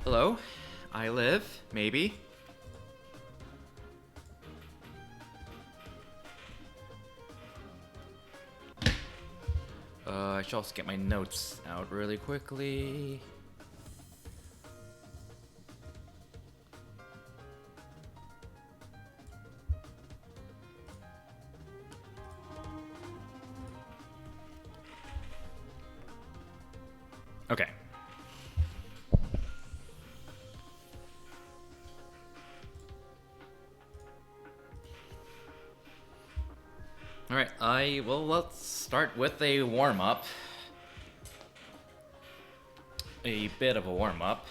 Hello? I live, maybe. I should also get my notes out really quickly. Okay. Alright, well, let's start with a warm-up. A bit of a warm-up.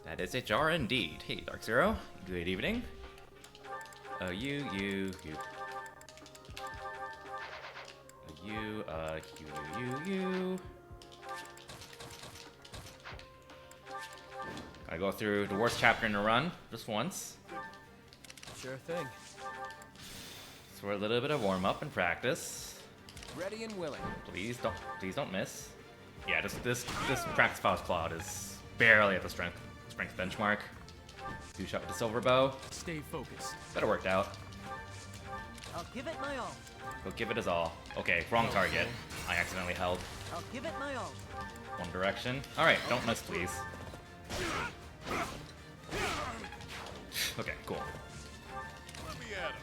That is HR indeed. Hey, Dark Zero. Good evening. You. You. Gotta go through the worst chapter in a run, just once. Sure thing. For a little bit of warm-up and practice. Ready and willing. Please don't miss. Yeah, this practice files cloud is barely at the strength benchmark. 2 shot with the silver bow. Stay focused. Better worked out. I'll give it my all. Go give it his all. Okay, wrong target. I accidentally held. I'll give it my all. One direction. Alright, don't miss, please. Okay, cool. Let me at him.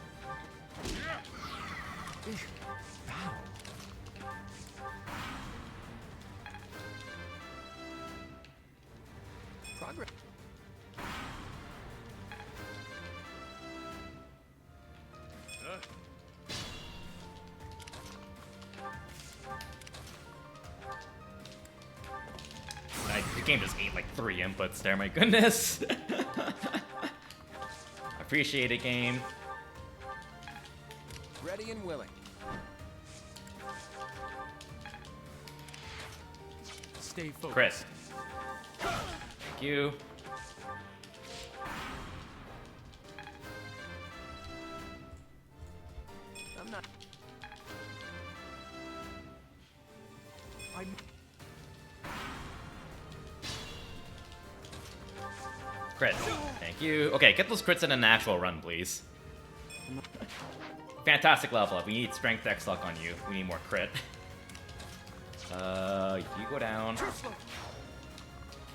Progress. The game just ate like 3 inputs there, my goodness. Appreciate it, game. Ready and willing. Stay focused. Chris. Thank you. I'm not. Crit. Thank you. Okay, get those crits in an actual run, please. Fantastic level up. We need strength X luck on you. We need more crit. You go down.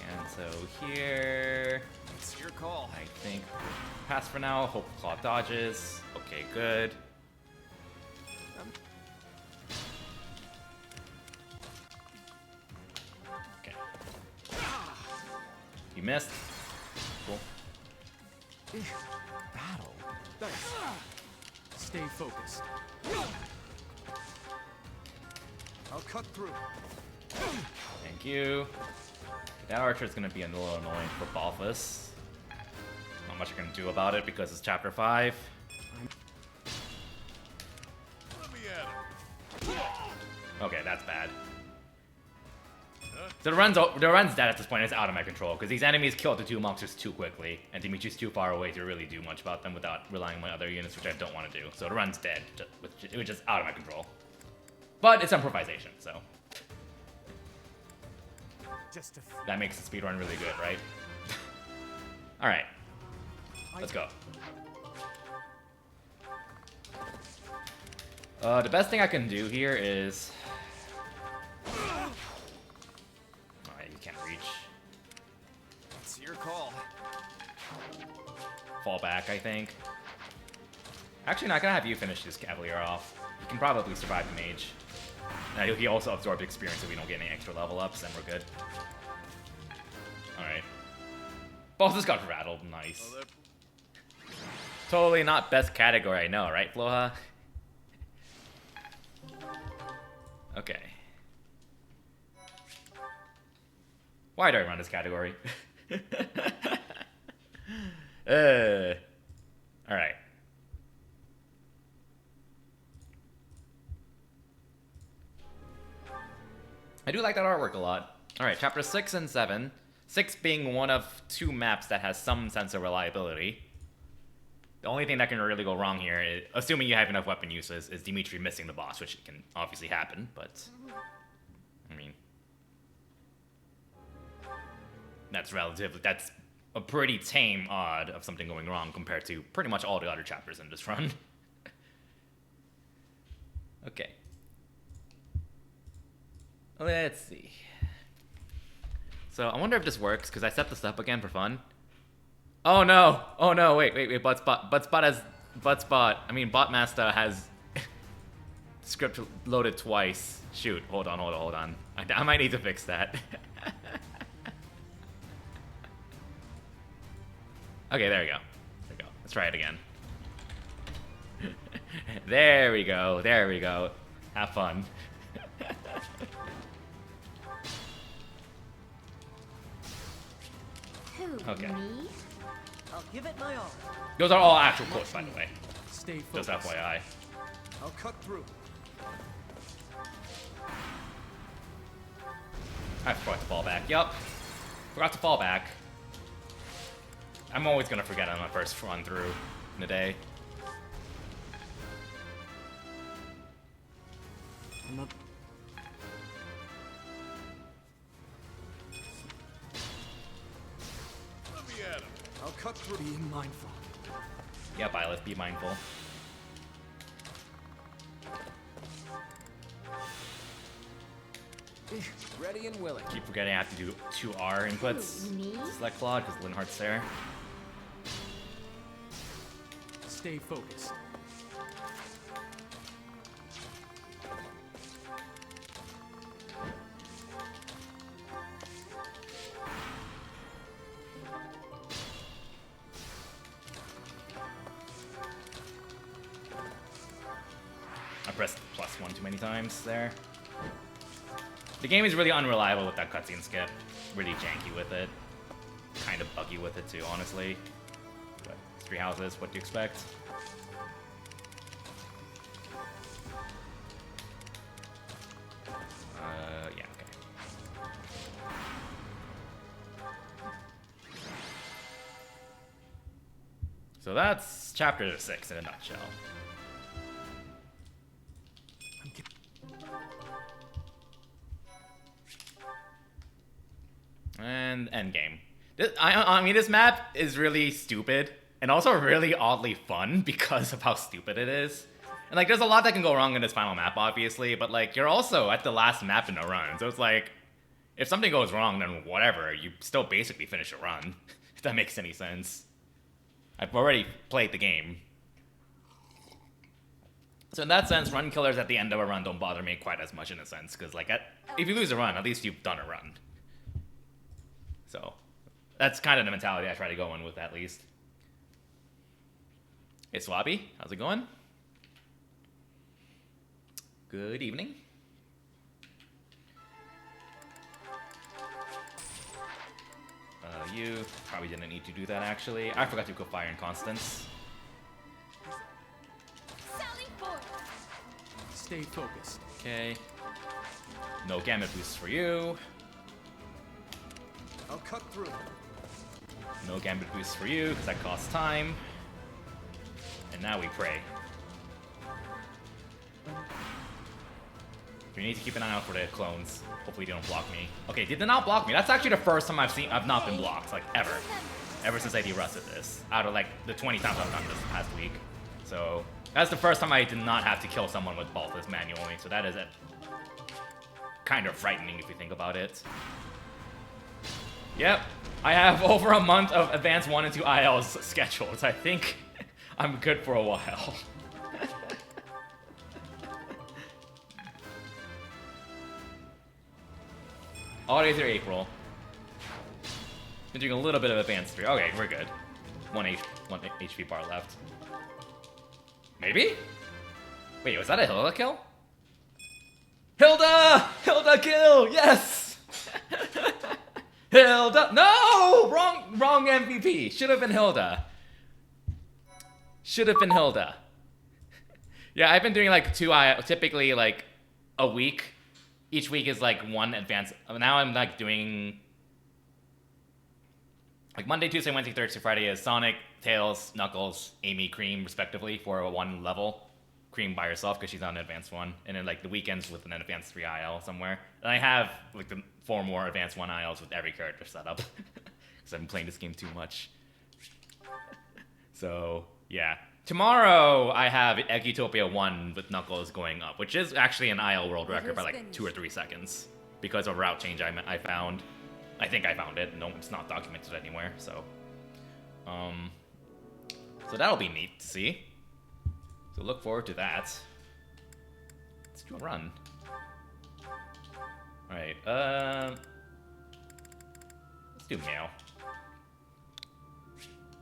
And so here... It's your call. I think pass for now. Hope Claw dodges. Okay, good. Okay. You missed. Cool. Battle. Thanks. Stay focused. I'll cut through. Thank you. That archer's gonna be a little annoying for Balthus. Not much I can do about it because it's chapter 5. Let me at him. Okay, that's bad. So the run's dead at this point. It's out of my control because these enemies kill the 2 monsters too quickly, and Dimitri's too far away to really do much about them without relying on my other units, which I don't want to do. So the run's dead, which is just out of my control. But it's improvisation, so that makes the speedrun really good, right? All right, let's go. The best thing I can do here is... Alright, you can't reach. It's your call. Fall back, I think. Actually, not gonna have you finish this Cavalier off. You can probably survive the mage. Now, he also absorbed experience so we don't get any extra level ups, and we're good. Alright. Both just got rattled. Nice. Oh, Totally not best category, I know, right, Floha? Okay. Why do I run this category? Alright. I do like that artwork a lot. Alright, chapter 6 and 7. 6 being one of 2 maps that has some sense of reliability. The only thing that can really go wrong here, is, assuming you have enough weapon uses, is Dimitri missing the boss, which can obviously happen, but... I mean... that's a pretty tame odd of something going wrong compared to pretty much all the other chapters in this run. Okay. Let's see. So I wonder if this works, because I set this up again for fun. Oh no! Oh no, wait, BotMastaH has script loaded twice. Shoot, hold on. I might need to fix that. Okay, there we go. Let's try it again. There we go. Have fun. Okay. Me? I'll give it my all. Those are all actual quotes, by the way. Stay Just focused. FYI. I'll cut through. I forgot to fall back. Yup. Forgot to fall back. I'm always gonna forget on my first run through in a day. I'm not... Let me at him. I'll cut through. Be mindful. Yeah, Violet, be mindful. Ready and willing. Keep forgetting I have to do 2R inputs. Me? Select Claude, because Linhardt's there. Stay focused. I pressed +1 too many times there. The game is really unreliable with that cutscene skip. Really janky with it. Kind of buggy with it too, honestly. But it's 3 houses, what do you expect? Yeah, okay. So that's chapter 6 in a nutshell. And endgame. I mean, this map is really stupid and also really oddly fun because of how stupid it is. And like, there's a lot that can go wrong in this final map, obviously, but like, you're also at the last map in the run, so it's like, if something goes wrong, then whatever, you still basically finish a run, if that makes any sense. I've already played the game. So in that sense, run killers at the end of a run don't bother me quite as much in a sense, because like, if you lose a run, at least you've done a run. So, that's kind of the mentality I try to go in with, at least. Hey, Swabby, how's it going? Good evening. You probably didn't need to do that, actually. I forgot to go Fire and Constance. Sally forth. Stay focused. Okay. No Gambit boosts for you. I'll cut through. No Gambit boosts for you, because that costs time. And now we pray. We need to keep an eye out for the clones. Hopefully they don't block me. Okay, they did not block me. That's actually the first time I've not been blocked, like, ever. Ever since I derusted this. Out of, like, the 20 times I've done this past week. So, that's the first time I did not have to kill someone with Balthus manually, so that is kind of frightening if you think about it. Yep, I have over a month of Advanced 1 and 2 ILs scheduled, so I think I'm good for a while. All the way through April. Been doing a little bit of Advanced 3. Okay, we're good. One HP bar left. Maybe? Wait, was that a Hilda kill? Hilda! Hilda kill! Yes! Hilda! No! Wrong MVP. Should have been Hilda. Should have been Hilda. Yeah, I've been doing like typically like a week. Each week is like one advance. Now I'm like doing like Monday, Tuesday, Wednesday, Thursday, Friday is Sonic, Tails, Knuckles, Amy, Cream, respectively for a 1 level. Cream by herself because she's on an advanced 1, and then like the weekends with an advanced 3 IL somewhere. And I have like the 4 more advanced 1 ILs with every character set up because I've been playing this game too much. So yeah, tomorrow I have Eggutopia 1 with Knuckles going up, which is actually an IL world record by like 2 or 3 seconds because of a route change I found. I think I found it. No, it's not documented anywhere. So that'll be neat to see. So look forward to that. Let's do a run. Alright, let's do male.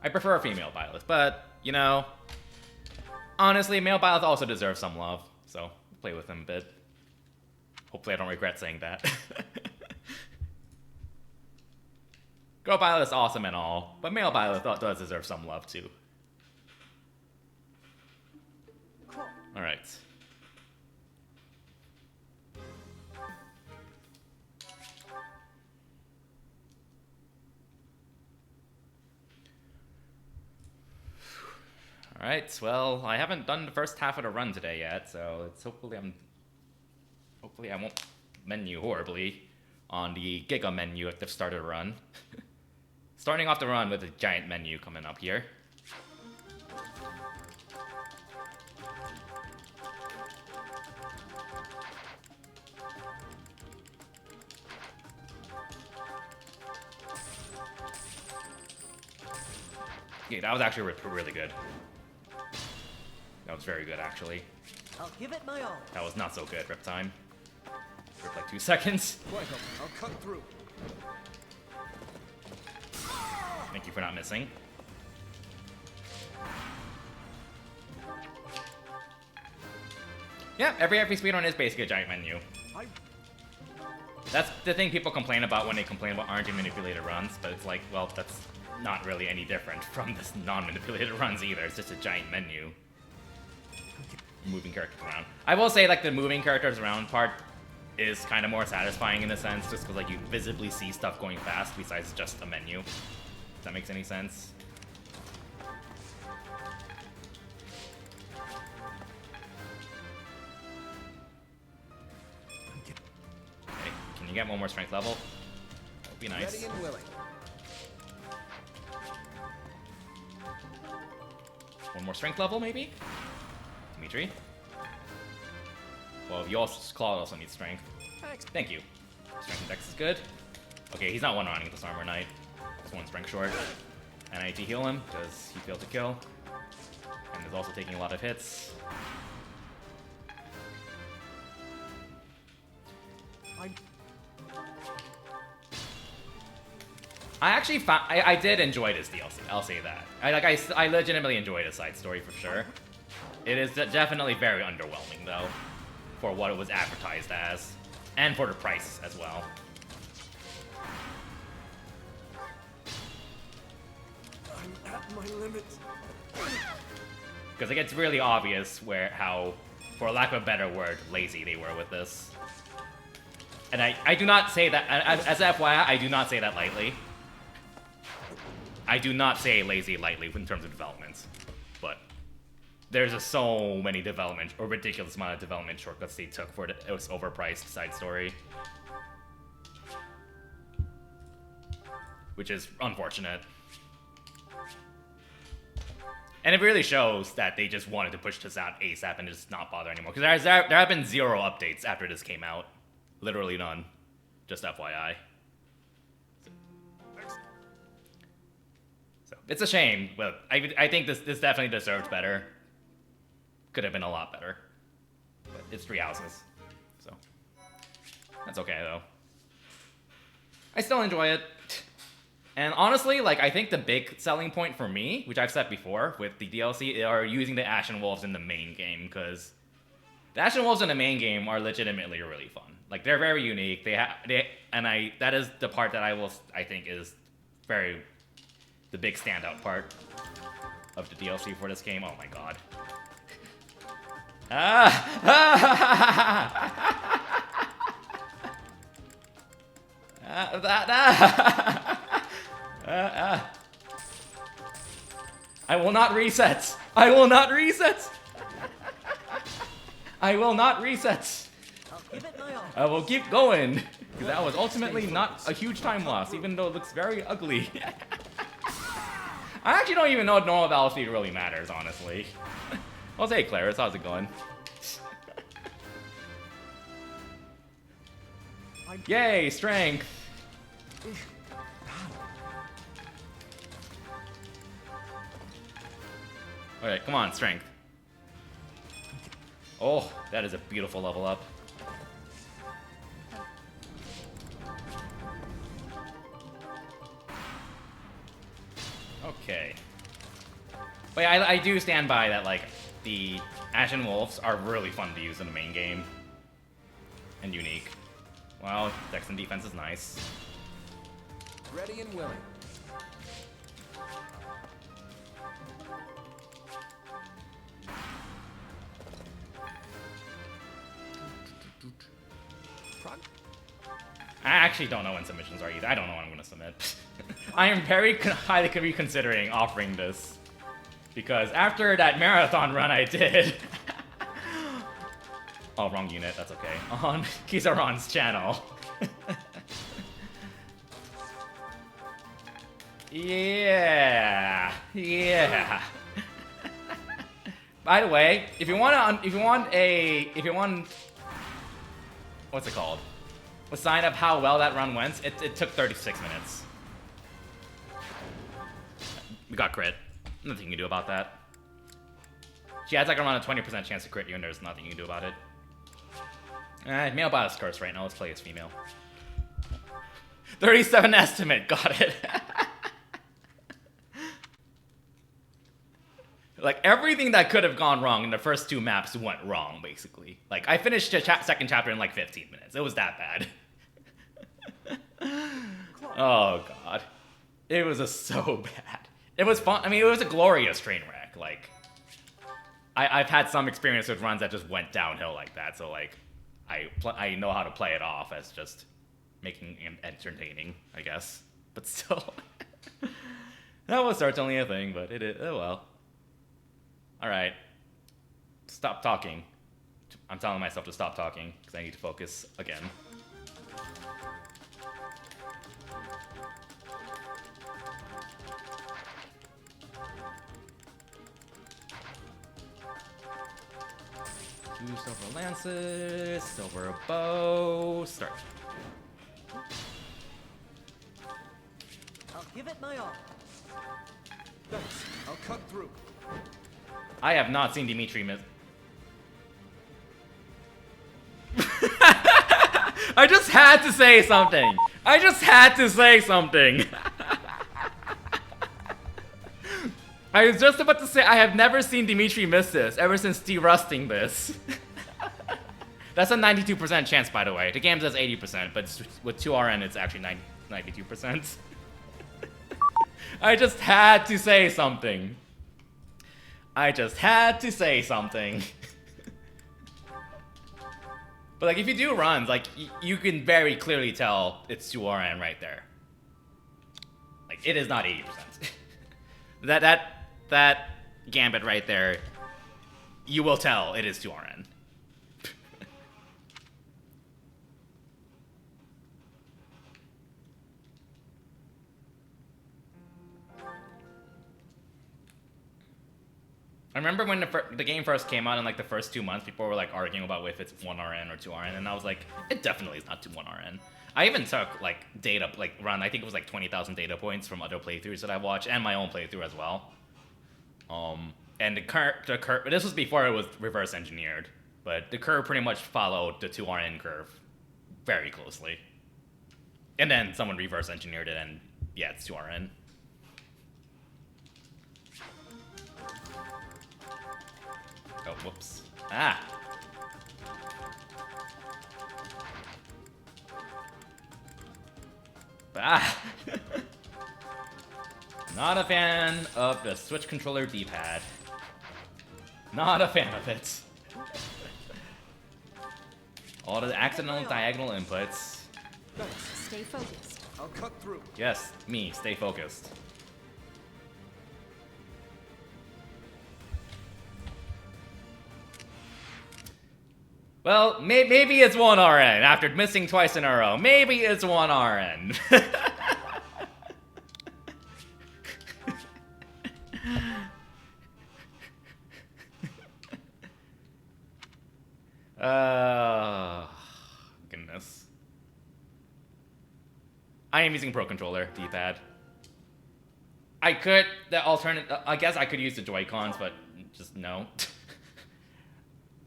I prefer a female Byleth, but, you know, honestly, male Byleth also deserves some love, so we'll play with him a bit. Hopefully I don't regret saying that. Girl Byleth is awesome and all, but male Byleth does deserve some love too. Alright. Alright, well, I haven't done the first half of the run today yet, so it's hopefully I won't menu horribly on the Giga menu at the start of the run. Starting off the run with a giant menu coming up here. Yeah, that was actually really good. That was very good, actually. I'll give it my all. That was not so good, Rip Time. Rip like 2 seconds. I'll cut through. Thank you for not missing. Yeah, every speedrun is basically a giant menu. That's the thing people complain about when they complain about RNG manipulated runs, but it's like, well, that's not really any different from this non-manipulated runs either. It's just a giant menu. Moving characters around. I will say, like, the moving characters around part is kind of more satisfying in a sense, just because, like, you visibly see stuff going fast besides just a menu. If that makes any sense. Okay, can you get one more strength level? That would be nice. Ready and willing. One more strength level, maybe? Dimitri? Well, Claude also needs strength. Thank you. Strength and dex is good. Okay, he's not one-running this Armor Knight. He's 1 strength short. And I need to heal him, because he failed to kill. And is also taking a lot of hits. I actually found I did enjoy this DLC. I'll say that. I legitimately enjoyed the side story for sure. It is definitely very underwhelming though, for what it was advertised as, and for the price as well. I'm at my limits. Because it gets really obvious how, for lack of a better word, lazy they were with this. And I do not say that, as FYI, I do not say that lightly. I do not say lazy lightly in terms of development, but there's just so many development, or ridiculous amount of development shortcuts they took for it was overpriced side story. Which is unfortunate. And it really shows that they just wanted to push this out ASAP and just not bother anymore. Because there have been 0 updates after this came out. Literally none. Just FYI. So it's a shame, but I think this definitely deserved better. Could have been a lot better. But it's 3 houses. So that's okay though. I still enjoy it. And honestly, like, I think the big selling point for me, which I've said before with the DLC, are using the Ashen Wolves in the main game, because the Ashen Wolves in the main game are legitimately really fun. Like, they're very unique. That is the part that I think is the big standout part of the DLC for this game. Oh my god. I will not reset. I will not reset. I will not reset. I'll give it my all. I will keep going. Because that was ultimately not a huge time loss, even though it looks very ugly. I actually don't even know if normal battle speed really matters, honestly. Well, hey, Clarence, how's it going? Yay, strength! Alright, come on, strength. Oh, that is a beautiful level up. Okay. But yeah, I do stand by that, like, the Ashen Wolves are really fun to use in the main game. And unique. Well, Dex and defense is nice. Ready and willing. I actually don't know when submissions are either. I don't know when I'm gonna submit. I am very highly reconsidering offering this. Because after that marathon run I did... Oh, wrong unit, that's okay. On Kizaron's channel. Yeah. By the way, if you want, what's it called? A sign of how well that run went, it took 36 minutes. We got crit. Nothing you can do about that. She has like around a 20% chance to crit you, and there's nothing you can do about it. Male bias curse right now. Let's play as female. 37 estimate. Got it. Like, everything that could have gone wrong in the first two maps went wrong, basically. Like, I finished the second chapter in like 15 minutes. It was that bad. Oh, God. It was so bad. It was fun. I mean, it was a glorious train wreck. Like, I've had some experience with runs that just went downhill like that, so, like, I know how to play it off as just making it entertaining, I guess. But still, that was certainly a thing, but it is, oh well. Alright. Stop talking. I'm telling myself to stop talking, because I need to focus again. Two silver lances, silver bow, start. I'll give it my all. Thanks. I'll cut through. I have not seen Dimitri miss. I just had to say something. I just had to say something. I was just about to say I have never seen Dimitri miss this ever since de-rusting this. That's a 92% chance, by the way. The game says 80%, but with 2RN it's actually 92%. I just had to say something. I just had to say something. But like, if you do runs, like, you can very clearly tell it's 2RN right there. Like, it is not 80%. That gambit right there, you will tell it is 2RN. I remember when the game first came out in like the first 2 months, people were like arguing about if it's 1RN or 2RN, and I was like, it definitely is not 1RN. I even took like data, like run, I think it was like 20,000 data points from other playthroughs that I watched, and my own playthrough as well. And the curve, this was before it was reverse engineered, but the curve pretty much followed the 2RN curve very closely. And then someone reverse engineered it, and yeah, it's 2RN. Oh, whoops. Ah! Ah! Not a fan of the Switch controller D-pad. Not a fan of it. All the accidental diagonal inputs. Stay focused. I'll cut through. Yes, me, stay focused. Well, maybe it's 1 RN after missing twice in a row. Maybe it's 1 RN. Goodness. I am using Pro Controller, D-pad. I could, I guess I could use the Joy-Cons, but just no.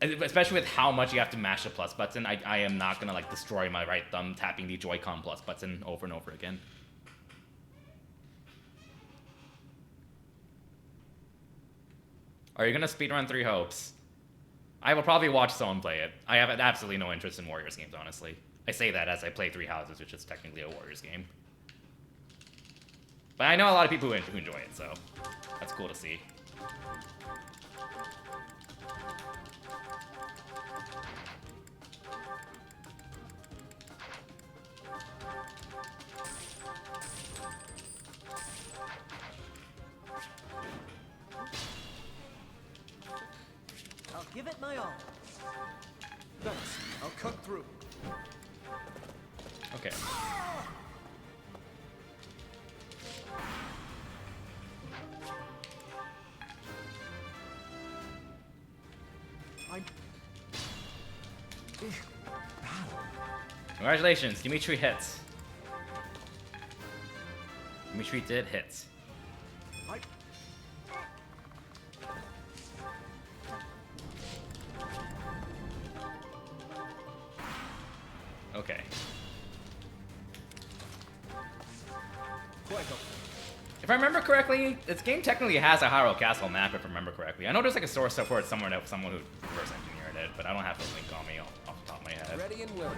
Especially with how much you have to mash the plus button, I am not gonna like destroy my right thumb tapping the Joy-Con plus button over and over again. Are you gonna speedrun 3 Hopes? I will probably watch someone play it. I have absolutely no interest in Warriors games, honestly. I say that as I play 3 Houses, which is technically a Warriors game. But I know a lot of people who enjoy it, so that's cool to see. I'll give it my all. Thanks. I'll cut through. Okay. Congratulations, Dimitri hits. Dimitri did hits. Okay. If I remember correctly, this game technically has a Hyrule Castle map, if I remember correctly. I know there's like a source for it somewhere that someone who reverse engineered it, but I don't have the link on me off the top of my head. Ready and willing.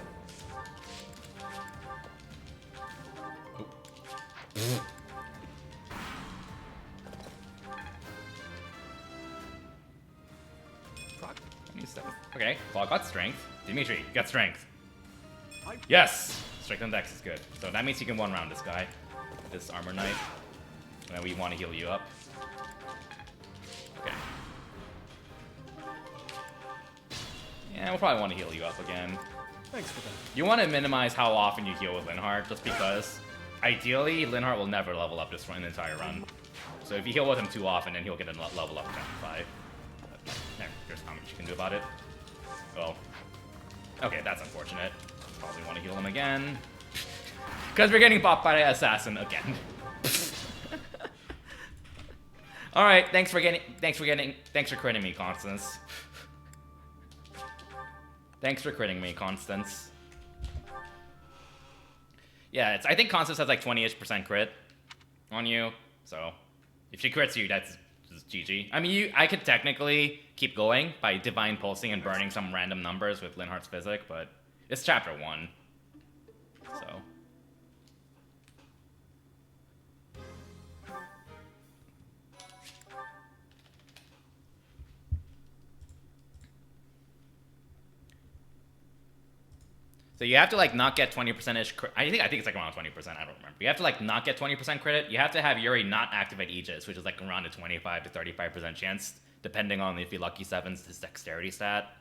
Okay, Paul got strength. Dimitri, you got strength. Yes! Strength and Dex is good. So that means you can one-round this guy. This Armor Knight. And we want to heal you up. Okay. Yeah, we'll probably want to heal you up again. Thanks for that. You want to minimize how often you heal with Linhardt, just because ideally, Linhardt will never level up this run, the entire run. So if you heal with him too often, then he'll get a level up to 5. There's not much you can do about it. Well, okay, that's unfortunate. Probably want to heal him again. Because we're getting popped by an assassin again. Alright, thanks for critting me, Constance. Thanks for critting me, Constance. Yeah, I think Constance has like 20-ish% crit on you, so if she crits you, that's just GG. I mean, I could technically keep going by Divine Pulsing and burning some random numbers with Linhardt's Physic, but it's chapter 1, so. So you have to like not get 20%-ish I think it's like around 20%, I don't remember. You have to like not get 20% credit. You have to have Yuri not activate Aegis, which is like around a 25 to 35% chance, depending on if you lucky 7's his dexterity stat.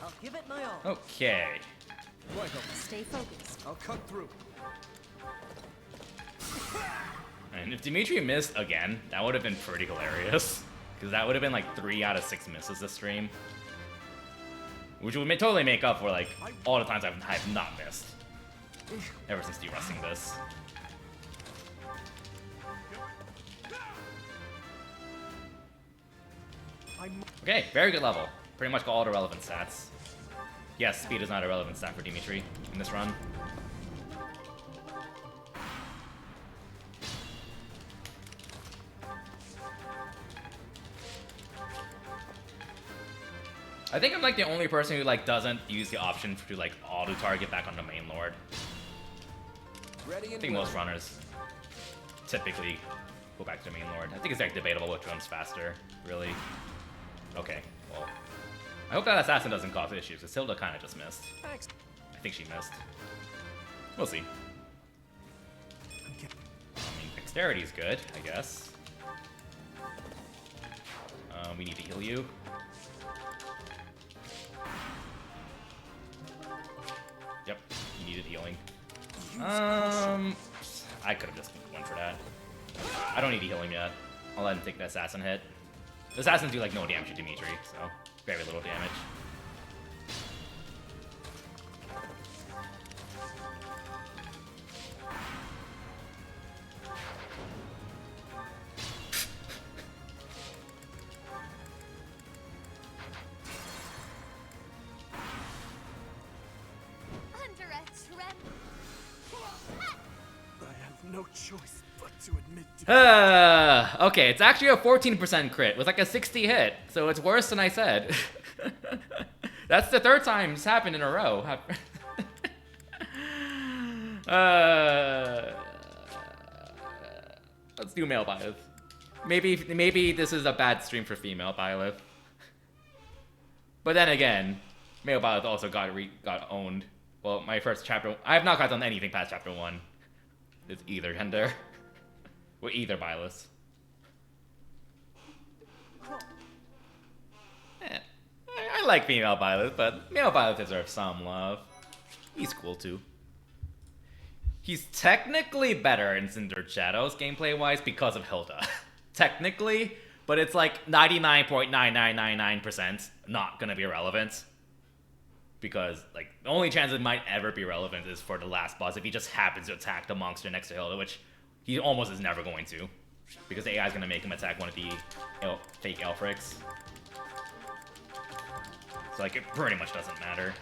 I'll give it my all. Okay. Stay focused. I'll cut through. And if Dimitri missed again, that would have been pretty hilarious. Because that would have been like 3 out of 6 misses this stream. Which would totally make up for like all the times I've not missed. Ever since de-rusting this. Okay, very good level. Pretty much got all the relevant stats. Yes, speed is not a relevant stat for Dimitri in this run. I think I'm like the only person who like doesn't use the option to like auto target back on the main lord. Ready I and think most willing. runners typically Go back to the main lord. I think it's like debatable which one's faster, really. Okay, well. I hope that assassin doesn't cause issues, because Hilda kind of just missed. Thanks. I think she missed. We'll see. I mean, dexterity's good, I guess. We need to heal you. Yep, you needed healing. I could have just went for that. I don't need to heal him yet. I'll let him take the assassin hit. The assassins do like no damage to Dimitri, so very little damage. Under a tremble. I have no choice but to admit to Okay, it's actually a 14% crit with like a 60 hit, so it's worse than I said. That's the third time it's happened in a row. Let's do male Byleth. Maybe this is a bad stream for female Byleth. But then again, male Byleth also got owned. Well, my first chapter, I have not gotten anything past chapter 1. It's either gender. With either Byleth. I like female Byleth, but male Byleth deserves some love. He's cool too. He's technically better in Cindered Shadows gameplay-wise because of Hilda. Technically, but it's like 99.9999% not gonna be relevant. Because, like, the only chance it might ever be relevant is for the last boss if he just happens to attack the monster next to Hilda, which he almost is never going to. Because the AI is gonna make him attack one of the fake Elfrics. So, like, it pretty much doesn't matter.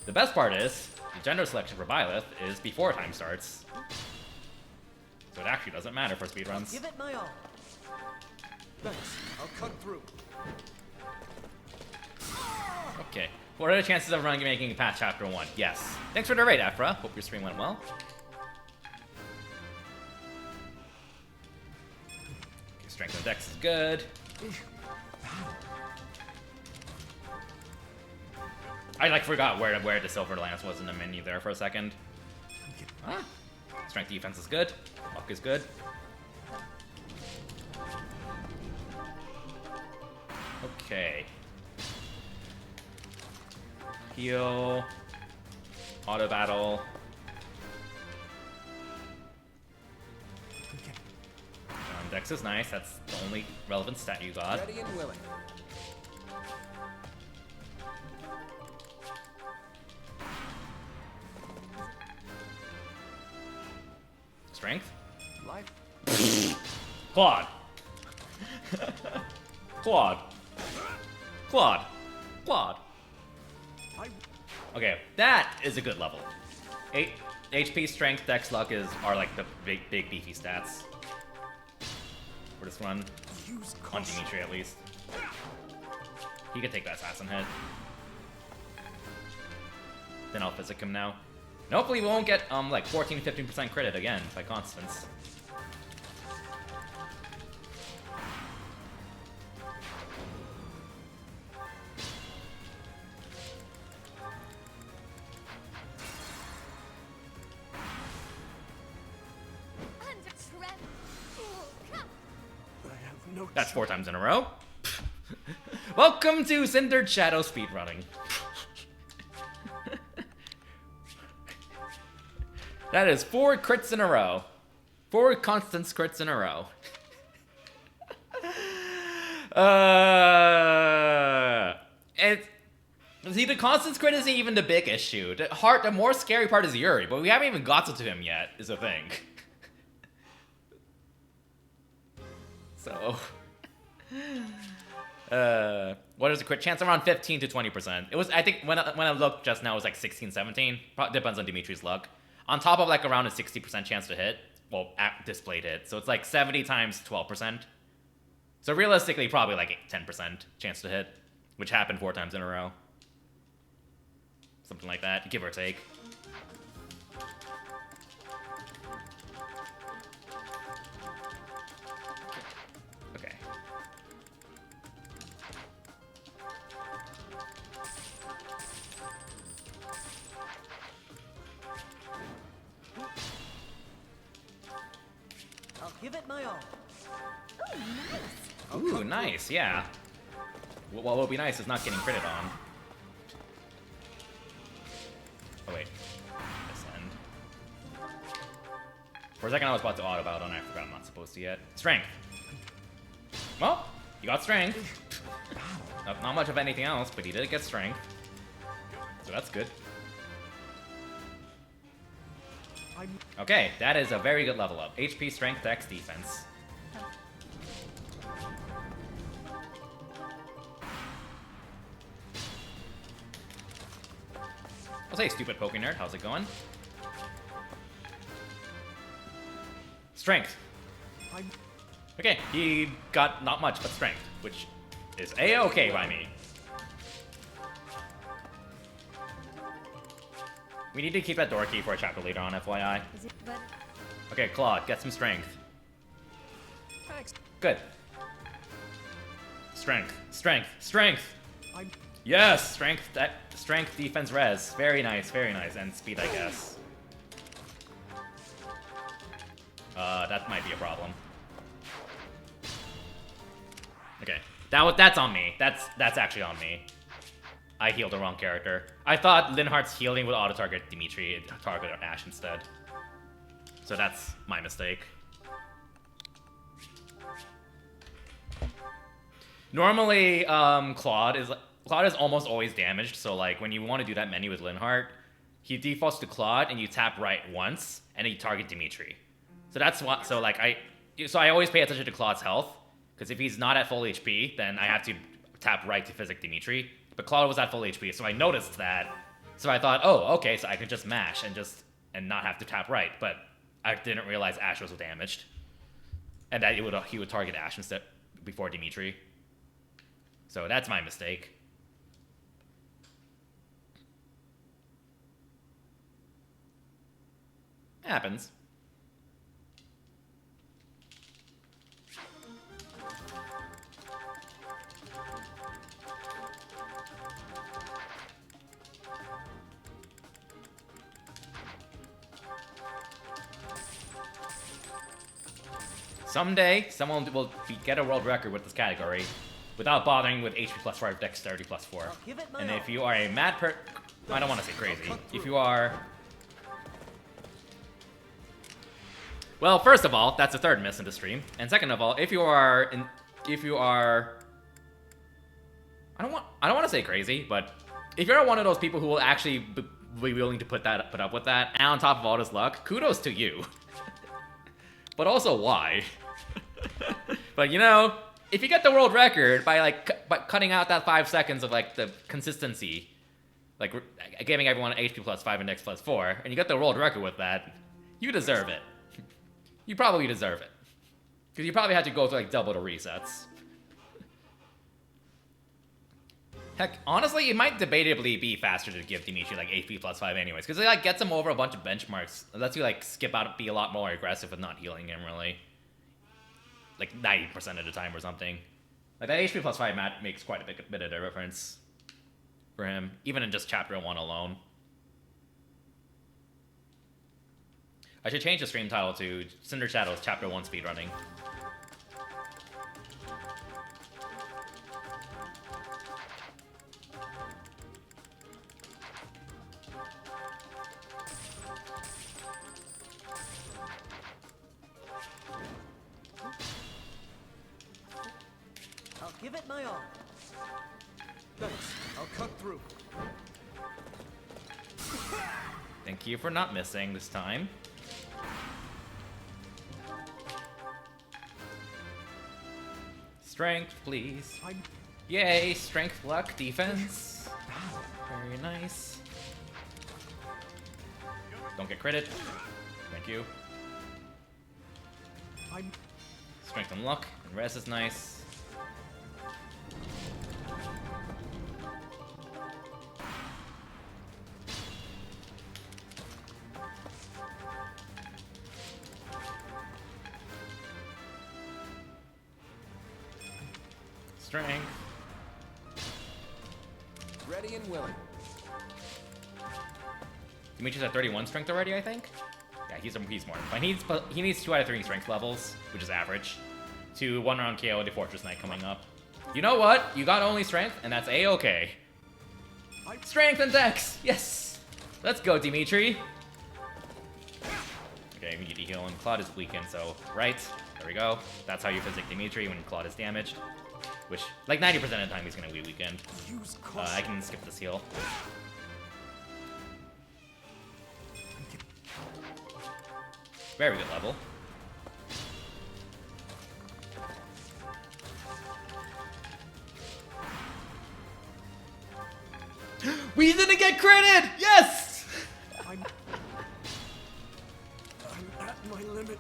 The best part is, the gender selection for Byleth is before time starts. So it actually doesn't matter for speedruns. Give it my all. Thanks. I'll cut through. Okay. What are the chances of making it past chapter 1? Yes. Thanks for the raid, Afra. Hope your stream went well. Okay, strength and dex is good. I like forgot where the silver lance was in the menu there for a second. Huh? Strength defense is good. Luck is good. Okay. Heal. Auto battle. Dex is nice. That's the only relevant stat you got. Ready and willing. Strength. Life. Claude. Claude. Claude. Claude. Okay, that is a good level. 8 HP, strength, dex, luck are like the big beefy stats. For this run. Use On caution. Dimitri at least. He could take that assassin hit. Then I'll physic him now. And hopefully we won't get like 14-15% credit again by Constance. Under tremble. I have no That's 4 times in a row. Welcome to Cindered Shadow speedrunning. That is 4 crits in a row. 4 Constance crits in a row. See, the Constance crit isn't even the big issue. The more scary part is Yuri, but we haven't even gotten to him yet, is the thing. So... what is the crit chance? Around 15 to 20%. It was, I think, when I looked just now, it was like 16, 17. Depends on Dimitri's luck. On top of like around a 60% chance to hit. Well, displayed hit. So it's like 70 times 12%. So realistically, probably like 10% chance to hit. Which happened 4 times in a row. Something like that, give or take. all. Ooh, nice, yeah. What would be nice is not getting critted on. Oh wait, this end. For a second I was about to auto battle and I forgot I'm not supposed to yet. Strength. Well, you got strength. Not much of anything else, but he did get strength. So that's good. Okay, that is a very good level up. HP, strength, dex, defense. I'll say stupid Poké Nerd, how's it going? Strength. Okay, he got not much but strength, which is a-okay by me. We need to keep that door key for a chapter later on, FYI. Is it better? Okay, Claude, get some strength. Good. Strength, strength, strength! Yes! Strength, strength, defense, res. Very nice, and speed, I guess. That might be a problem. Okay, that's on me. That's actually on me. I healed the wrong character. I thought Linhardt's healing would auto-target Dimitri, it targeted Ash instead. So that's my mistake. Normally, Claude is almost always damaged, so like when you want to do that menu with Linhardt, he defaults to Claude and you tap right once and then you target Dimitri. So that's what. So I always pay attention to Claude's health, because if he's not at full HP, then I have to tap right to physic Dimitri. But Claude was at full HP, so I noticed that. So I thought, oh, okay, so I could just mash and not have to tap right. But I didn't realize Ash was damaged, and that he would target Ash instead before Dimitri. So that's my mistake. It happens. Someday, someone will get a world record with this category without bothering with HP plus 4, Dexterity plus 4. And if you are a mad I don't want to say crazy. If you are... Well, first of all, that's the third miss in the stream. And second of all, if you are... I don't want to say crazy, but if you're one of those people who will actually be willing to put up with that, and on top of all this luck, kudos to you. But also, why? But you know, if you get the world record by cutting out that 5 seconds of like the consistency, like giving everyone HP plus 5 and Dex plus 4, and you get the world record with that, you deserve it. You probably deserve it, because you probably had to go through like double the resets. Heck, honestly, it might debatably be faster to give Dimitri like HP plus 5 anyways, because it like gets him over a bunch of benchmarks. It lets you like skip out, be a lot more aggressive with not healing him really. Like 90% of the time or something. Like that HP plus 5 mat makes quite a bit of a difference for him, even in just chapter 1 alone. I should change the stream title to Cinder Shadows Chapter 1 Speedrunning. I'll give it my all. Thanks. I'll cut through. Thank you for not missing this time. Strength, please. Yay, strength, luck, defense. Very nice. Don't get critted. Thank you. Strength and luck, and res is nice. Strength. Ready and willing. Dimitri's at 31 strength already, I think? Yeah, he's more. But he needs 2 out of 3 strength levels, which is average, to 1 round KO the Fortress Knight coming up. You know what? You got only strength, and that's a-okay. Strength and dex! Yes! Let's go, Dimitri! Okay, we need to heal, and Claude is weakened, so right. There we go. That's how you physic Dimitri when Claude is damaged. Which, like 90% of the time, he's gonna be weakened. I can skip this heal. Very good level. We didn't get critted! Yes! I'm at my limit.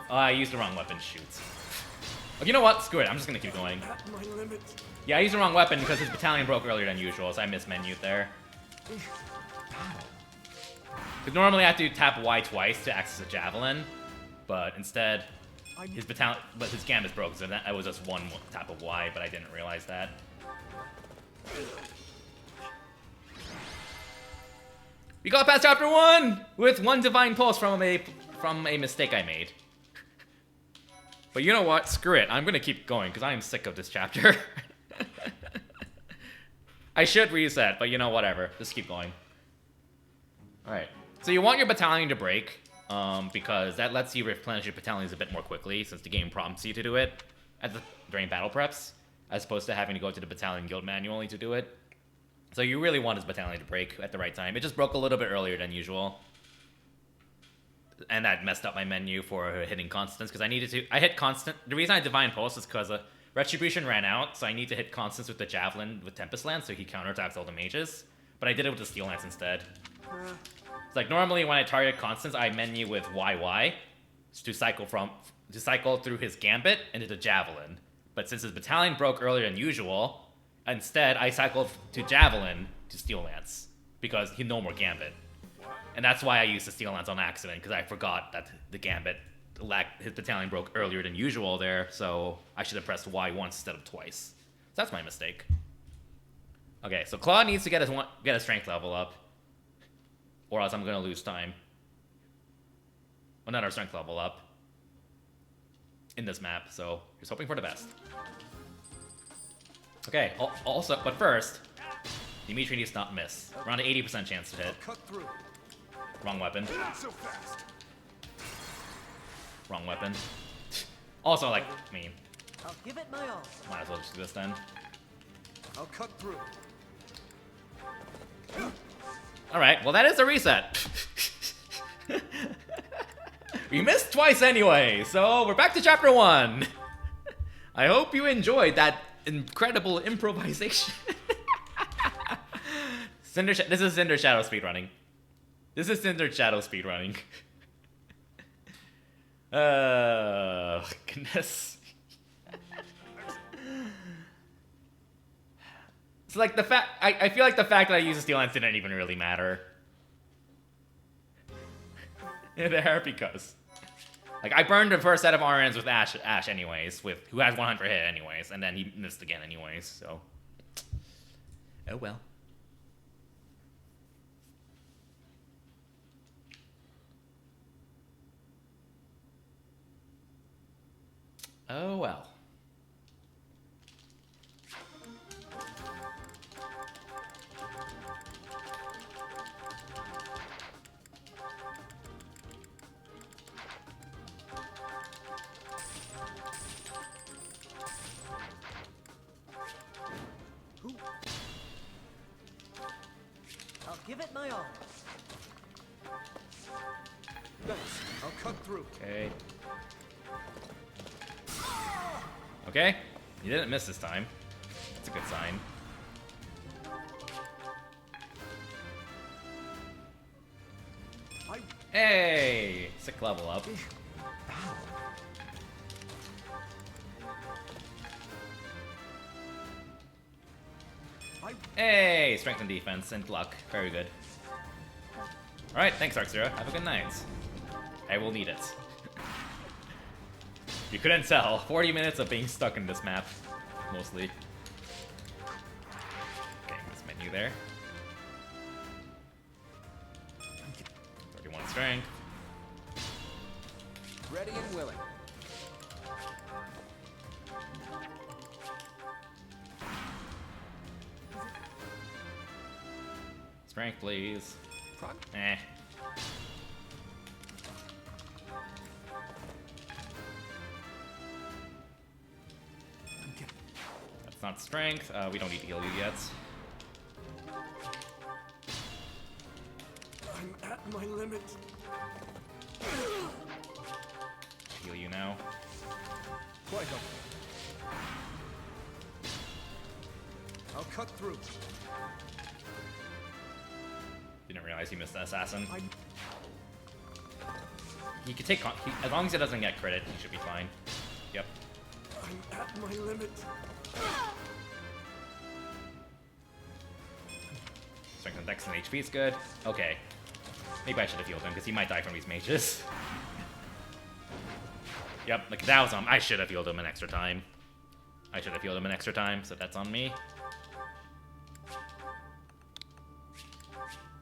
Oh, I used the wrong weapon. Shoot. Oh, you know what? Screw it. I'm just gonna keep going. At my limit. Yeah, I used the wrong weapon because his battalion broke earlier than usual, so I mismenued there. Because normally I have to tap Y twice to access a javelin, but instead his gambit broke, so that was just one tap of Y, but I didn't realize that. We got past chapter 1 with 1 divine pulse from a mistake I made. But you know what? Screw it. I'm gonna keep going because I am sick of this chapter. I should reset, but you know, whatever. Just keep going. Alright. So you want your battalion to break, because that lets you replenish your battalions a bit more quickly, since the game prompts you to do it during battle preps, as opposed to having to go to the battalion guild manually to do it. So you really want his battalion to break at the right time. It just broke a little bit earlier than usual. And that messed up my menu for hitting constants, because I hit constant. The reason I divine pulse is because Retribution ran out, so I need to hit constants with the javelin with Tempest Lance, so he counterattacks all the mages. But I did it with the Steel Lance instead. It's like normally when I target constants, I menu with YY to cycle through his gambit into the javelin. But since his battalion broke earlier than usual, instead I cycled to javelin to Steel Lance because he no more gambit. And that's why I used the Steel Lance on accident, because I forgot that the gambit his battalion broke earlier than usual there, so I should have pressed Y once instead of twice. So that's my mistake. Okay, so Claude needs to get his strength level up, or else I'm gonna lose time. Well, not our strength level up in this map, so just hoping for the best. Okay, also, but first, Dimitri needs to not miss. Around an 80% chance to hit. Cut through. Wrong weapon. Not so fast. Wrong weapon. Also, like, I mean, I'll give it my all. might as well just do this then. I'll cut through. Alright, well that is a reset. We missed twice anyway, so we're back to chapter 1. I hope you enjoyed that incredible improvisation. This is Cinder Shadow speedrunning. This is Cindered Shadow speedrunning. Goodness. It's like the fact I feel like the fact that I used a Steel Lance didn't even really matter. There, because like I burned the first set of RNs with Ash anyways, who has 100 hit anyways, and then he missed again anyways, so oh well. Oh well. I'll give it my all. Nice. I'll cut through. Okay. Okay, you didn't miss this time. That's a good sign. Hey! Sick level up. Hey! Strength and defense and luck. Very good. Alright, thanks Arxera. Have a good night. I will need it. You couldn't tell. 40 minutes of being stuck in this map, mostly. Okay, this menu there. 31 strength. Ready and willing. Strength, please. Prog Eh. That's not strength. We don't need to heal you yet. I'm at my limit. Heal you now. Quite helpful. I'll cut through. Didn't realize he missed the assassin. I'm He could take as long as it doesn't get credit, he should be fine. Yep. at my limit. Strength and Dex and HP is good. Okay. Maybe I should have healed him because he might die from these mages. Yep, like that was on. I should have healed him an extra time. So that's on me.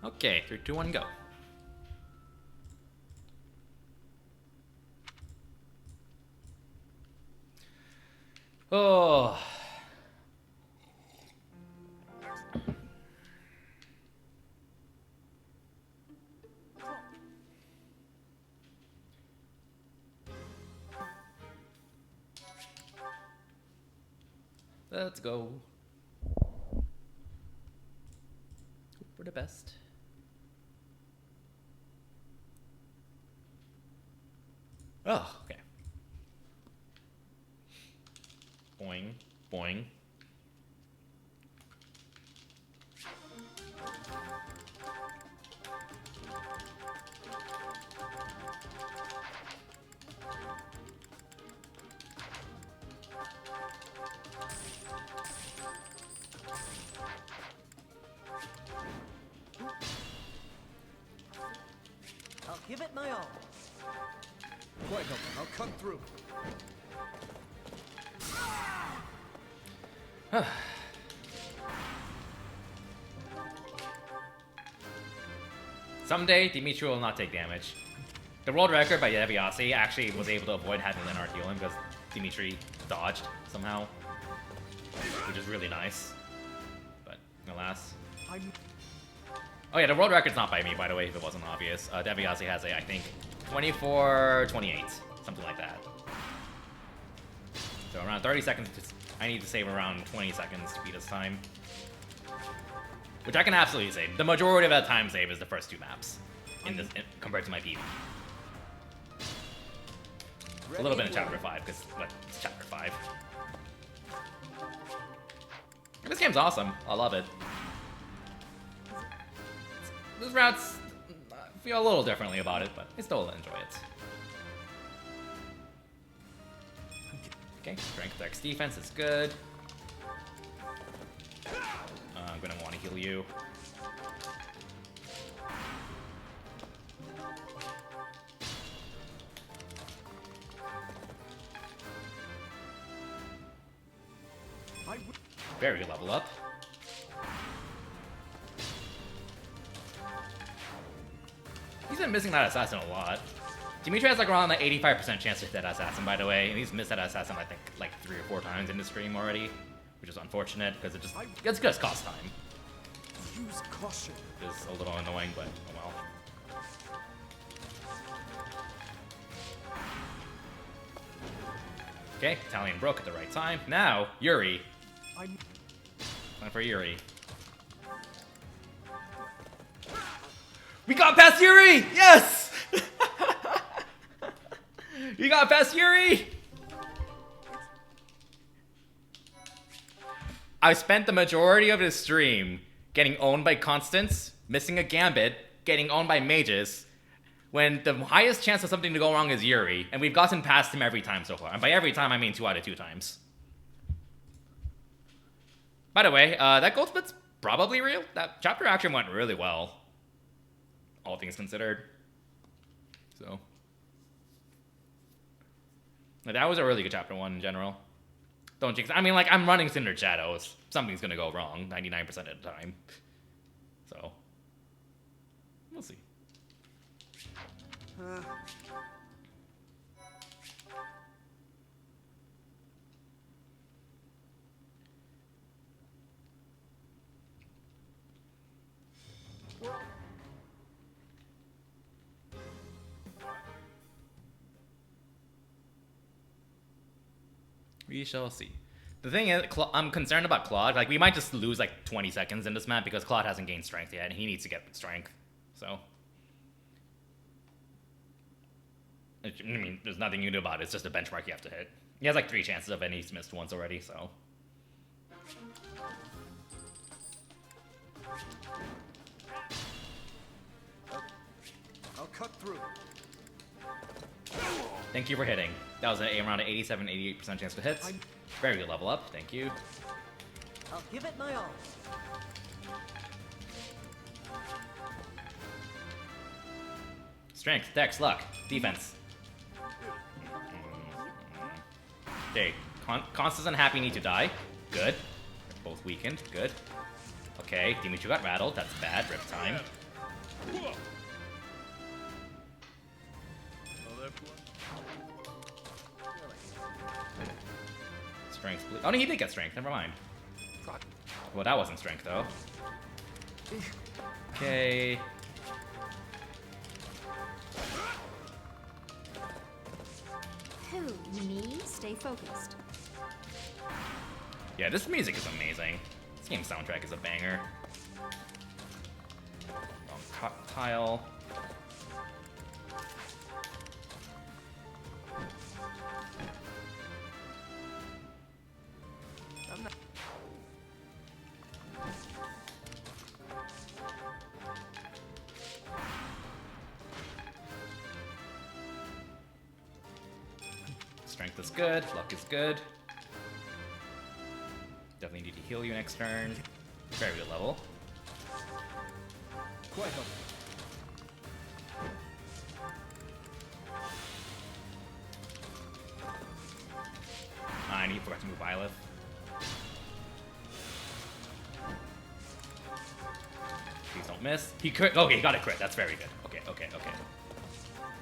Okay, 3, 2, 1, go. Oh. Let's go. Hope for the best. Oh, okay. Boing, boing. I'll give it my all. Quite helpful. I'll cut through. Someday, Dimitri will not take damage. The world record by Deviasi actually was able to avoid having Leonard heal him because Dimitri dodged somehow, which is really nice. But alas. Oh yeah, the world record's not by me, by the way, if it wasn't obvious. Deviasi has a, I think, 24-28, something like that. So around 30 seconds, I need to save around 20 seconds to beat his time. Which I can absolutely save. The majority of that time save is the first 2 maps, compared to my PV. A little bit in Chapter 5, because it's Chapter 5. This game's awesome. I love it. Those routes, I feel a little differently about it, but I still enjoy it. Okay, strength, dex, defense is good. I'm gonna want to heal you. Very level up. He's been missing that assassin a lot. Dimitri has like around the 85% chance to hit that assassin, by the way, and he's missed that assassin I think like 3 or 4 times in the stream already, which is unfortunate because it's just cost time. Use caution. It's a little annoying, but oh well. Okay, Italian broke at the right time. Now, Yuri. Time for Yuri. We got past Yuri! Yes! We got past Yuri! I spent the majority of this stream getting owned by Constants, missing a Gambit, getting owned by mages, when the highest chance of something to go wrong is Yuri, and we've gotten past him every time so far. And by every time, I mean 2 out of 2 times. By the way, that gold split's probably real. That chapter actually went really well, all things considered. So, that was a really good chapter 1 in general. Don't jinx. I mean, like, I'm running Cindered Shadows. Something's gonna go wrong 99% of the time. So, we'll see. We shall see. The thing is, I'm concerned about Claude. Like, we might just lose like 20 seconds in this map because Claude hasn't gained strength yet, and he needs to get strength. So, I mean, there's nothing you can do about it. It's just a benchmark you have to hit. He has like 3 chances of it, and he's missed once already. So, I'll cut through. thank you for hitting. That was around an 87-88% chance to hit. Very good level up. Thank you. I'll give it my all. Strength, dex, luck, defense. Okay, Constance and Happy need to die. Good. They're both weakened. Good. Okay, Dimitri got rattled. That's bad. Rip time. Strength. Oh no, he did get strength. Never mind. Well, that wasn't strength though. Okay. Who, me? Stay focused. Yeah, this music is amazing. This game's soundtrack is a banger. Tile. Strength is good, luck is good. Definitely need to heal you next turn. Very good level. Quite helpful. I need forgot to move Byleth. Please don't miss. He crit. Okay, he got a crit. That's very good. Okay.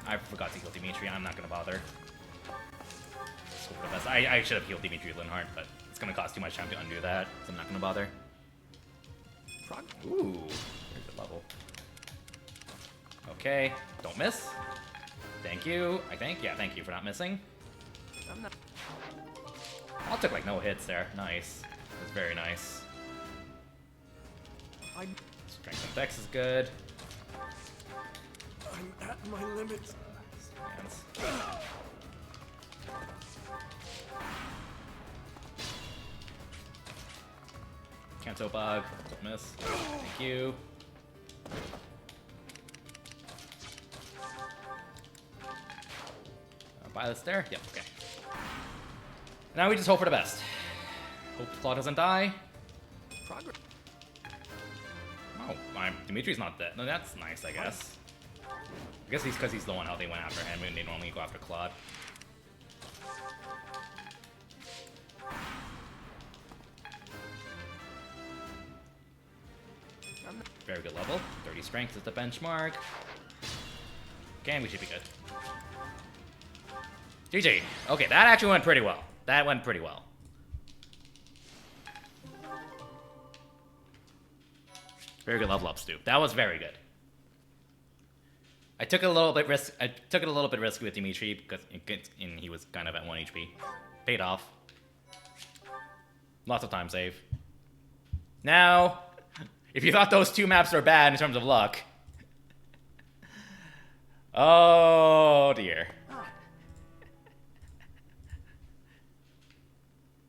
I forgot to heal Dimitri. I'm not gonna bother. I should have healed Dimitri Linhardt, but it's gonna cost too much time to undo that, so I'm not gonna bother. Ooh, very good level. Okay, don't miss. Thank you, I think. Yeah, thank you for not missing. I took like no hits there. Nice. That's very nice. Strength and dex is good. I'm at my limits. Canto bug, don't miss. Thank you. Violet's there? Yep, okay. Now we just hope for the best. Hope Claw doesn't die. Progress. Oh, Dimitri's not dead. No, that's nice, I guess. I guess he's because he's the one how they went after him and they normally go after Claude. Very good level. 30 strength is the benchmark. Okay, we should be good. GG. Okay, that actually went pretty well. That went pretty well. Very good level up, Stu. That was very good. I took it a little bit risky with Dimitri because he was kind of at 1 HP. Paid off. Lots of time save. Now, if you thought those 2 maps were bad in terms of luck, oh dear.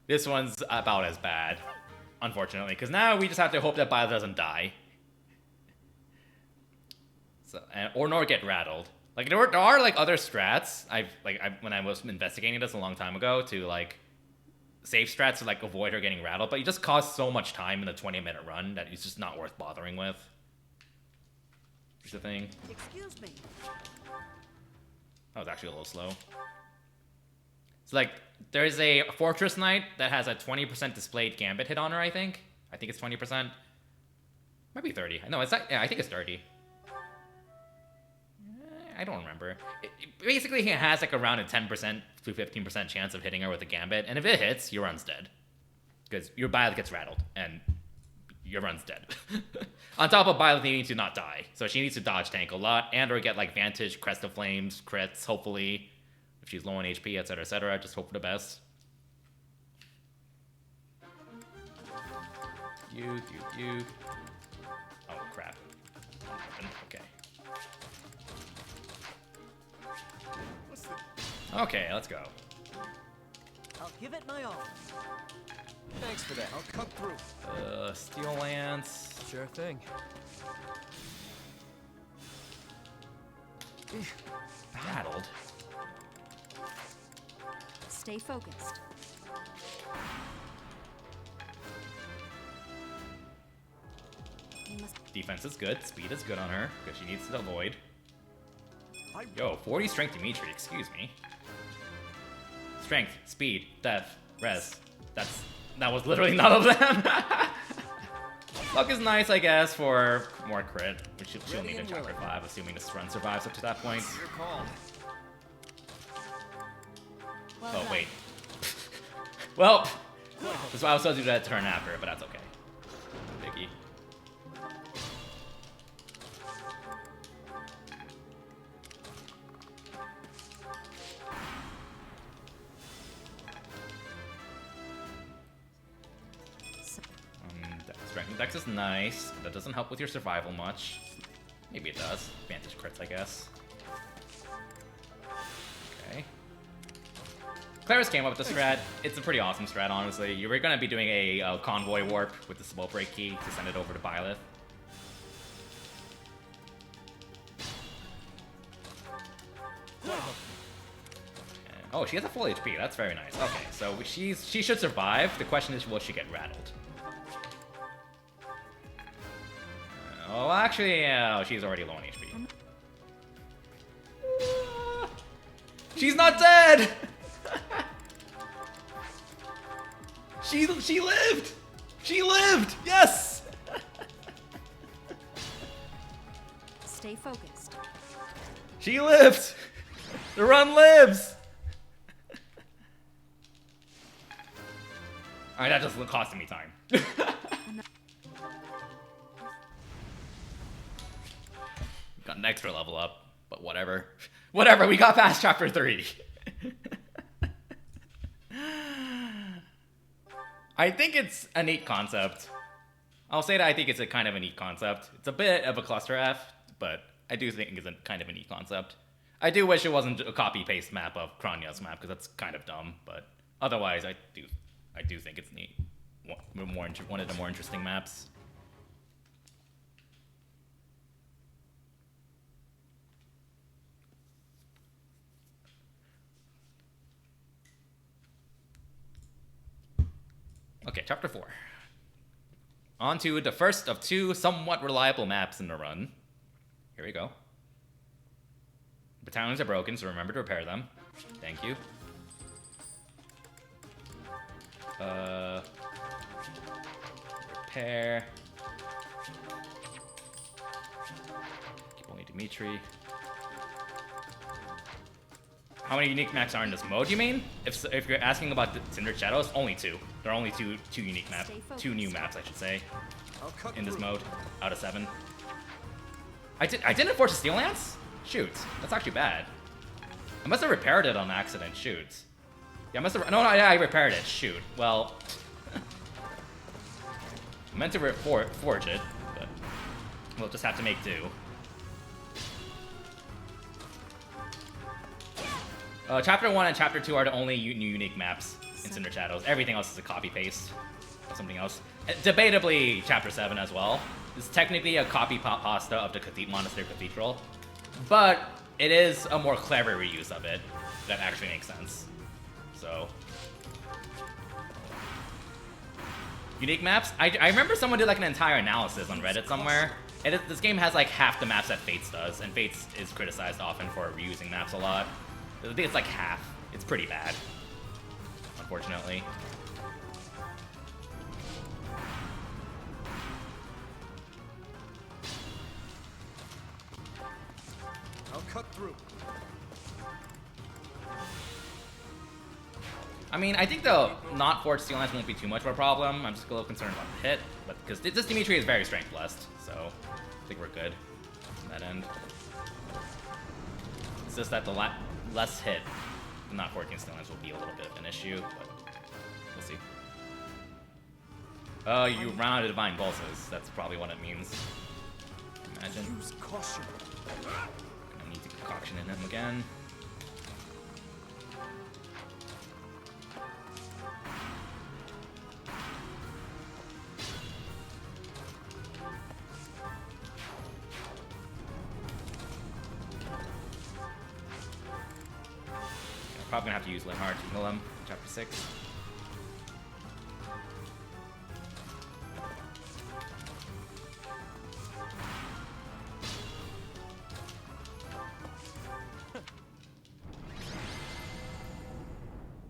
This one's about as bad, unfortunately, because now we just have to hope that Bile doesn't die. So, or nor get rattled. Like there are like other strats. When I was investigating this a long time ago to like save strats to like avoid her getting rattled, but you just cost so much time in a 20-minute run that it's just not worth bothering with. Here's the thing. Excuse me. That was actually a little slow. So like there's a Fortress Knight that has a 20% displayed Gambit hit on her, I think. I think it's 20%. Might be 30. No, it's not, yeah, I think it's 30. I don't remember. Basically, he has like around a 10% to 15% chance of hitting her with a gambit, and if it hits, your run's dead. Because your Byleth gets rattled, and your run's dead. On top of Byleth needing to not die. So she needs to dodge tank a lot, and or get like Vantage, Crest of Flames, crits, hopefully. If she's low on HP, etc, etc, just hope for the best. You. Oh, crap. Okay. Okay, let's go. I'll give it my all. Thanks for that. I'll cut through. Steel Lance. Sure thing. Battled. Stay focused. You must Defense is good. Speed is good on her, because she needs to avoid. Yo, 40 strength Dimitri, excuse me. Strength, speed, death, res. That was literally none of them. Luck is nice, I guess, for more crit, which she'll need in chapter 5, assuming this run survives up to that point. Your call. well Oh, done. wait. Well, that's why I was supposed to do that turn after, but that's okay. Biggie. Strength Dex is nice. That doesn't help with your survival much. Maybe it does. Vantage crits, I guess. Okay. Claris came up with the strat. It's a pretty awesome strat, honestly. You were going to be doing a convoy warp with the spell break key to send it over to Byleth. Oh, she has a full HP. That's very nice. Okay, so she should survive. The question is, will she get rattled? Oh, actually, yeah, she's already low on HP. She's not dead! She lived! She lived! Yes! Stay focused. She lived! The run lives! Alright, that just costing me time. Got an extra level up, but whatever. Whatever, we got past chapter 3. I think it's a neat concept. I'll say that I think it's a kind of a neat concept. It's a bit of a cluster F, but I do think it's a kind of a neat concept. I do wish it wasn't a copy-paste map of Kranya's map, because that's kind of dumb, but otherwise I do think it's neat. One of the more interesting maps. Okay, chapter 4. On to the first of 2 somewhat reliable maps in the run. Here we go. Battalions are broken, so remember to repair them. Thank you. Repair. Keep only Dimitri. How many unique maps are in this mode, you mean? If you're asking about the Cindered Shadows, only 2. There are only two unique maps. 2 new maps, I should say, in this mode, out of 7. I didn't force a Steel Lance? Shoot, that's actually bad. I must have repaired it on accident, shoot. Yeah, I must have, no, yeah, I repaired it, shoot. Well, I meant to forge it, but we'll just have to make do. Chapter 1 and Chapter 2 are the only new unique maps in Cindered Shadows. Everything else is a copy-paste of something else. Debatably, Chapter 7 as well. It's technically a copy-pasta of the Monastery Cathedral, but it is a more clever reuse of it that actually makes sense. So, unique maps? I remember someone did like an entire analysis on Reddit somewhere. And this game has like half the maps that Fates does, and Fates is criticized often for reusing maps a lot. I think it's like half. It's pretty bad, unfortunately. cut through. I mean, I think the not forged steel lines won't be too much of a problem. I'm just a little concerned about the hit, but because this Dimitri is very strength blessed, so I think we're good on that end. It's just that the less hit, the not forging steel lines will be a little bit of an issue, but we'll see. Oh, you ran out of divine pulses. That's probably what it means. Imagine. Use caution. I need to concoction in him again. Probably gonna have to use Linhardt to heal him in chapter 6.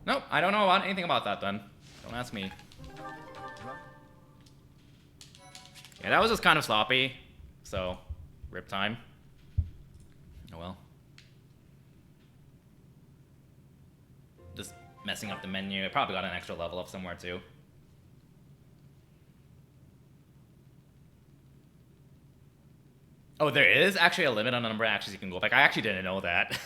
Nope, I don't know about anything about that then. Don't ask me. Yeah, that was just kind of sloppy. So, rip time. Oh well. Just messing up the menu. I probably got an extra level up somewhere too. Oh, there is actually a limit on the number of actions you can go back. I actually didn't know that.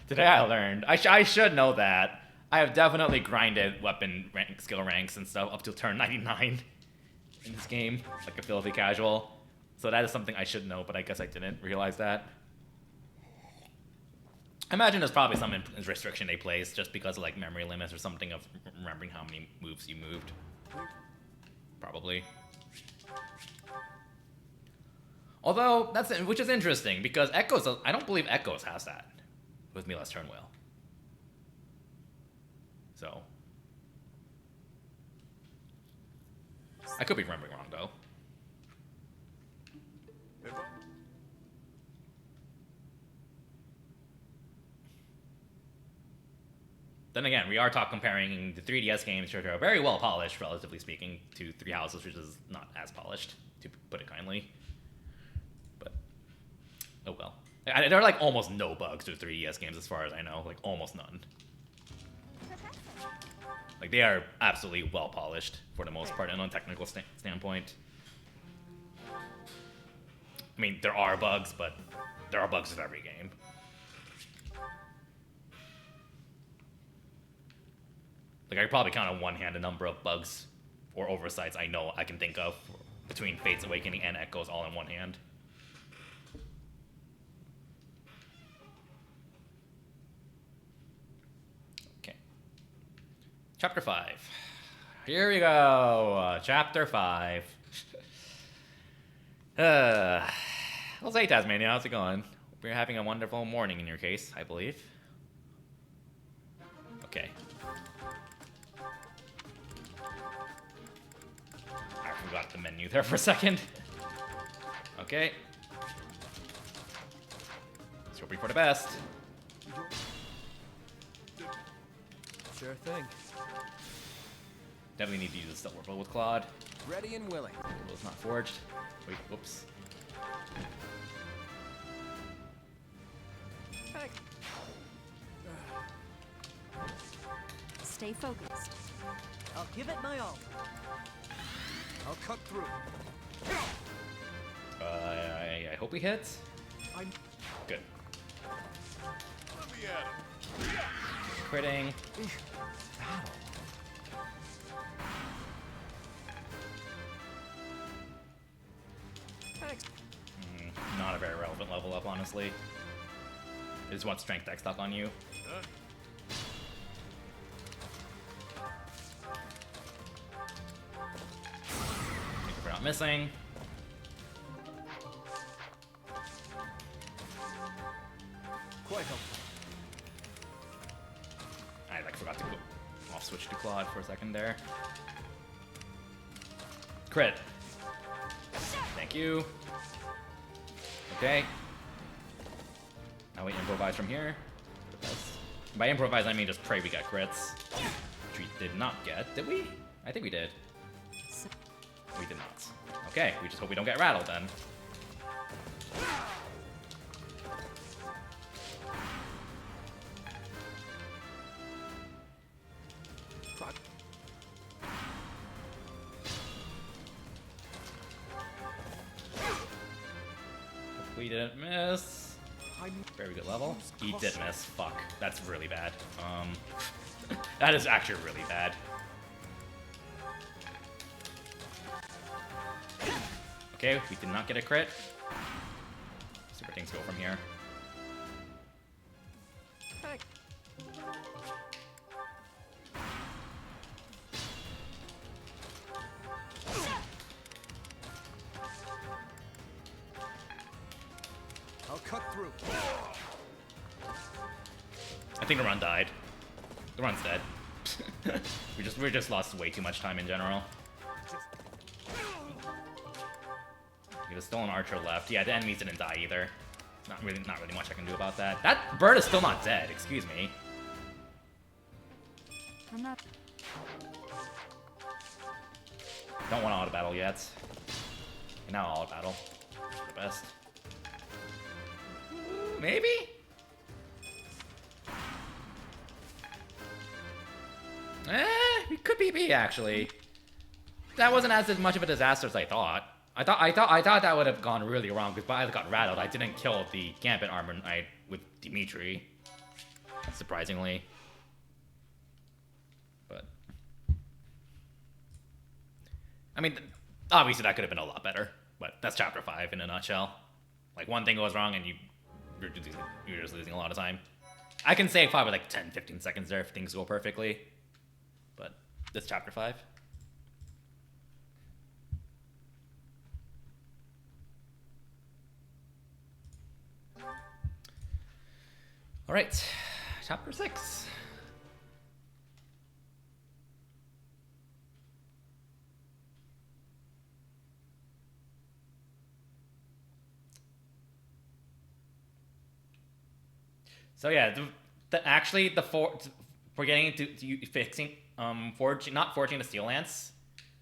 Today I learned. I should know that. I have definitely grinded weapon skill ranks and stuff up to turn 99 in this game, like a filthy casual. So that is something I should know, but I guess I didn't realize that. I imagine there's probably some restriction they placed just because of like memory limits or something of remembering how many moves you moved. Probably. Although which is interesting because Echoes, I don't believe Echoes has that with Mila's turn wheel. So I could be remembering wrong though. Then again, we are comparing the 3DS games, which are very well polished, relatively speaking, to Three Houses, which is not as polished, to put it kindly. But, oh well. There are like almost no bugs to 3DS games as far as I know, like almost none. Like they are absolutely well polished for the most part, and on a technical standpoint. I mean, there are bugs, but there are bugs with every game. Like, I could probably count on one hand the number of bugs or oversights I know I can think of between Fate's Awakening and Echoes all in one hand. Okay. Chapter 5. Here we go. Chapter 5. Well, say, Tasmania, how's it going? We're having a wonderful morning in your case, I believe. Okay. I forgot the menu there for a second. Okay. Let's hope for the best. Sure thing. Definitely need to use the silver bow with Claude. Ready and willing. Bow's not forged. Wait, whoops. Stay focused. I'll give it my all. I'll cut through. I hope he hits. I'm Good. Let me at him. Critting. Not a very relevant level up, honestly. I just want strength deck stuck on you. Huh? Thank you for not missing. quite helpful. I like forgot to go off switch to Claude for a second there. Crit. Thank you. Okay. Now we improvise from here. By improvise, I mean just pray we get crits. Which we did not get, did we? I think we did. We did not. Okay, we just hope we don't get rattled then. We didn't miss. Very good level. He did miss. Fuck. That's really bad. That is actually really bad. Okay, we did not get a crit. See where things go from here. I'll cut through. I think the run died. The run's dead. we just lost way too much time in general. There's still an archer left. Yeah, the enemies didn't die either. Not really much I can do about that. That bird is still not dead. Excuse me. I'm not. Don't want to auto battle yet. And now auto battle. The best. Maybe? It could be B actually. That wasn't as much of a disaster as I thought. I thought that would have gone really wrong because I got rattled. I didn't kill the Gambit armor knight with Dimitri, surprisingly. But I mean, obviously that could have been a lot better. But that's chapter 5 in a nutshell. Like one thing goes wrong and you're just losing a lot of time. I can save probably like 10-15 seconds there if things go perfectly. But that's chapter 5. All right, chapter 6. So yeah, we're getting into fixing not forging the steel lance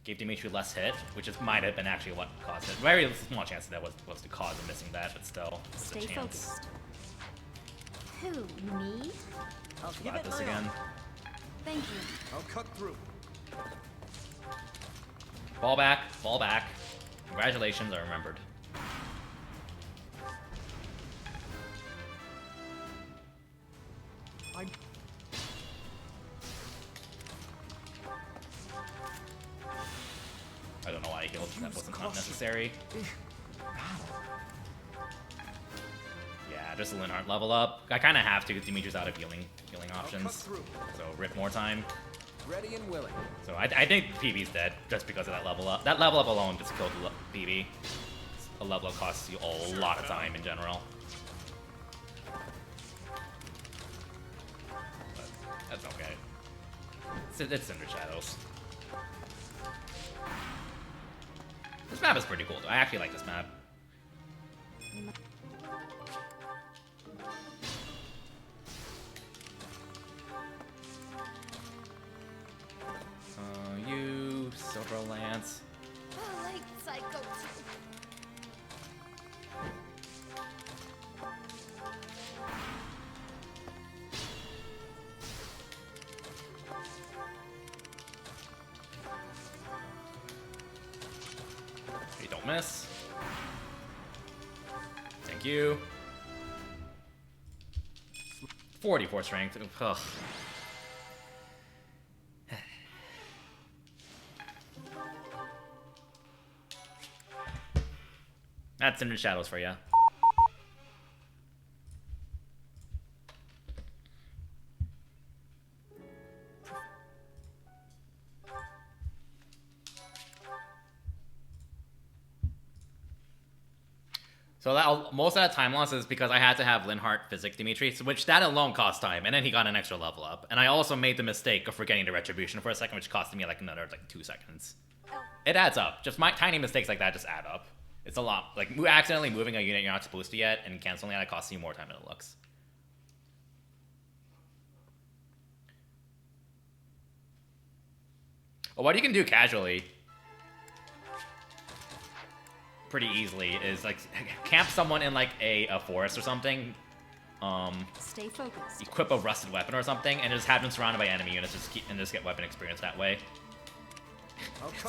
gave Dimitri less hit, which might have been actually what caused it. Very small chance that was the cause of missing that, but still, it's Stay a chance. focused. Who, me? I'll give Got it this my again. all. Thank you. I'll cut through. Fall back, fall back. Congratulations, I remembered. I don't know why I healed. That wasn't not necessary. Yeah, just a Linhardt level up. I kind of have to because Dimitri's out of healing options. So rip more time. Ready and willing. So I think PB's dead just because of that level up. That level up alone just killed PB. A level up costs you a lot of time in general. But that's okay. It's Cindered Shadows. This map is pretty cool, though. I actually like this map. You, Silver Lance. I like Psycho. Okay, don't miss. Thank you. 44 strength. Ugh. That's Cindered Shadows for you. So that most of that time loss is because I had to have Linhardt physic Dimitri, which that alone cost time, and then he got an extra level up. And I also made the mistake of forgetting the retribution for a second, which costed me like another 2 seconds. It adds up. Just my tiny mistakes like that just add up. It's a lot. Like accidentally moving a unit you're not supposed to yet and canceling it costs you more time than it looks. Well, what you can do casually pretty easily is like camp someone in like a forest or something, Stay focused. equip a rusted weapon or something, and just have them surrounded by enemy units, just get weapon experience that way.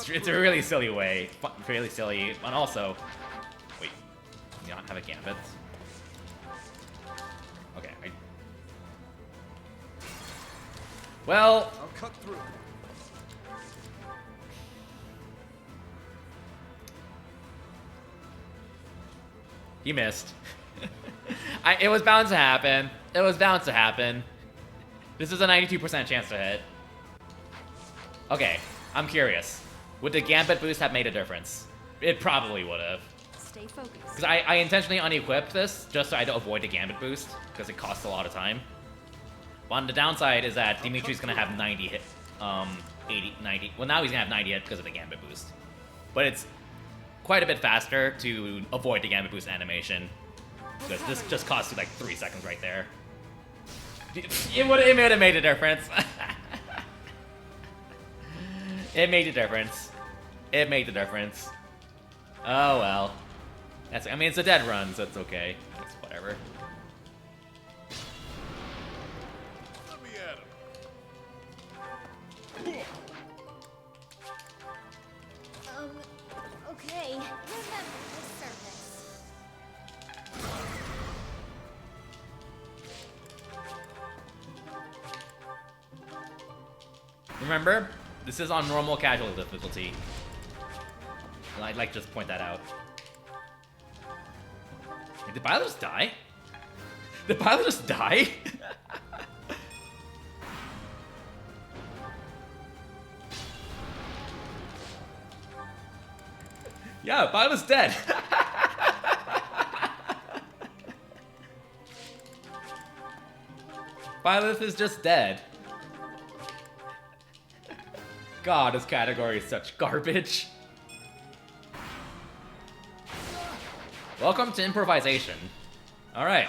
It's a really silly way, really silly, and also, wait, you don't have a gambit. Okay, well, I'll cut through. he missed. It was bound to happen. It was bound to happen. This is a 92% chance to hit. Okay, I'm curious. Would the Gambit boost have made a difference? It probably would have. Stay focused. Because I intentionally unequipped this just so I don't avoid the Gambit boost, because it costs a lot of time. But on the downside is that Dimitri's gonna have 90 hit, 80, 90. Well, now he's gonna have 90 hit because of the Gambit boost. But it's quite a bit faster to avoid the Gambit boost animation, because this just costs you like 3 seconds right there. It would have made a difference. It made a difference. It made the difference. Oh well. I mean, it's a dead run, so it's okay. It's whatever. Let me at him. Okay. Remember the surface. Remember, this is on normal casual difficulty. I'd like to just point that out. Wait, did Bilo just die? Did Bilo just die? Yeah, Bilo's dead. Byleth is just dead. God, this category is such garbage. Welcome to improvisation. Alright,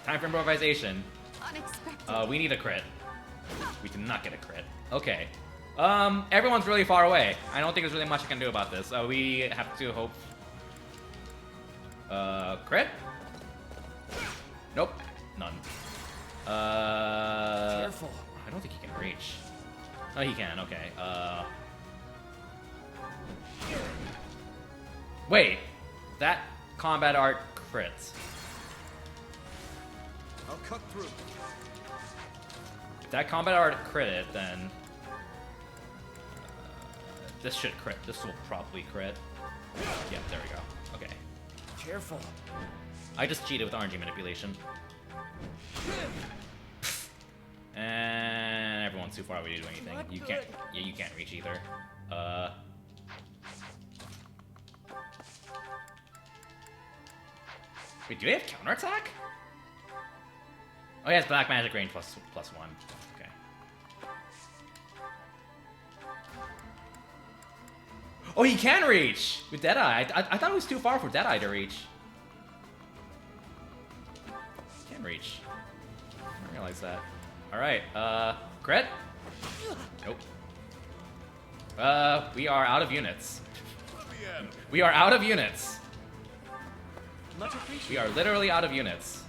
time for improvisation. Unexpected. We need a crit. We did not get a crit. Okay. Everyone's really far away. I don't think there's really much I can do about this. We have to hope. Crit? Nope. None. Careful. I don't think he can reach. Oh, he can. Okay. Wait. That combat art crits. I'll cut through. If that combat art crit, then this should crit. This will probably crit. Yeah, there we go. Okay. Careful. I just cheated with RNG manipulation. And everyone's too far away to do anything. Not You can't. good. Yeah, you can't reach either. Wait, do they have counterattack? Oh, yeah, it's black magic range plus 1. Okay. Oh, he can reach with Deadeye. I thought it was too far for Deadeye to reach. He can reach. I didn't realize that. All right. Crit? Nope. We are out of units. Let me at him. We are out of units. Much appreciated. We are literally out of units.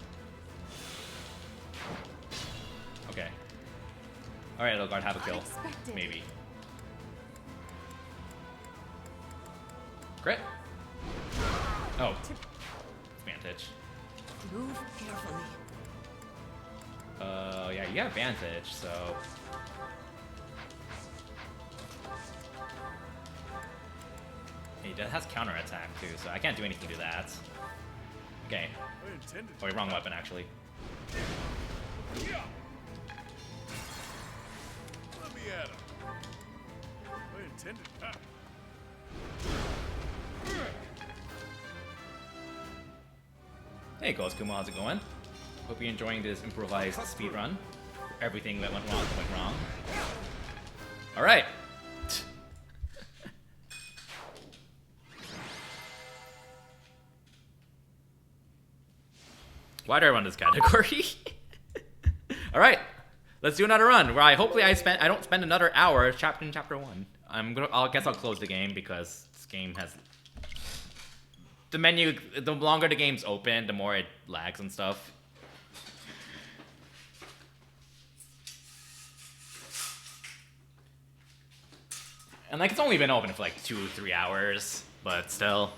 Okay. Alright, Edelgard, have a kill. Unexpected. Maybe. Crit? Oh. Advantage. Move carefully. Yeah, you have advantage, so... He has counterattack too, so I can't do anything to that. Okay. I intended Oh, wait, wrong weapon, actually. Yeah. Let me at him. I intended. Hey, Ghost Kuma, how's it going? Hope you're enjoying this improvised speedrun. Everything that went wrong. Alright. Why do I run this category? Alright. Let's do another run where hopefully I don't spend another hour in chapter 1. I guess I'll close the game because this game has the longer the game's open, the more it lags and stuff. And like it's only been open for like 2-3 hours, but still,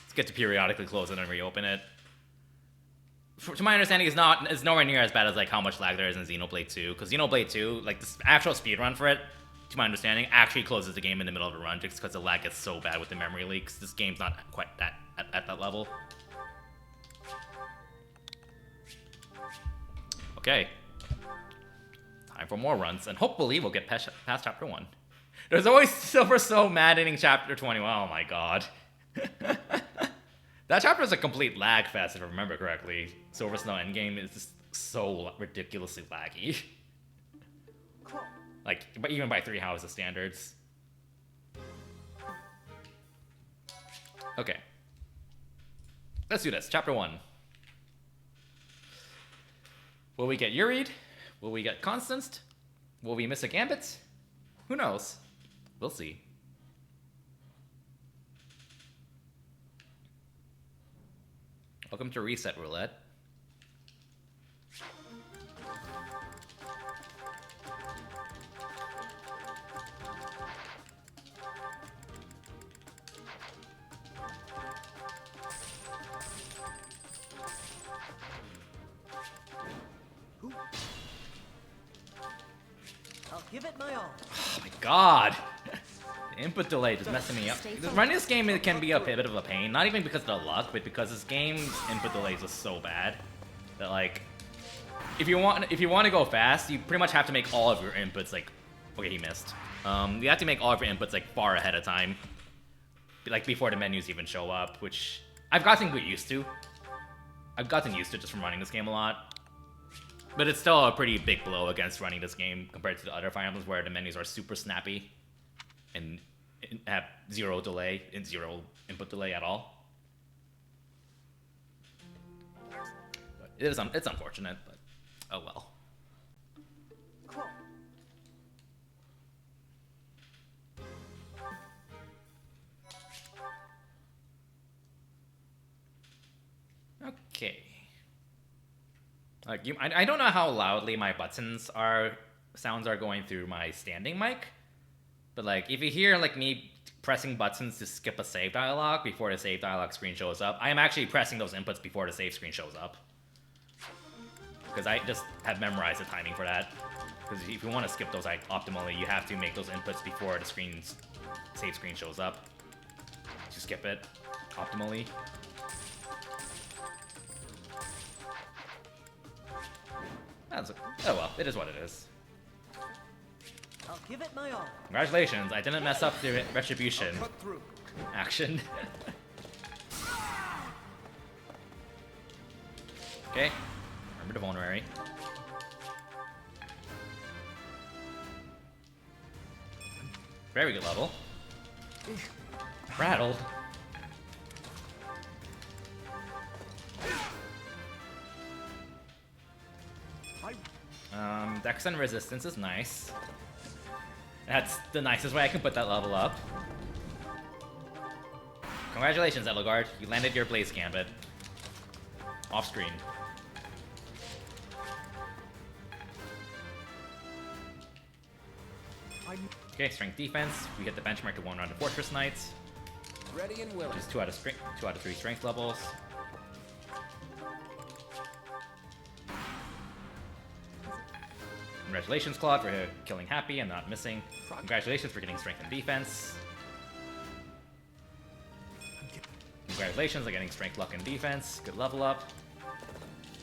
it's good to periodically close it and reopen it. To my understanding, it's nowhere near as bad as like how much lag there is in Xenoblade 2, because Xenoblade 2, like the actual speedrun for it, to my understanding, actually closes the game in the middle of a run just because the lag gets so bad with the memory leaks. This game's not quite at that level. Okay. Time for more runs, and hopefully we'll get past chapter 1. There's always Silver so mad ending chapter 20. Oh my god. That chapter is a complete lag fest, if I remember correctly. Silver Snow Endgame is just so ridiculously laggy. Like, but even by 3 houses standards. Okay. Let's do this. Chapter 1. Will we get Uried? Will we get Constanced? Will we miss a Gambit? Who knows? We'll see. Welcome to Reset Roulette. I'll give it my all. Oh my god! The input delay is messing me up. Running this game can be a bit of a pain, not even because of the luck, but because this game's input delays are so bad that like, if you want to go fast, you pretty much have to make all of your inputs like, okay, he missed. You have to make all of your inputs like far ahead of time, like before the menus even show up, which I've gotten used to. I've gotten used to just from running this game a lot. But it's still a pretty big blow against running this game compared to the other Fire Emblems where the menus are super snappy and have zero delay and zero input delay at all. But it's unfortunate, but oh well. Okay. Like I don't know how loudly my sounds are going through my standing mic, but like if you hear like me pressing buttons to skip a save dialog before the save dialog screen shows up, I am actually pressing those inputs before the save screen shows up, because I just have memorized the timing for that. Because if you want to skip those like optimally, you have to make those inputs before the save screen shows up to skip it optimally. Oh well, it is what it is. I'll give it my all. Congratulations, I didn't mess up the retribution Cut through. action. Okay, remember the vulnerary. Very good level. Rattled. Dex and resistance is nice. That's the nicest way I can put that level up. Congratulations, Edelgard. You landed your Blaze Gambit. Off screen. Okay, strength defense. We hit the benchmark to 1 round of Fortress Knights. Ready and willing. Which is 2 out of 3 strength levels. Congratulations, Claude, for killing Happy and not missing. Congratulations for getting strength and defense. Congratulations on getting strength, luck, and defense. Good level up.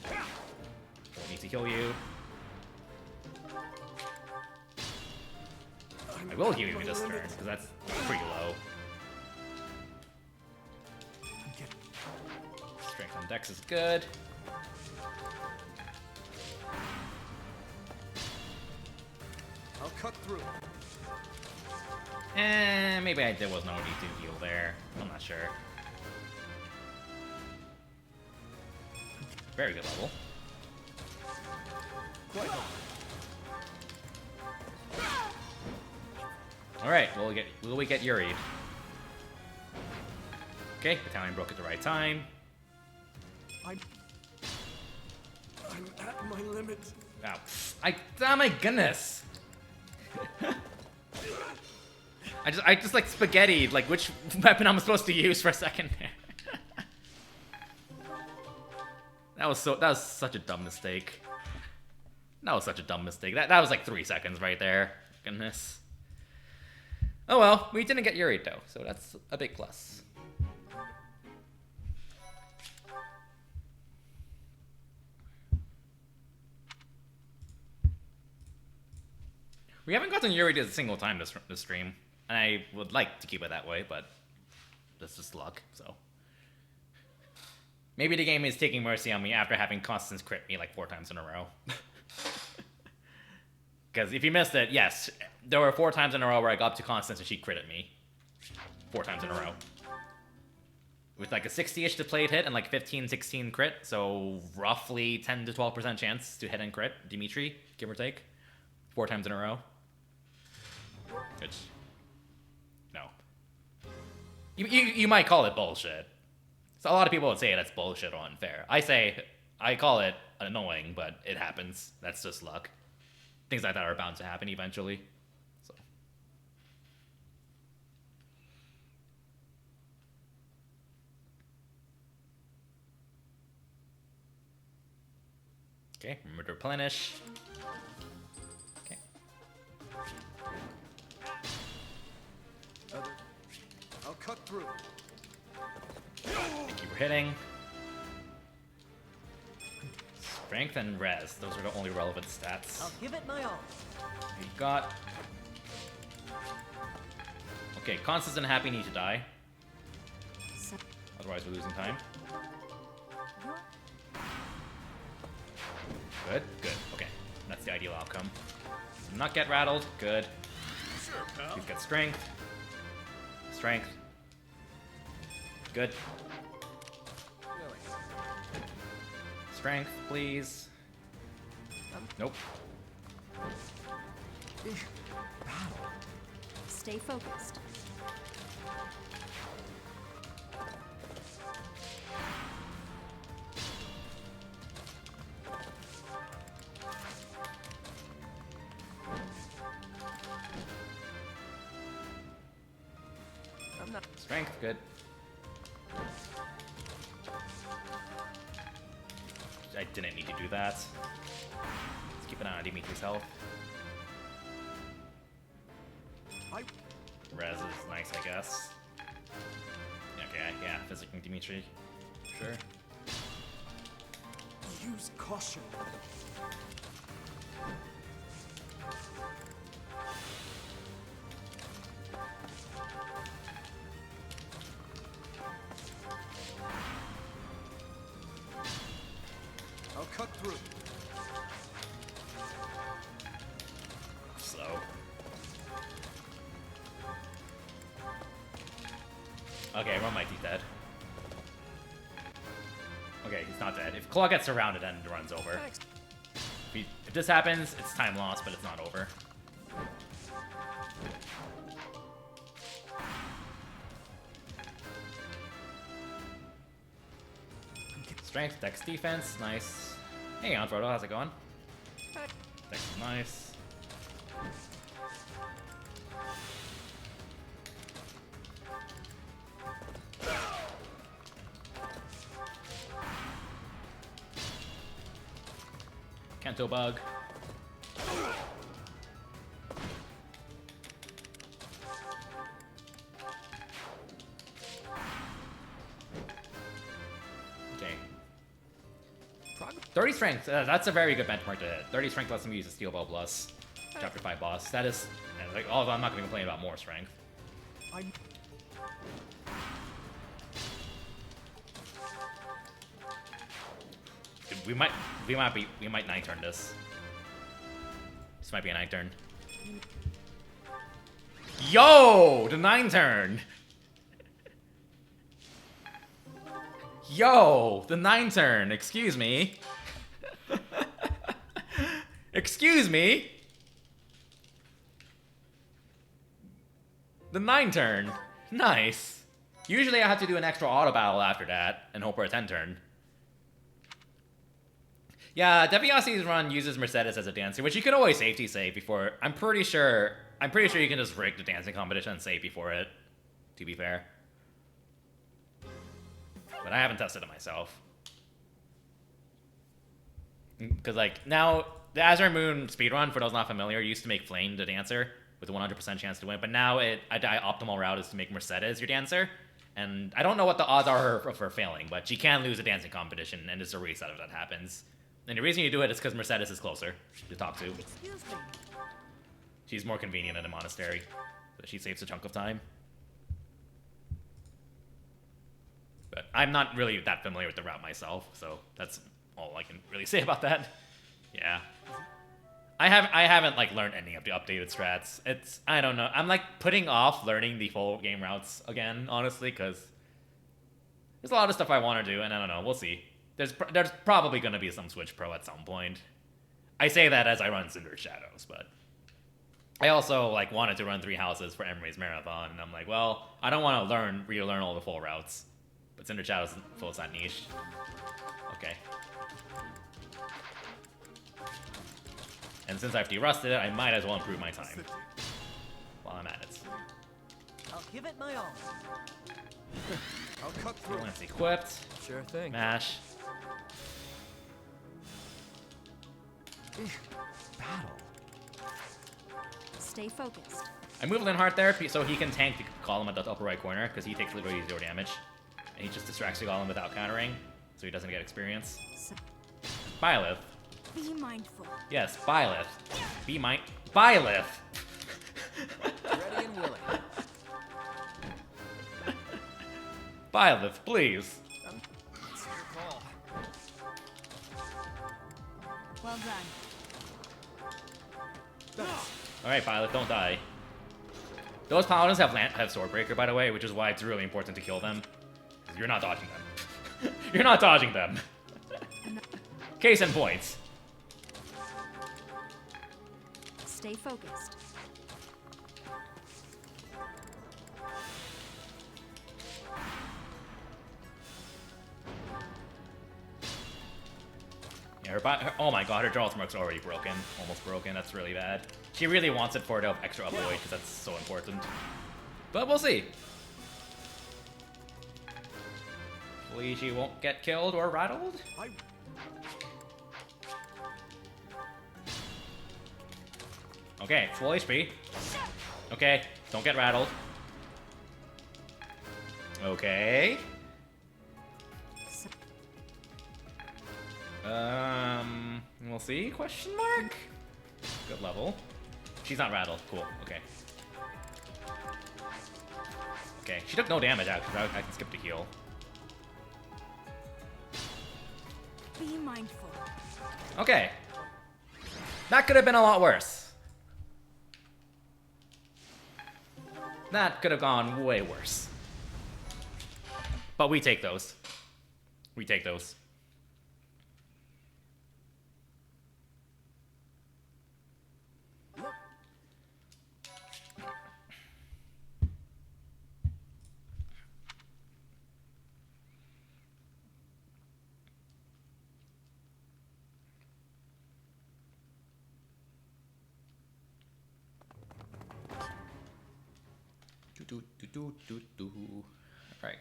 Don't need to heal you. I will heal you this turn, because that's pretty low. Strength on Dex is good. I'll cut through. Maybe there was no need to heal there. I'm not sure. Very good level. Alright, will we get Uried? Okay, Battalion broke at the right time. I'm at my limit. Oh my goodness! I just like spaghetti, like which weapon I'm supposed to use for a second there. That was such a dumb mistake. That was such a dumb mistake. That was like 3 seconds right there. Goodness. Oh well, we didn't get Yuri though, so that's a big plus. We haven't gotten Yuri a single time this stream, and I would like to keep it that way, but that's just luck, so. Maybe the game is taking mercy on me after having Constance crit me like 4 times in a row. Because if you missed it, yes, there were 4 times in a row where I got up to Constance and she critted me. 4 times in a row. With like a 60-ish to plate hit and like 15, 16 crit, so roughly 10 to 12% chance to hit and crit Dimitri, give or take. 4 times in a row. Which, no. You might call it bullshit. So a lot of people would say that's bullshit or unfair. I call it annoying, but it happens. That's just luck. Things like that are bound to happen eventually. So. Okay, remember to replenish. Okay. I'll cut through. Thank you for hitting. Strength and res, those are the only relevant stats. I'll give it my all. You got. Okay, Constance and Happy need to die. Otherwise, we're losing time. Good, good. Okay, that's the ideal outcome. Not get rattled. Good. Sure, pal. Please get strength. Strength. Good. Strength, please. Nope. Stay focused. Strength, good. I didn't need to do that. Let's keep an eye on Dimitri's health. Res is nice, I guess. Okay, yeah, physicking Dimitri. Sure. Use caution. I'll cut through. Slow. Okay, everyone might be dead. Okay, he's not dead. If Claw gets surrounded, then the run's over. If this happens, it's time lost, but it's not over. Strength, Dex, defense, nice. Hey, Androdo, how's it going? Dex is nice. Kanto bug. Okay. 30 strength. That's a very good benchmark to hit. 30 strength lets me use a Steel Bow Plus. Chapter 5 boss. That is. And like, although I'm not going to complain about more strength. We might 9-turn this. This might be a 9-turn. Yo! The 9-turn! Yo! The 9-turn! Excuse me. Excuse me? The 9-turn. Nice. Usually I have to do an extra auto battle after that and hope for a 10-turn. Yeah, DeBiassi's run uses Mercedes as a dancer, which you can always safety save before. I'm pretty sure I'm pretty sure you can just rig the dancing competition and save before it, to be fair. But I haven't tested it myself. Because, like, now, the Azure Moon speedrun, for those not familiar, used to make Flame the dancer with a 100% chance to win. But now, optimal route is to make Mercedes your dancer. And I don't know what the odds are for failing, but she can lose a dancing competition, and it's a reset if that happens. And the reason you do it is because Mercedes is closer to talk to. Excuse me. She's more convenient in the monastery, so she saves a chunk of time. But I'm not really that familiar with the route myself, so that's all I can really say about that. Yeah. I haven't like learned any of the updated strats. I don't know. I'm like putting off learning the full game routes again, honestly, because there's a lot of stuff I want to do, and I don't know. We'll see. There's probably going to be some Switch Pro at some point. I say that as I run Cindered Shadows, but I also like wanted to run 3 houses for Emery's Marathon, and I'm like, well, I don't want to relearn all the full routes. But Cindered Shadows fills that niche. Okay. And since I've de-rusted it, I might as well improve my time while I'm at it. I'll give it my all. I'll cut through. Lance equipped. Sure thing. Mash. Battle. Stay focused. I moved Linhardt there so he can tank the column at the upper right corner because he takes literally 0 damage. And he just distracts the golem without countering, so he doesn't get experience. Byleth. Be mindful. Yes, Byleth. Byleth! Ready and willing. Byleth, please. It's your call. Well done. Alright, Byleth, don't die. Those paladins have Swordbreaker, by the way, which is why it's really important to kill them. Because you're not dodging them. You're not dodging them. Case in point. Stay focused. Yeah, oh my god, her Jarl's Merc's already broken. Almost broken, that's really bad. She really wants it for the extra avoid, because that's so important. But we'll see. Hopefully she won't get killed or rattled. Okay, full HP. Okay, don't get rattled. Okay. We'll see, question mark? Good level. She's not rattled, cool, okay. Okay, she took no damage actually, I can skip the heal. Be mindful. Okay. That could have been a lot worse. That could have gone way worse. But we take those. We take those. Right.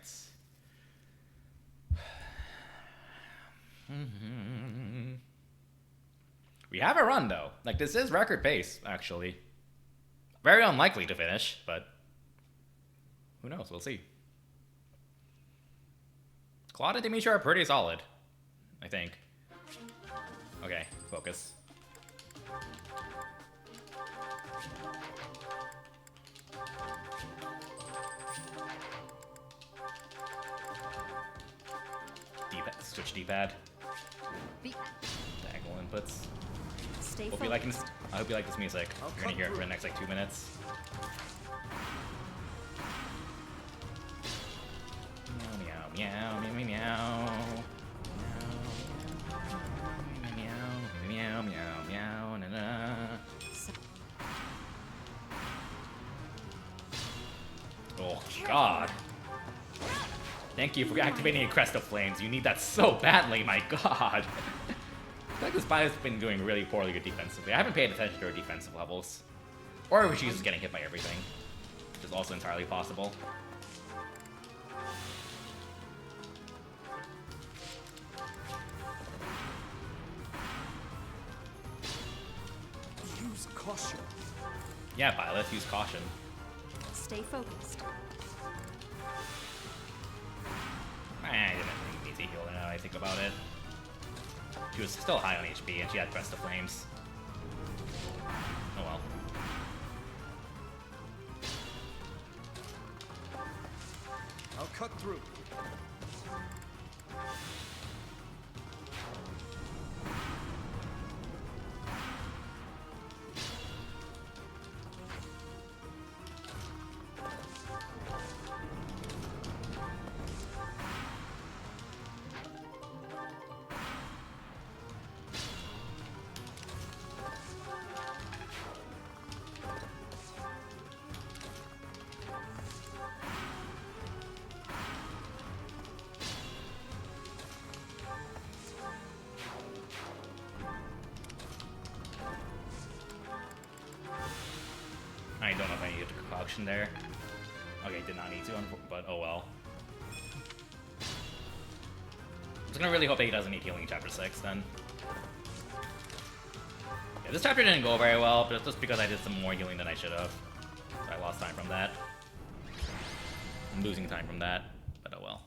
We have a run though. Like this is record pace, actually. Very unlikely to finish, but who knows? We'll see. Claude and Demetria are pretty solid, I think. Okay, focus. Switch D-pad. Diagonal inputs. Stay I hope you like this music. You're gonna hear it for the next like 2 minutes. Meow meow meow meow meow meow meow meow meow na na. Oh God. Thank you for activating a Crest of Flames. You need that so badly, my god. I feel like this bio's been doing really poorly defensively. I haven't paid attention to her defensive levels. Or she's just getting hit by everything, which is also entirely possible. Use caution. Yeah, Violet, use caution. Stay focused. I didn't really need to heal her now that I think about it. She was still high on HP and she had Crest of Flames. Oh well. I'll cut through. I don't know if I needed the concoction there. Okay, did not need to, but oh well. I'm just gonna really hope that he doesn't need healing in Chapter 6 then. Yeah, this chapter didn't go very well, but it's just because I did some more healing than I should have. So I lost time from that. I'm losing time from that, but oh well.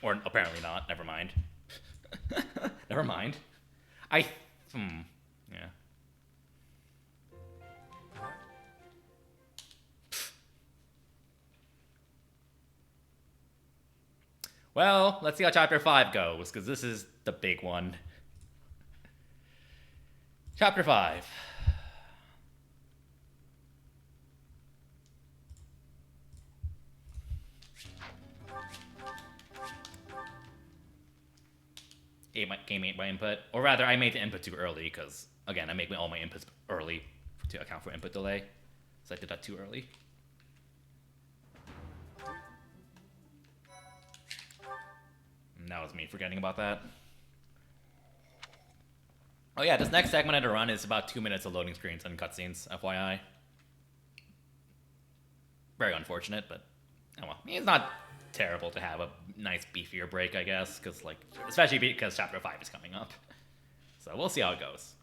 Or apparently not, never mind. Never mind. Yeah. Well, let's see how Chapter 5 goes, because this is the big one. Chapter 5. Game 8 by input. Or rather, I made the input too early, because, again, I make all my inputs early to account for input delay. So I did that too early. And that was me forgetting about that. Oh yeah, this next segment of the run is about 2 minutes of loading screens and cutscenes, FYI. Very unfortunate, but oh well. It's not terrible to have a nice beefier break, I guess, because like, especially because Chapter 5 is coming up. So we'll see how it goes.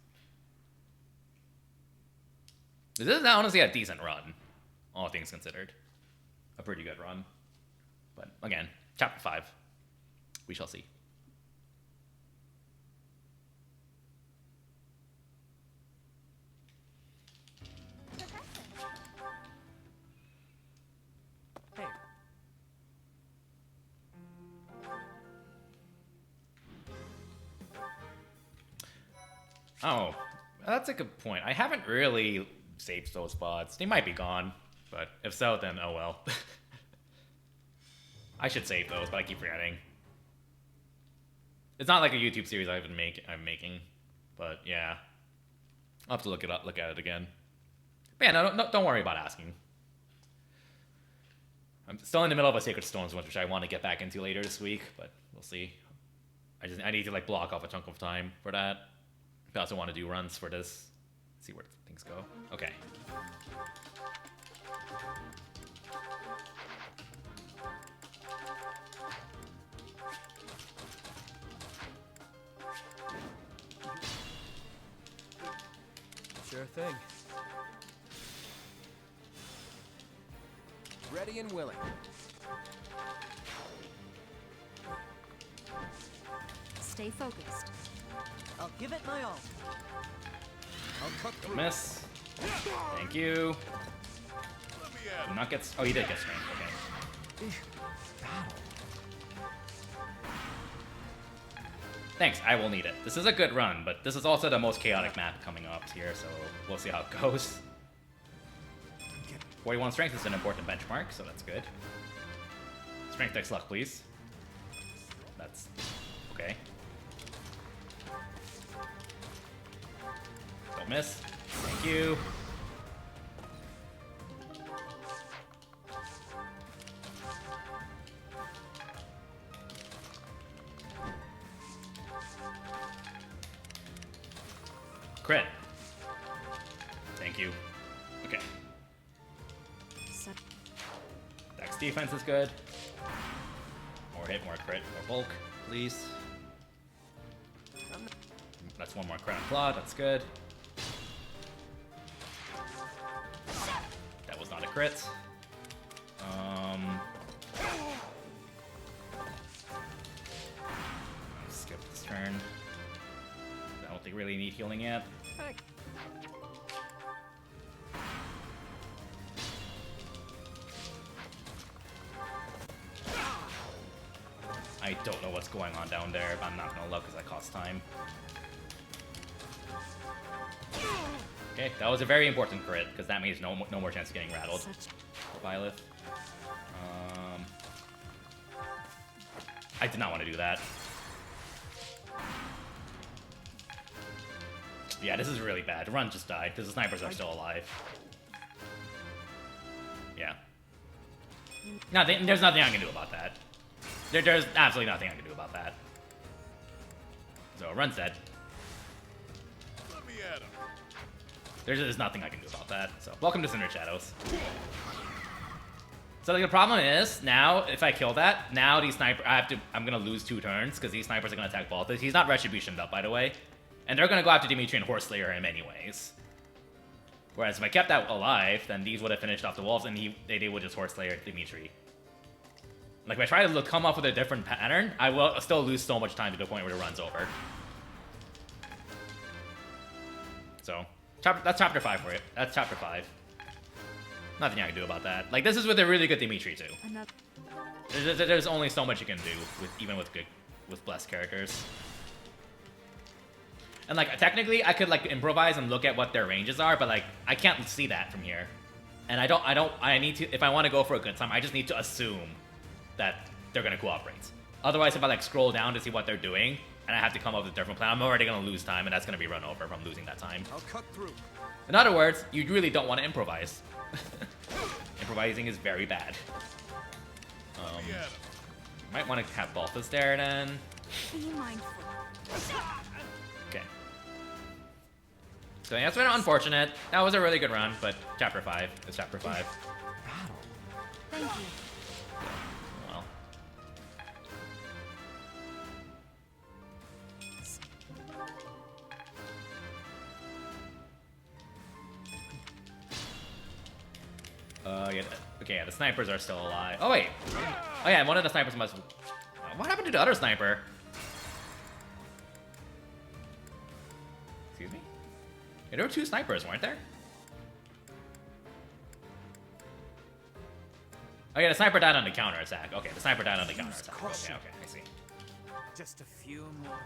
This is honestly a decent run, all things considered. A pretty good run. But again, Chapter 5. We shall see. Hey. Oh, that's a good point. I haven't really saved those spots. They might be gone, but if so, then oh well. I should save those, but I keep forgetting. It's not like a YouTube series I'm making, but yeah, I'll have to look at it again. But yeah, no, don't worry about asking. I'm still in the middle of a Sacred Stones one, which I want to get back into later this week, but we'll see. I need to like block off a chunk of time for that. I also want to do runs for this. See where things go. Okay. Sure thing. Ready and willing. Stay focused. I'll give it my all. I'll cut Don't through. miss. Thank you. Let me at Do it. not get. Oh, you did get strength. Okay. Thanks, I will need it. This is a good run, but this is also the most chaotic map coming up here, so we'll see how it goes. 41 strength is an important benchmark, so that's good. Strength X luck, please. That's okay. Don't miss. Thank you. Crit. Thank you. Okay. Set. Dex defense is good. More hit, more crit, more bulk, please. That's one more crit on claw, that's good. That was not a crit. Skip this turn. I don't think we really need healing yet. I don't know what's going on down there, but I'm not gonna look because that costs time. Okay, that was a very important crit, because that means no more chance of getting rattled. For Violet. I did not want to do that. Yeah, this is really bad. Run just died, because the snipers are still alive. Yeah. There's nothing I can do about that. There's absolutely nothing I can do about that. So, Run's dead. Let me at him. There's nothing I can do about that. So, welcome to Cindered Shadows. So, like, the problem is, now, if I kill that, now these snipers, I'm gonna lose 2 turns, because these snipers are gonna attack Balthus. He's not Retributioned up, by the way. And they're gonna go after Dimitri and Horseslayer him anyways. Whereas if I kept that alive, then these would have finished off the wolves, and they would just Horseslayer Dimitri. Like, if I try to come up with a different pattern, I will still lose so much time to the point where it runs over. So, that's chapter 5 for it. That's chapter 5. Nothing I can do about that. Like, this is with a really good Dimitri, too. There's only so much you can do, even with blessed characters. And, like, technically, I could, like, improvise and look at what their ranges are, but, like, I can't see that from here. And I need to, if I want to go for a good time, I just need to assume that they're going to cooperate. Otherwise, if I, like, scroll down to see what they're doing, and I have to come up with a different plan, I'm already going to lose time, and that's going to be run over from losing that time. I'll cut through. In other words, you really don't want to improvise. Improvising is very bad. Might want to have Balthus there, then. Be mindful. Okay. So yeah, it's been unfortunate. That was a really good run, but chapter 5 is chapter 5. Thank you. Well. Yeah. Okay, yeah, the snipers are still alive. Oh wait. Oh yeah, one of the snipers must. What happened to the other sniper? Excuse me? Yeah, there were 2 snipers, weren't there? Oh yeah, the sniper died on the counter attack. Okay, the sniper died on the counter attack. Okay, I see. Just a few more.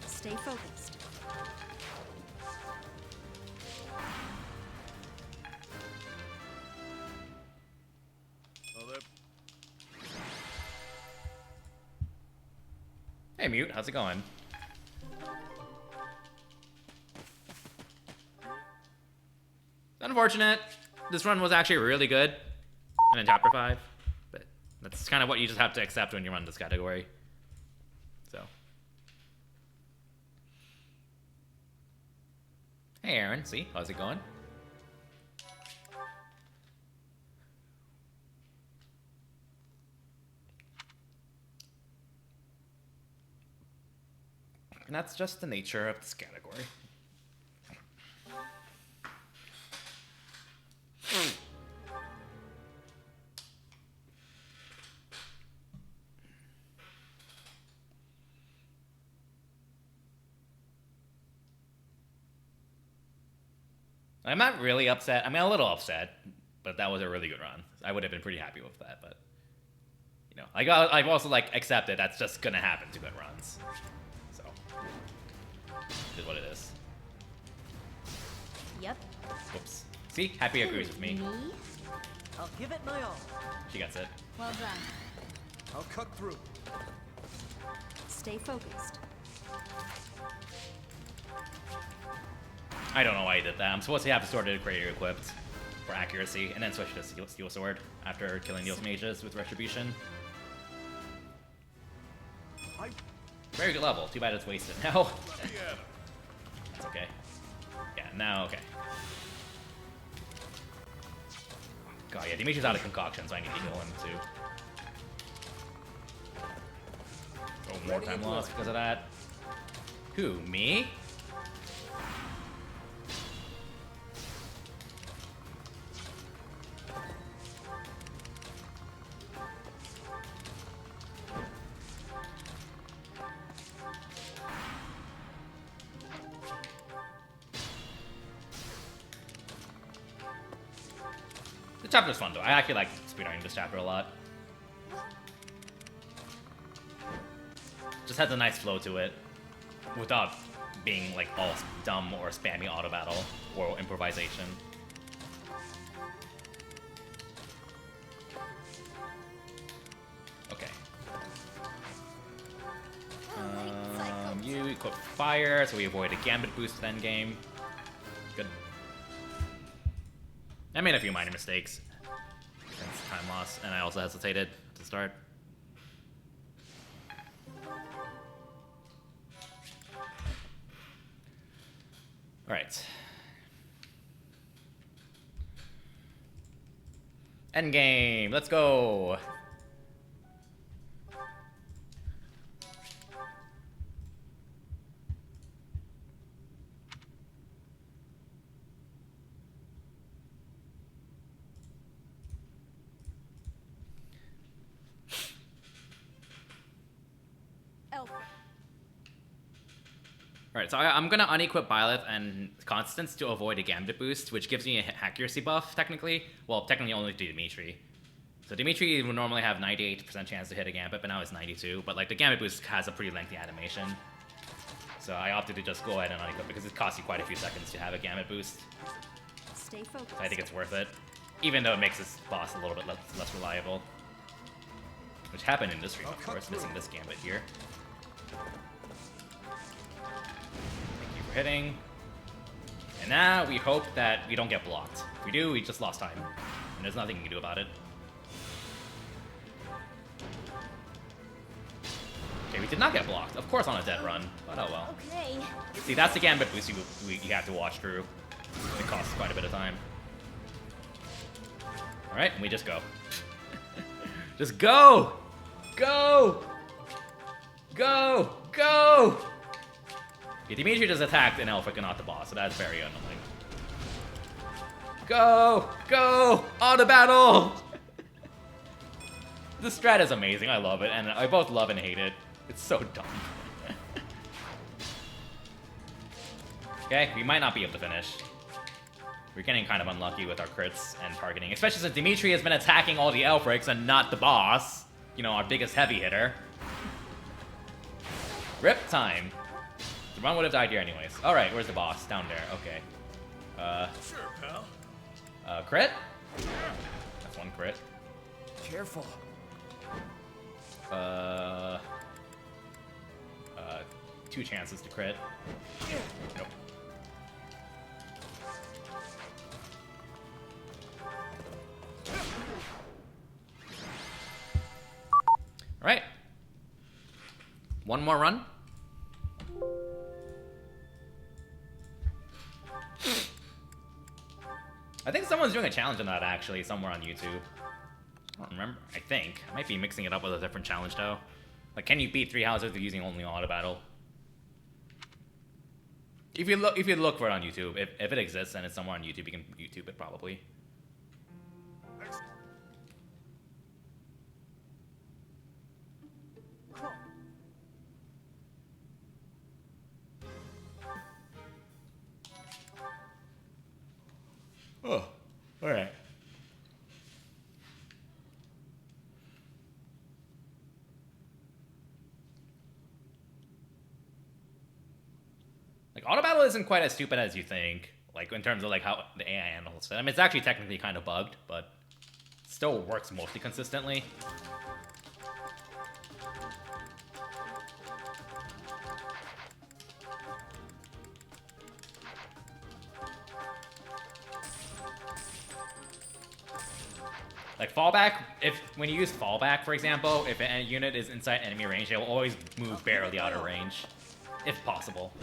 Stay focused. Hey Mute, how's it going? Unfortunate. This run was actually really good. And in chapter 5. But that's kind of what you just have to accept when you run this category. So. Hey Aaron, see? How's it going? And that's just the nature of this category. I'm not really upset. I mean, a little upset, but that was a really good run. I would have been pretty happy with that, but you know, I've also like accepted that's just gonna happen to good runs. So, it is what it is. Yep. Whoops. See, Happy agrees with me. I'll give it my all. She gets it. Well done. I'll cut through. Stay focused. I don't know why he did that. I'm supposed to have the Sword of the Creator equipped for accuracy, and then switch to Steel Sword after killing those mages with Retribution. Very good level. Too bad it's wasted now. Let me at him. That's okay. Yeah, now okay. God, yeah, Dimitri's out of concoction, so I need to heal him too. Oh, more time lost because of that. Who, me? The chapter's fun though. I actually like speedrunning this chapter a lot. Just has a nice flow to it, without being like all dumb or spammy auto battle or improvisation. Okay. You equip fire, so we avoid a gambit boost at endgame. Good. I made a few minor mistakes since time loss, and I also hesitated to start. Alright. Endgame, let's go! Alright, so I'm gonna unequip Byleth and Constance to avoid a Gambit boost, which gives me an accuracy buff, technically. Well, technically only to Dimitri. So Dimitri would normally have 98% chance to hit a Gambit, but now it's 92. But like the Gambit boost has a pretty lengthy animation. So I opted to just go ahead and unequip because it costs you quite a few seconds to have a Gambit boost. Stay focused. So I think it's worth it. Even though it makes this boss a little bit less reliable. Which happened in this stream, of course, missing this Gambit here. Hitting. And now we hope that we don't get blocked. If we do, we just lost time. And there's nothing you can do about it. Okay, we did not get blocked. Of course on a dead run. But oh well. Okay. See, that's the Gambit boost you have to watch through. It costs quite a bit of time. Alright, and we just go. Just go! Go! Go! Go! Yeah, Dimitri just attacked an Elphic and not the boss, so that's very annoying. Go! Go! Auto battle! This strat is amazing, I love it, and I both love and hate it. It's so dumb. Okay, we might not be able to finish. We're getting kind of unlucky with our crits and targeting, especially since Dimitri has been attacking all the Elfrics and not the boss. You know, our biggest heavy hitter. Rip time. The run would have died here anyways. Alright, where's the boss? Down there, okay. Sure, pal. Crit? That's one crit. Careful. 2 chances to crit. Nope. Alright. One more run. I think someone's doing a challenge on that actually, somewhere on YouTube. I don't remember. I think. I might be mixing it up with a different challenge though. Like, can you beat 3 houses using only auto battle? If you look for it on YouTube, if it exists and it's somewhere on YouTube, you can YouTube it probably. Oh, alright. Like, auto battle isn't quite as stupid as you think. Like, in terms of like how the AI handles it. I mean, it's actually technically kind of bugged, but still works mostly consistently. Like fallback, when you use fallback, for example, if a unit is inside enemy range, they will always move barely out of range, if possible.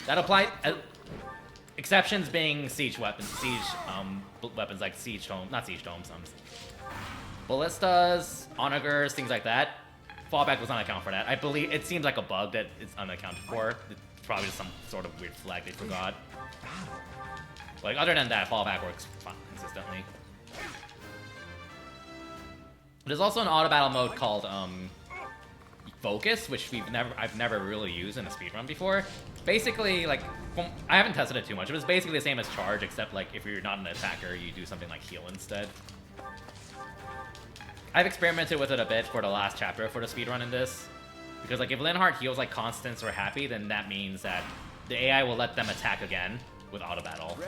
That applies. Exceptions being siege weapons, weapons like siege dome, not siege domes, ballistas, onagers, things like that. Fallback was not account for that. I believe it seems like a bug that is unaccounted for. It's probably just some sort of weird flag they forgot. But like, other than that, fallback works fine, consistently. There's also an auto battle mode called Focus, which I've never really used in a speedrun before. Basically, like, I haven't tested it too much. It was basically the same as Charge, except like if you're not an attacker, you do something like heal instead. I've experimented with it a bit for the last chapter for the speedrun in this, because like if Linhardt heals like Constance or Happy, then that means that the AI will let them attack again with auto battle,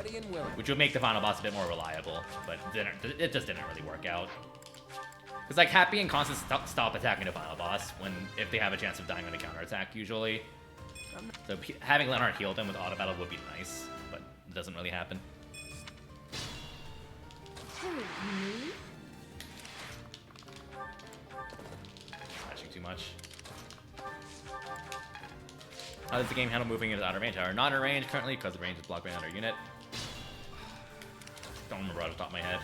which would make the final boss a bit more reliable. But it just didn't really work out. It's like Happy and Constance stop attacking the final boss if they have a chance of dying on a counterattack usually. So having Linhardt heal them with auto battle would be nice, but it doesn't really happen. Smashing too much. How does the game handle moving into outer range? Are not in range currently because the range is blocked by another unit. Don't remember off the top of my head.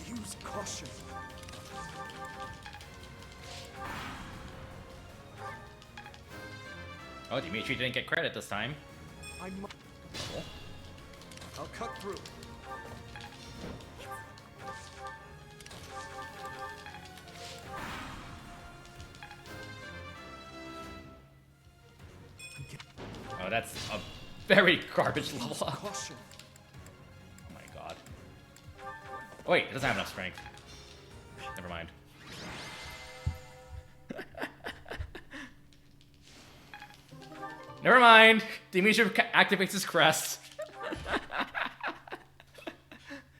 Use caution. Oh, Dimitri didn't get credit this time. I'll cut through. Oh, that's a very garbage level up. Caution. Oh my god. Oh, wait, it doesn't have enough strength. Never mind. Never mind. Dimitri activates his crest.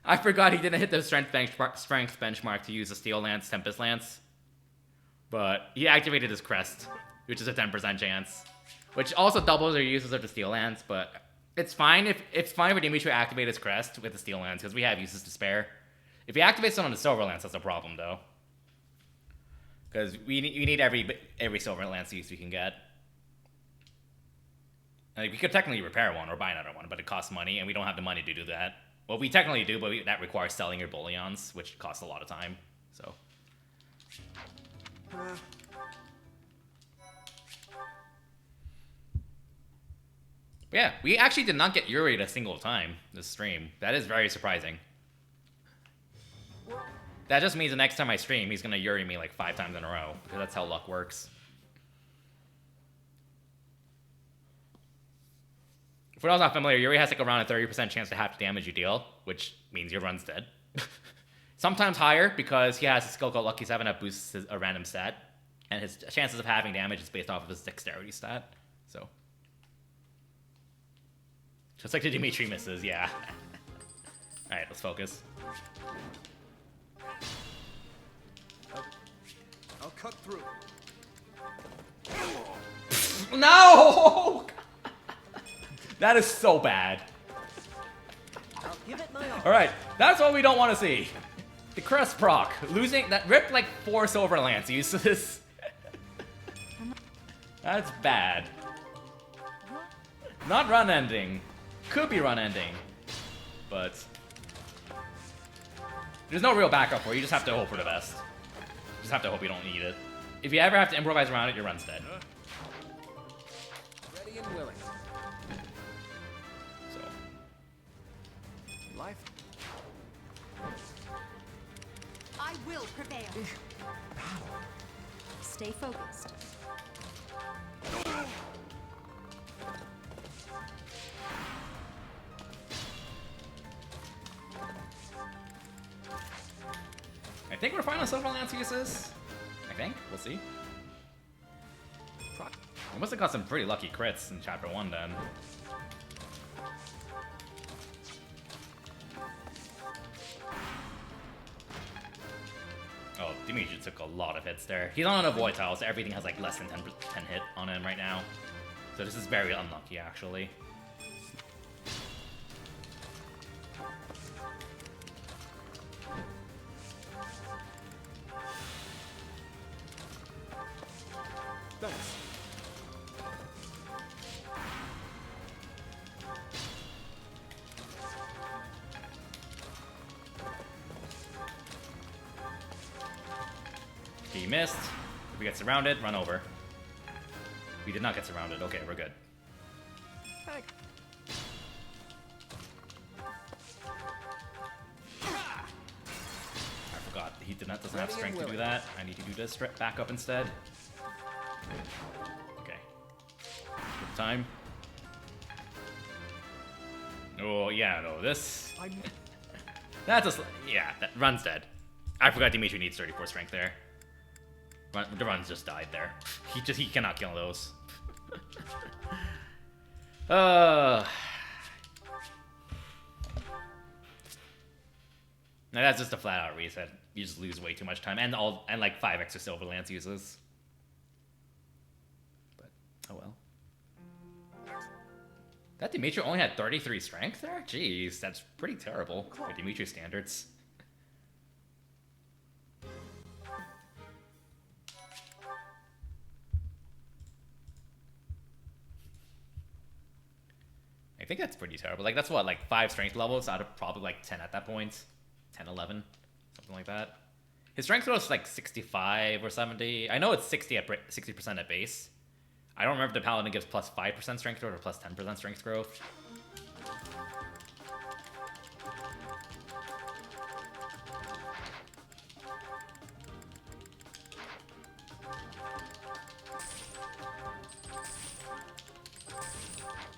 I forgot he didn't hit the strength benchmark to use the Steel Lance, Tempest Lance. But he activated his crest, which is a 10% chance. Which also doubles their uses of the Steel Lance, but it's fine if Dimitri to activate his crest with the Steel Lance, because we have uses to spare. If he activates it on the Silver Lance, that's a problem, though. Because we need every Silver Lance use we can get. Like, we could technically repair one or buy another one, but it costs money, and we don't have the money to do that. Well, we technically do, but that requires selling your bullions, which costs a lot of time, so. Yeah, we actually did not get Yuried a single time this stream. That is very surprising. That just means the next time I stream, he's gonna Yuri me like 5 times in a row, because that's how luck works. For those not familiar, Yuri has like around a 30% chance to half the damage you deal, which means your run's dead. Sometimes higher, because he has a skill called Lucky 7 that boosts a random stat, and his chances of having damage is based off of his dexterity stat, so. Just like the Dimitri misses, yeah. Alright, let's focus. I'll cut through. No! That is so bad. I'll give it my all. Alright, that's what we don't want to see. The crest proc. Losing that ripped like 4 Silver Lance uses. That's bad. Not run ending. Could be run ending. But there's no real backup for it. You just have to hope for the best. You just have to hope you don't need it. If you ever have to improvise around it, your run's dead. Ready and willing. So. Life. I will prevail. Stay focused. I think we're fine on Silver Lance uses. I think. We'll see. We must have got some pretty lucky crits in Chapter 1 then. Oh, Dimitri took a lot of hits there. He's on a void tile, so everything has like less than 10 hit on him right now. So this is very unlucky, actually. Thanks. He missed. If we get surrounded, run over. We did not get surrounded. Okay, we're good. I forgot. He doesn't have strength to do that. I need to do this back up instead. Okay. Good time. Oh, yeah, no, this... That's a... Yeah, that run's dead. I forgot Dimitri needs 34 strength there. The run's just died there. He cannot kill those. Now that's just a flat out reset. You just lose way too much time, and like 5 extra silver lance uses. But oh well. That Dimitri only had 33 strength there? Jeez, that's pretty terrible by Dimitri standards. I think that's pretty terrible. Like, that's what, like 5 strength levels out of probably like 10 at that point. 10, 11, something like that. His strength throw is like 65 or 70. I know it's 60% at base. I don't remember if the paladin gives plus 5% strength growth or plus 10% strength growth.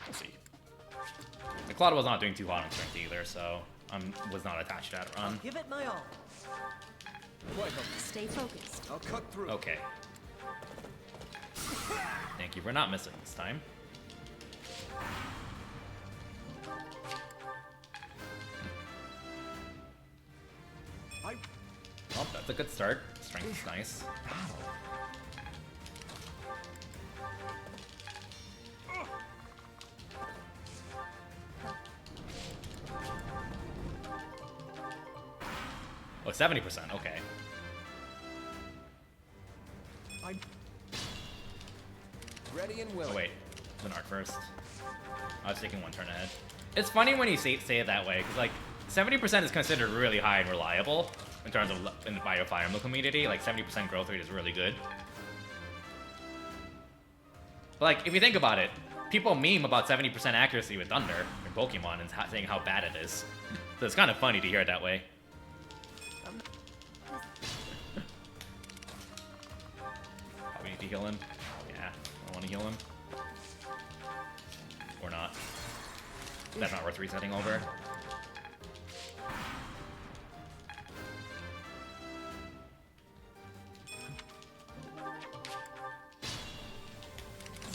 We'll see. The Claude was not doing too hot on strength either, so I was not attached to that run. Give it my all. Stay focused. I'll cut through. Okay. Thank you for not missing this time. Oh, that's a good start. Strength is nice. Oh, 70%, okay. I'm ready and willing. Oh wait, Lenart first. I was taking one turn ahead. It's funny when you say it that way, because like 70% is considered really high and reliable in terms of in the Fire Emblem community. Like 70% growth rate is really good. But like if you think about it, people meme about 70% accuracy with Thunder in Pokemon and saying how bad it is. So it's kind of funny to hear it that way. Probably need to heal him. Yeah, I want to heal him. Or not. That's not worth resetting over.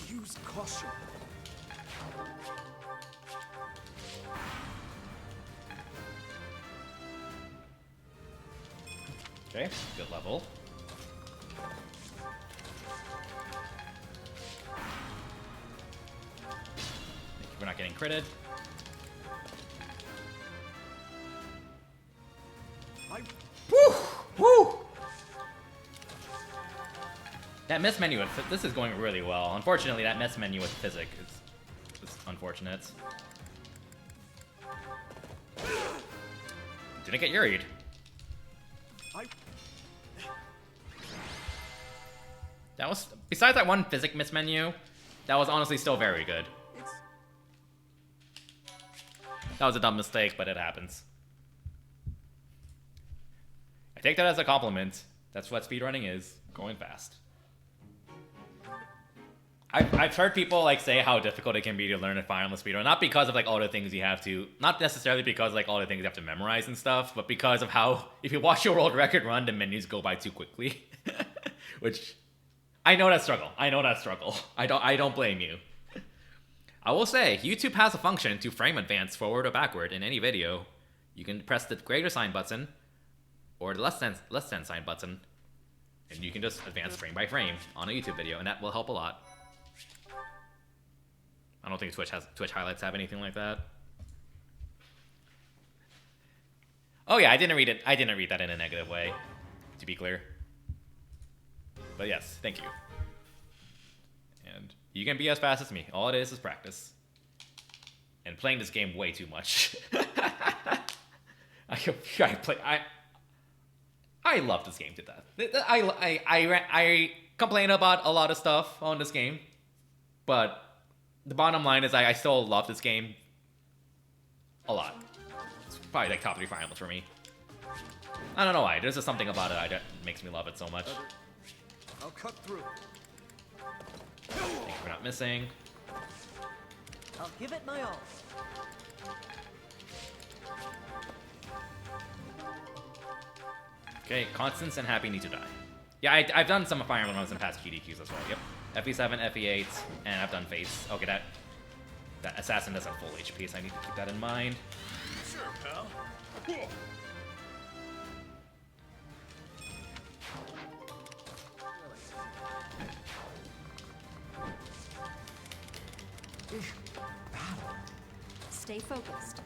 Use caution. Okay, good level. We're not getting critted. Woo! Woo! That miss menu with this is going really well. Unfortunately, that miss menu with Physic is unfortunate. Didn't get Uried. That was, besides that one Physic miss menu, that was honestly still very good. That was a dumb mistake, but it happens. I take that as a compliment. That's what speedrunning is, going fast. I've heard people like say how difficult it can be to learn a Fire Emblem speedrun, not because of like all the things you have to, not necessarily because like all the things you have to memorize and stuff, but because of how if you watch your world record run, the menus go by too quickly. Which I know that struggle. I know that struggle. I don't blame you. I will say, YouTube has a function to frame advance forward or backward in any video. You can press the greater sign button or the less than sign button, and you can just advance frame by frame on a YouTube video, and that will help a lot. I don't think Twitch highlights have anything like that. Oh yeah, I didn't read it. I didn't read that in a negative way, to be clear. But yes, thank you. And you can be as fast as me. All it is practice. And playing this game way too much. I love this game to death. I complain about a lot of stuff on this game, but the bottom line is I still love this game a lot. It's probably like top 3 Fire Emblems for me. I don't know why. There's just something about it that makes me love it so much. I'll cut through. Thank you for not missing. I'll give it my all. Okay, Constance and Happy need to die. Yeah, I've done some Fire Emblem runs in past GDQs as well. Yep. FE7, FE8, and I've done Fates. Okay, that assassin doesn't have full HP, so I need to keep that in mind. Sure, pal. Stay focused.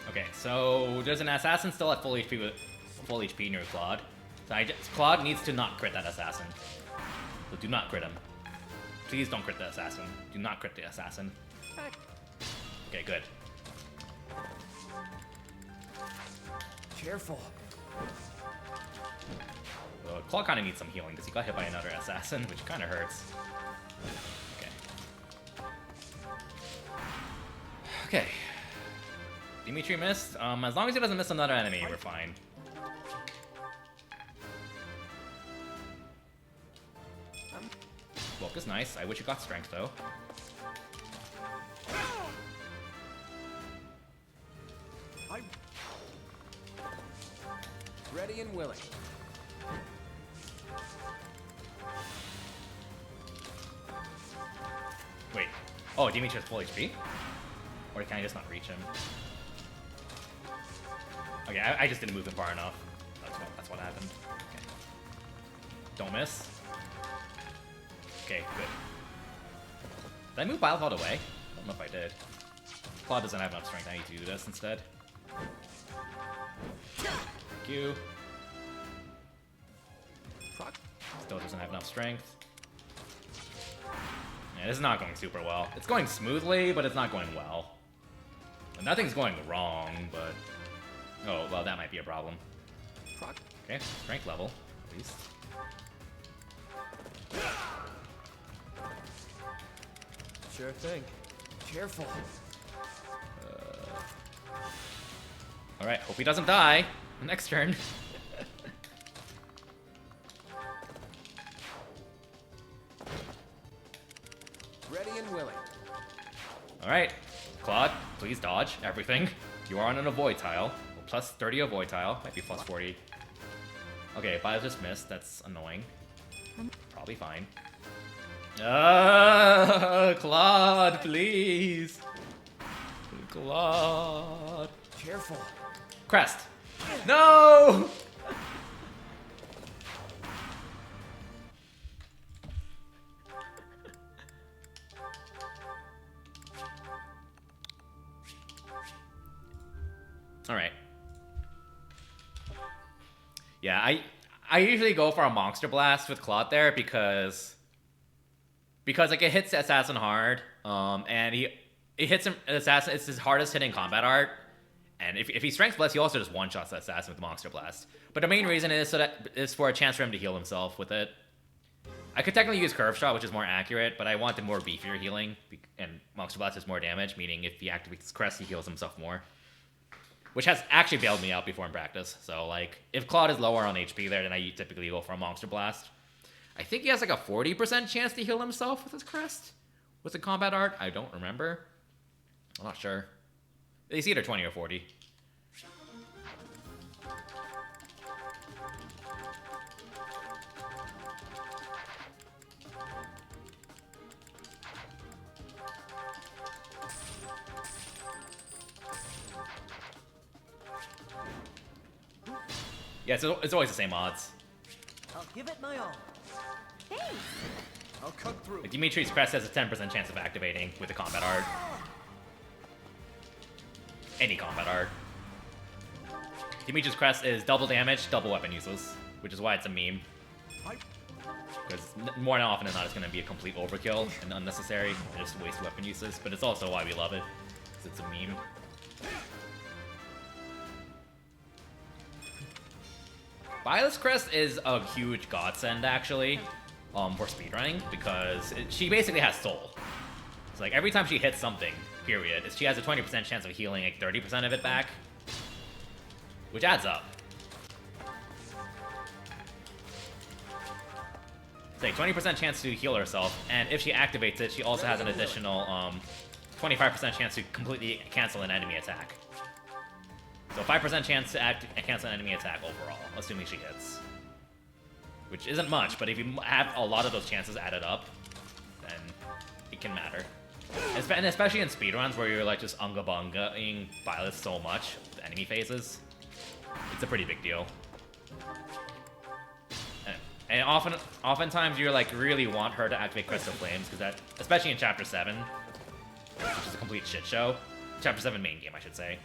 Okay, so there's an assassin still at full HP near Claude. So Claude needs to not crit that assassin. So do not crit him. Please don't crit the assassin. Do not crit the assassin. Okay, good. Careful. Claude kind of needs some healing because he got hit by another assassin, which kind of hurts. Okay. Dimitri missed. As long as he doesn't miss another enemy, we're fine. Bulk is nice. I wish you got strength though. I'm ready and willing. Wait. Oh, Dimitri has full HP? Or can I just not reach him? Okay, I just didn't move him far enough. That's what happened. Okay. Don't miss. Okay, good. Did I move Bile all the way? I don't know if I did. Claude doesn't have enough strength. I need to do this instead. Thank you. Still doesn't have enough strength. Yeah, this is not going super well. It's going smoothly, but it's not going well. And nothing's going wrong, but... Oh, well, that might be a problem. Okay, strength level, at least. Sure thing. Careful. Alright, hope he doesn't die. Next turn. Ready and willing. Alright, Claude, please dodge everything. You are on an avoid tile. Plus 30 avoid tile, might be plus 40. Okay, Bile just missed, that's annoying. Probably fine. Claude, please. Claude. Careful. Crest. No! Alright. Yeah, I usually go for a Monster Blast with Claude there because like it hits the assassin hard, and it hits him assassin. It's his hardest hitting combat art, and if he strength bless, he also just one shots the assassin with Monster Blast. But the main reason is is for a chance for him to heal himself with it. I could technically use Curve Shot, which is more accurate, but I wanted more beefier healing, and Monster Blast is more damage, meaning if he activates Crest, he heals himself more. Which has actually bailed me out before in practice. So, like, if Claude is lower on HP there, then I typically go for a Monster Blast. I think he has, like, a 40% chance to heal himself with his Crest. With the combat art? I don't remember. I'm not sure. It's either 20 or 40. Yeah, it's always the same odds. I'll give it my all. Thanks. I'll cut through. Like, Dimitri's Crest has a 10% chance of activating with the combat art. Any combat art. Dimitri's Crest is double damage, double weapon useless, which is why it's a meme. Because more than often than not, it's going to be a complete overkill and unnecessary, and just waste weapon uses. But it's also why we love it, because it's a meme. Violet's Crest is a huge godsend, actually, for speedrunning, because she basically has soul. So, like, every time she hits something, period, she has a 20% chance of healing, like, 30% of it back, which adds up. It's like 20% chance to heal herself, and if she activates it, she also has an additional 25% chance to completely cancel an enemy attack. So 5% chance to cancel an enemy attack overall, assuming she hits. Which isn't much, but if you have a lot of those chances added up, then it can matter. And especially in speedruns where you're like just unga-bungaing Violet so much with enemy phases, it's a pretty big deal. And oftentimes you like really want her to activate Crest of Flames, because that, especially in Chapter 7, which is a complete shit show. Chapter 7 main game, I should say.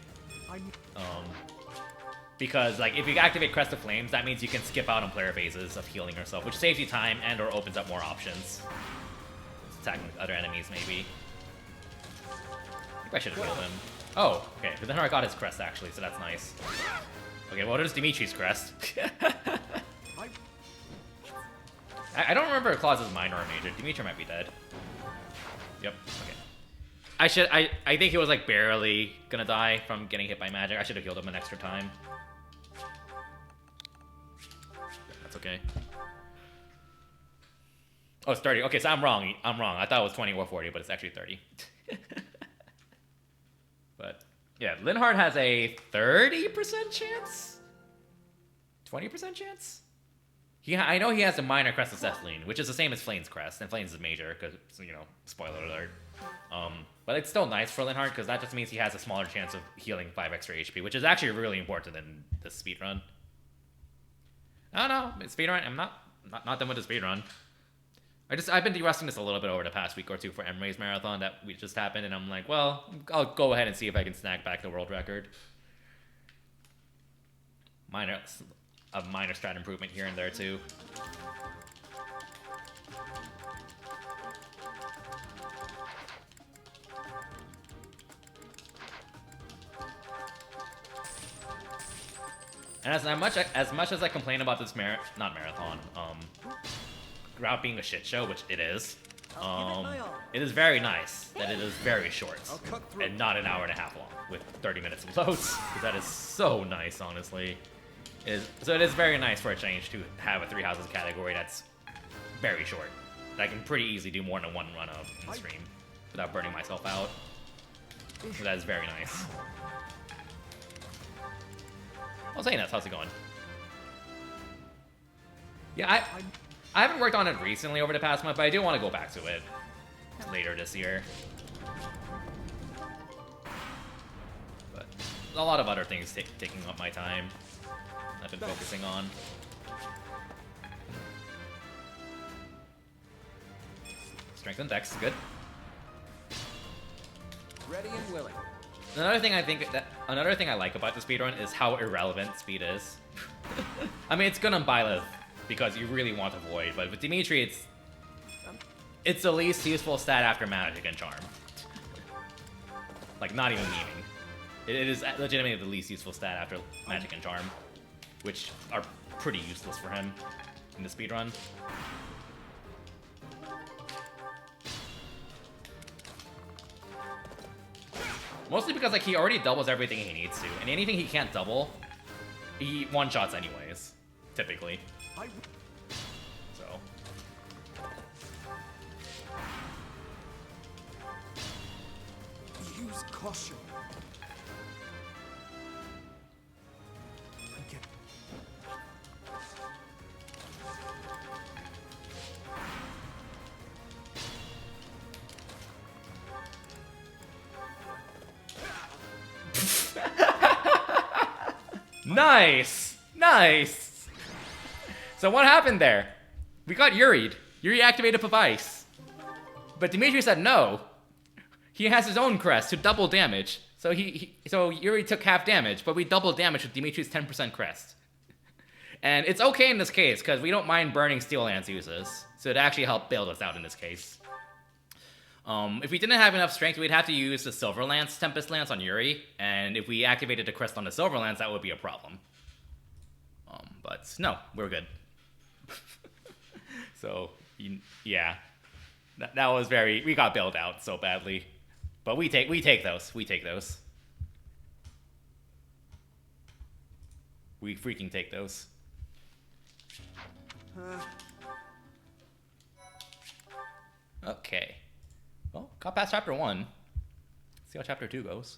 Because like if you activate Crest of Flames, that means you can skip out on player phases of healing herself, which saves you time and or opens up more options. Attacking other enemies, maybe. I think I should have healed him. Oh, okay. But then I got his Crest actually, so that's nice. Okay, well, there's Dimitri's Crest. I don't remember if Claus is minor or major. Dimitri might be dead. Yep. Okay. I think he was like barely gonna die from getting hit by magic. I should have healed him an extra time. That's okay. Oh, it's 30. Okay, so I'm wrong. I thought it was 20 or 40, but it's actually 30. But yeah, Linhardt has a 30% chance? 20% chance? I know he has a minor Crest of Cethlean, which is the same as Flane's Crest, and Flane's is major, because, you know, spoiler alert. But it's still nice for Linhardt, because that just means he has a smaller chance of healing 5 extra HP, which is actually really important in this speedrun. I don't know, speedrun, I'm not done with the speedrun. I've been de-rusting this a little bit over the past week or two for Emre's marathon that just happened, and I'm like, well, I'll go ahead and see if I can snag back the world record. A minor strat improvement here and there too. And as much as I complain about this route being a shit show, which it is, it is very nice that it is very short and not an hour and a half long with 30 minutes of loads. That is so nice, honestly. So it is very nice for a change to have a 3 houses category that's very short. That I can pretty easily do more than one run of in the stream without burning myself out. So that is very nice. Well, saying that, how's it going? Yeah, I haven't worked on it recently over the past month, but I do want to go back to it later this year. But a lot of other things taking up my time. I've been focusing on. Strength and dex, good. Ready and willing. Another thing I like about the speedrun is how irrelevant speed is. I mean, it's good on Byleth because you really want to avoid, but with Dimitri, it's the least useful stat after magic and charm. Like, not even memeing. It is legitimately the least useful stat after magic and charm, which are pretty useless for him in the speedrun. Mostly because like he already doubles everything he needs to, and anything he can't double, he one-shots anyways, typically. So. Use caution. Nice! Nice! So what happened there? We got Yuri'd. Yuri activated Ice. But Dimitri said no. He has his own crest to double damage. So so Yuri took half damage, but we double damage with Dimitri's 10% crest. And it's okay in this case, because we don't mind burning Steel Lance uses. So it actually helped bail us out in this case. If we didn't have enough strength, we'd have to use the Silver Lance, Tempest Lance on Yuri. And if we activated the crest on the Silver Lance, that would be a problem. But no, we're good. So, yeah. That was very... We got bailed out so badly. But we take those. We take those. We freaking take those. Okay. Well, got past chapter 1. Let's see how chapter 2 goes.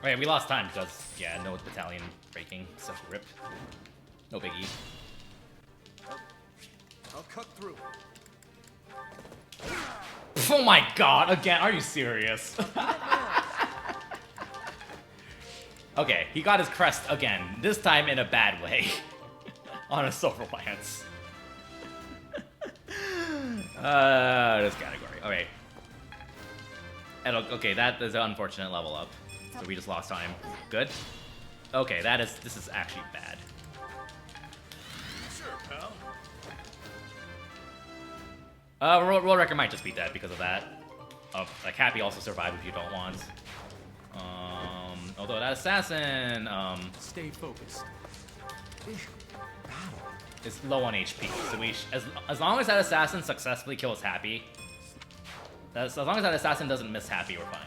Right, we lost time because, yeah, no battalion breaking, so rip. No biggie. I'll cut through. Oh my god, again, are you serious? Okay, he got his crest again, this time in a bad way. On a Silver Lance. This category, okay. And, okay, that is an unfortunate level up. So we just lost time. Good. Okay, this is actually bad. Sure, pal. World record might just be dead because of that. Like Happy also survived if you don't want. Although that assassin, Stay focused. is low on HP. So as long as that assassin successfully kills Happy, as long as that assassin doesn't miss Happy, we're fine.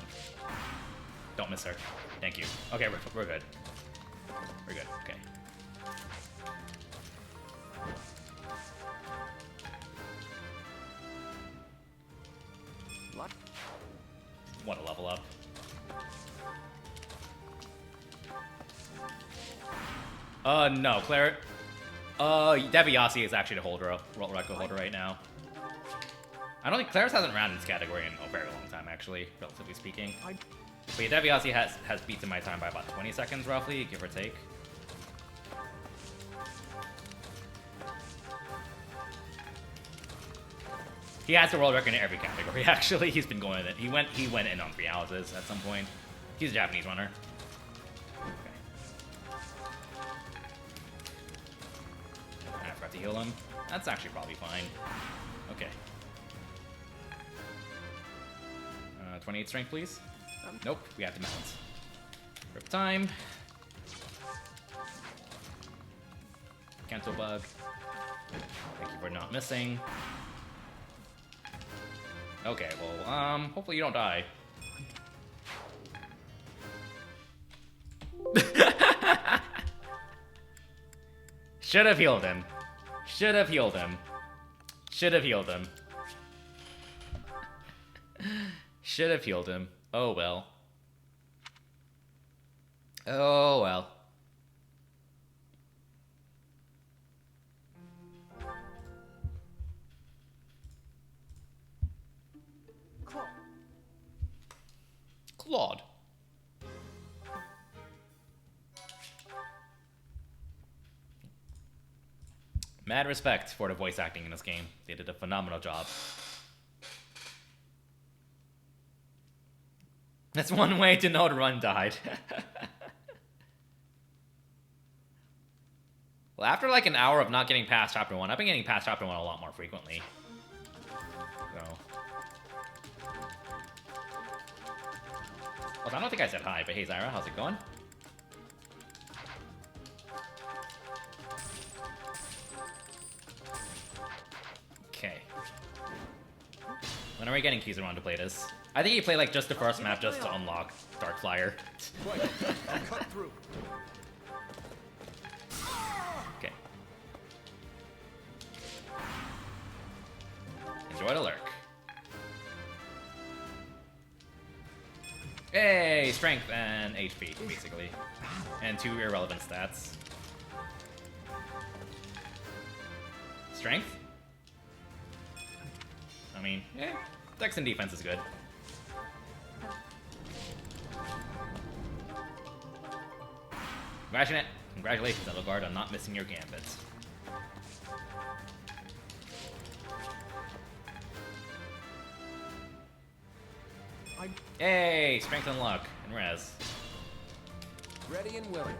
Don't miss her. Thank you. Okay, we're good. We're good. Okay. What? Want to level up. No, Claire. Deviasi is actually the world record holder right now. I don't think Claire's hasn't ran in this category in a very long time, actually, relatively speaking. But yeah, Deviasi has beaten my time by about 20 seconds, roughly, give or take. He has the world record in every category, actually. He's been going in. He went in on 3 houses at some point. He's a Japanese runner. Okay. I forgot to heal him. That's actually probably fine. Okay. 28 strength, please. Nope, we have to mount. Rip time. Cancel bug. Thank you for not missing. Okay, well, hopefully you don't die. Should have healed him. Should have healed him. Should have healed him. Should have healed him. Oh well. Oh well. Claude. Mad respect for the voice acting in this game. They did a phenomenal job. That's one way to know the run died. Well, after like an hour of not getting past chapter 1, I've been getting past chapter 1 a lot more frequently. So. Also, I don't think I said hi, but hey Zyra, how's it going? Okay. When are we getting Kizaron to play this? I think you play like just the first map just to unlock Dark Flyer. Right. I'll cut through. Okay. Enjoy the lurk. Hey, strength and HP, basically. And 2 irrelevant stats. Strength? I mean, dex and defense is good. Congratulations, Edelgard, on not missing your gambits. Yay! Strength and luck, and res. Ready and willing.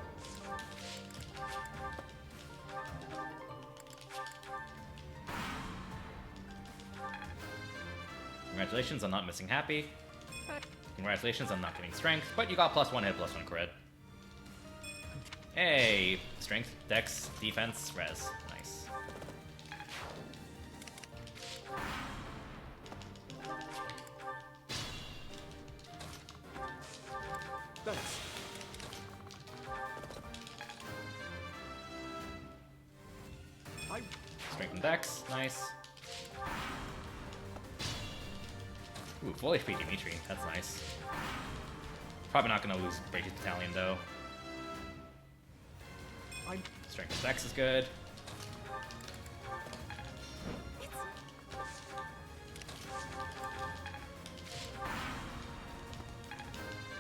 Congratulations on not missing happy. Congratulations on not getting strength, but you got +1 hit, +1 crit. Hey! Strength, dex, defense, res. Nice. Nice. Strength and dex, nice. Ooh, full HP Dimitri, that's nice. Probably not gonna lose Brady's Battalion though. Strength and dex is good.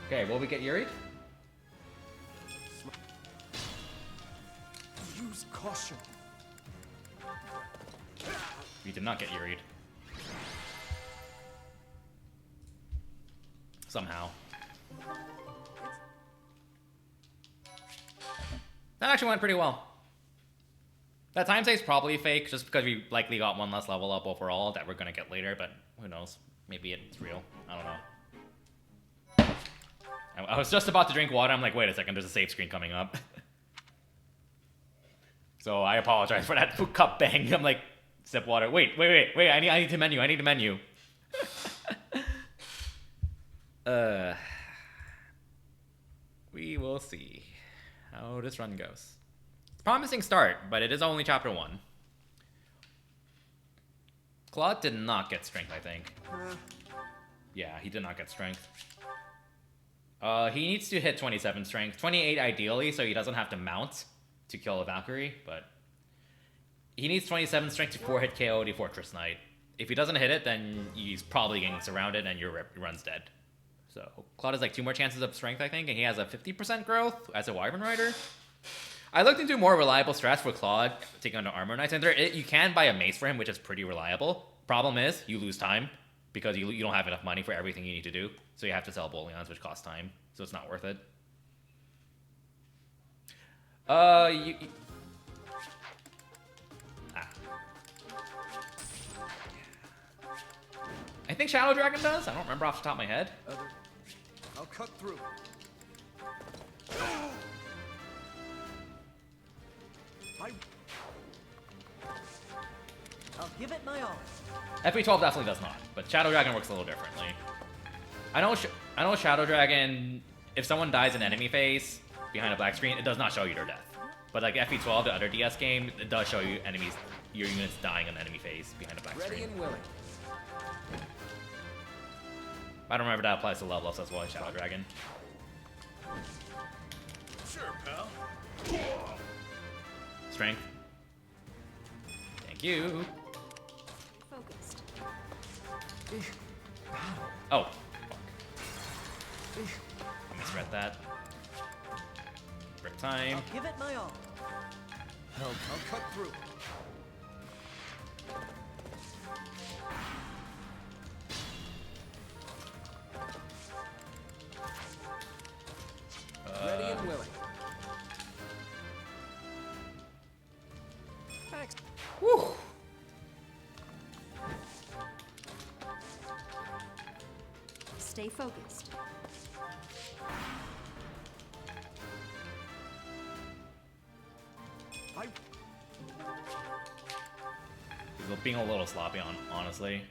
Okay, will we get Yuri'd? Use caution. We did not get Yuri'd. Somehow. That actually went pretty well. That time save's probably fake, just because we likely got 1 less level up overall that we're gonna get later, but who knows? Maybe it's real. I don't know. I was just about to drink water, I'm like, wait a second, there's a save screen coming up. So I apologize for that cup bang. I'm like, sip water. Wait, I need to menu. We will see how this run goes. Promising start, but it is only chapter 1. Claude did not get strength, I think. Yeah, he did not get strength. He needs to hit 27 strength. 28 ideally, so he doesn't have to mount to kill a Valkyrie, but he needs 27 strength to 4-hit KO the Fortress Knight. If he doesn't hit it, then he's probably getting surrounded and your run's dead. So Claude has like 2 more chances of strength, I think, and he has a 50% growth as a Wyvern Rider. I looked into more reliable strats for Claude taking on the Armor Knights, and you can buy a mace for him, which is pretty reliable. Problem is, you lose time, because you don't have enough money for everything you need to do. So you have to sell Bolions, which costs time, so it's not worth it. I think Shadow Dragon does? I don't remember off the top of my head. I'll cut through. I'll give it my all. FP12 definitely does not, but Shadow Dragon works a little differently. I know Shadow Dragon, if someone dies in enemy phase behind a black screen, it does not show you their death. But like FP12, the other DS game, it does show you your units dying in enemy phase behind a black screen. Ready and willing. I don't remember that applies to level ups as well as Shadow Dragon. Sure, pal. Strength. Thank you. Focused. Oh, fuck. I misread that. Break time. I'll give it my all. I'll cut through. Ready and willing. Whew. Stay focused. He's being a little sloppy, honestly.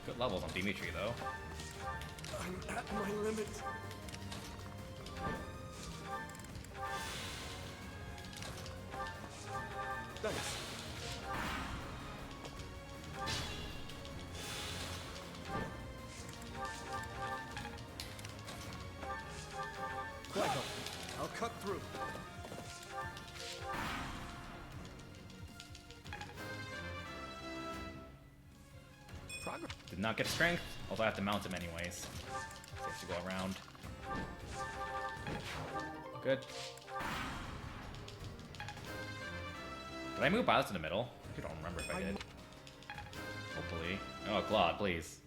Good levels on Dimitri, though. I'm at my limit. Nice. through. Progress. Did not get strength, although I have to mount him anyways. So I have to go around. Good. Did I move Bowser to the middle? I don't remember if I did. Hopefully. Oh, Claude, please.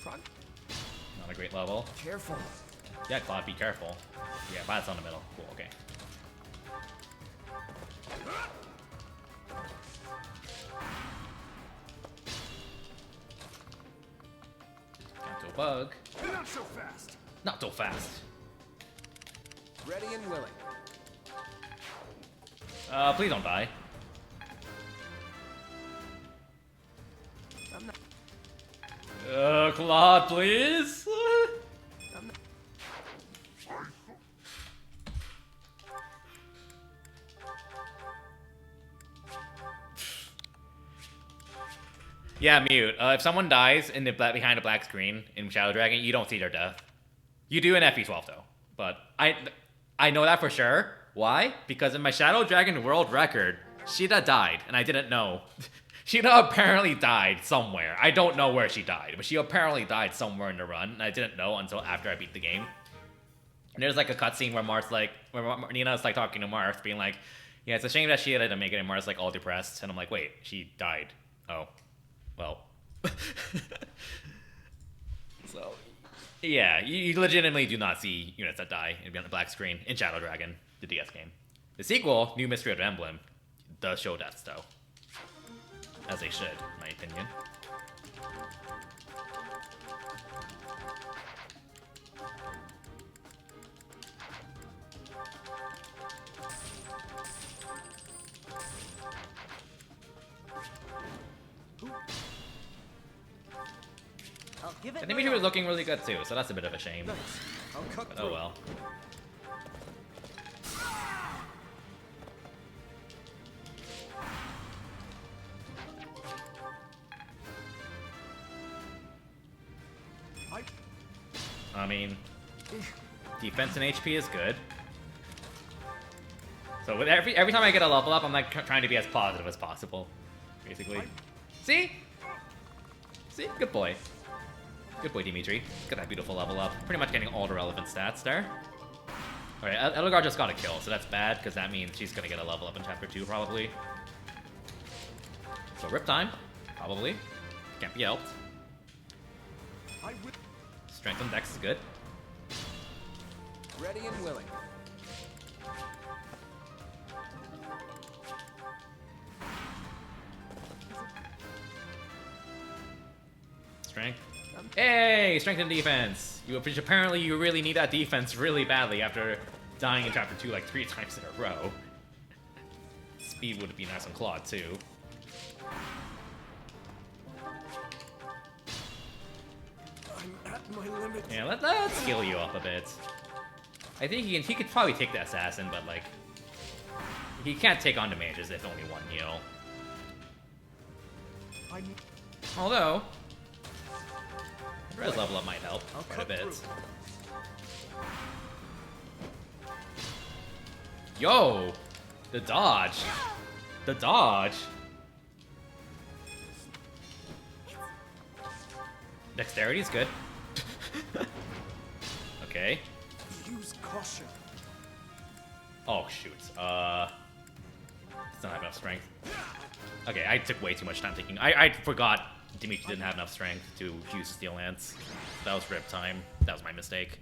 Not a great level. Careful. Yeah, Claude, be careful. Yeah, Bowser's on the middle. Cool, okay. Not so bug. Not so fast. Not so fast. Ready and willing. Please don't die. I'm not. Claude, please. I'm not. Yeah, mute. If someone dies in the behind a black screen in Shadow Dragon, you don't see their death. You do in FE12 though, but I know that for sure. Why? Because in my Shadow Dragon world record, Sheeta died, and I didn't know. Sheeta apparently died somewhere. I don't know where she died, but she apparently died somewhere in the run, and I didn't know until after I beat the game. And there's like a cutscene where Nina's like talking to Marth, being like, "Yeah, it's a shame that Sheeta didn't make it," and Marth's like all depressed, and I'm like, "Wait, she died? Oh, well." So, yeah, you legitimately do not see units that die in the black screen in Shadow Dragon, the DS game. The sequel, New Mystery of the Emblem, does show deaths though. As they should, in my opinion. I'll give it The my Dimitri was all. looking really good too, so that's a bit of a shame. Nice. I'll cut But through. oh well. I mean, defense and HP is good. So with every time I get a level up, I'm like trying to be as positive as possible, basically. See? See? Good boy. Good boy, Dimitri. Got that beautiful level up. Pretty much getting all the relevant stats there. Alright, Elgar just got a kill, so that's bad, because that means she's gonna get a level up in Chapter 2, probably. So rip time, probably. Can't be helped. I will. Strength and Dex is good. Ready and willing. Strength. Hey! Strength and defense! Which apparently you really need that defense really badly after dying in Chapter 2 like 3 times in a row. Speed would be nice on Claude, too. I'm at my limit. Yeah, let's heal you up a bit. I think he could probably take the assassin, but like he can't take on the mages if only one heal. I'm. Although res level up might help I'll quite a cut bit. through. Yo! The dodge! The dodge! Dexterity is good. Okay. Use caution. Oh shoot. Still don't have enough strength. Okay, I took way too much time thinking. I forgot Dimitri didn't have enough strength to use Steel Lance. That was rip time. That was my mistake.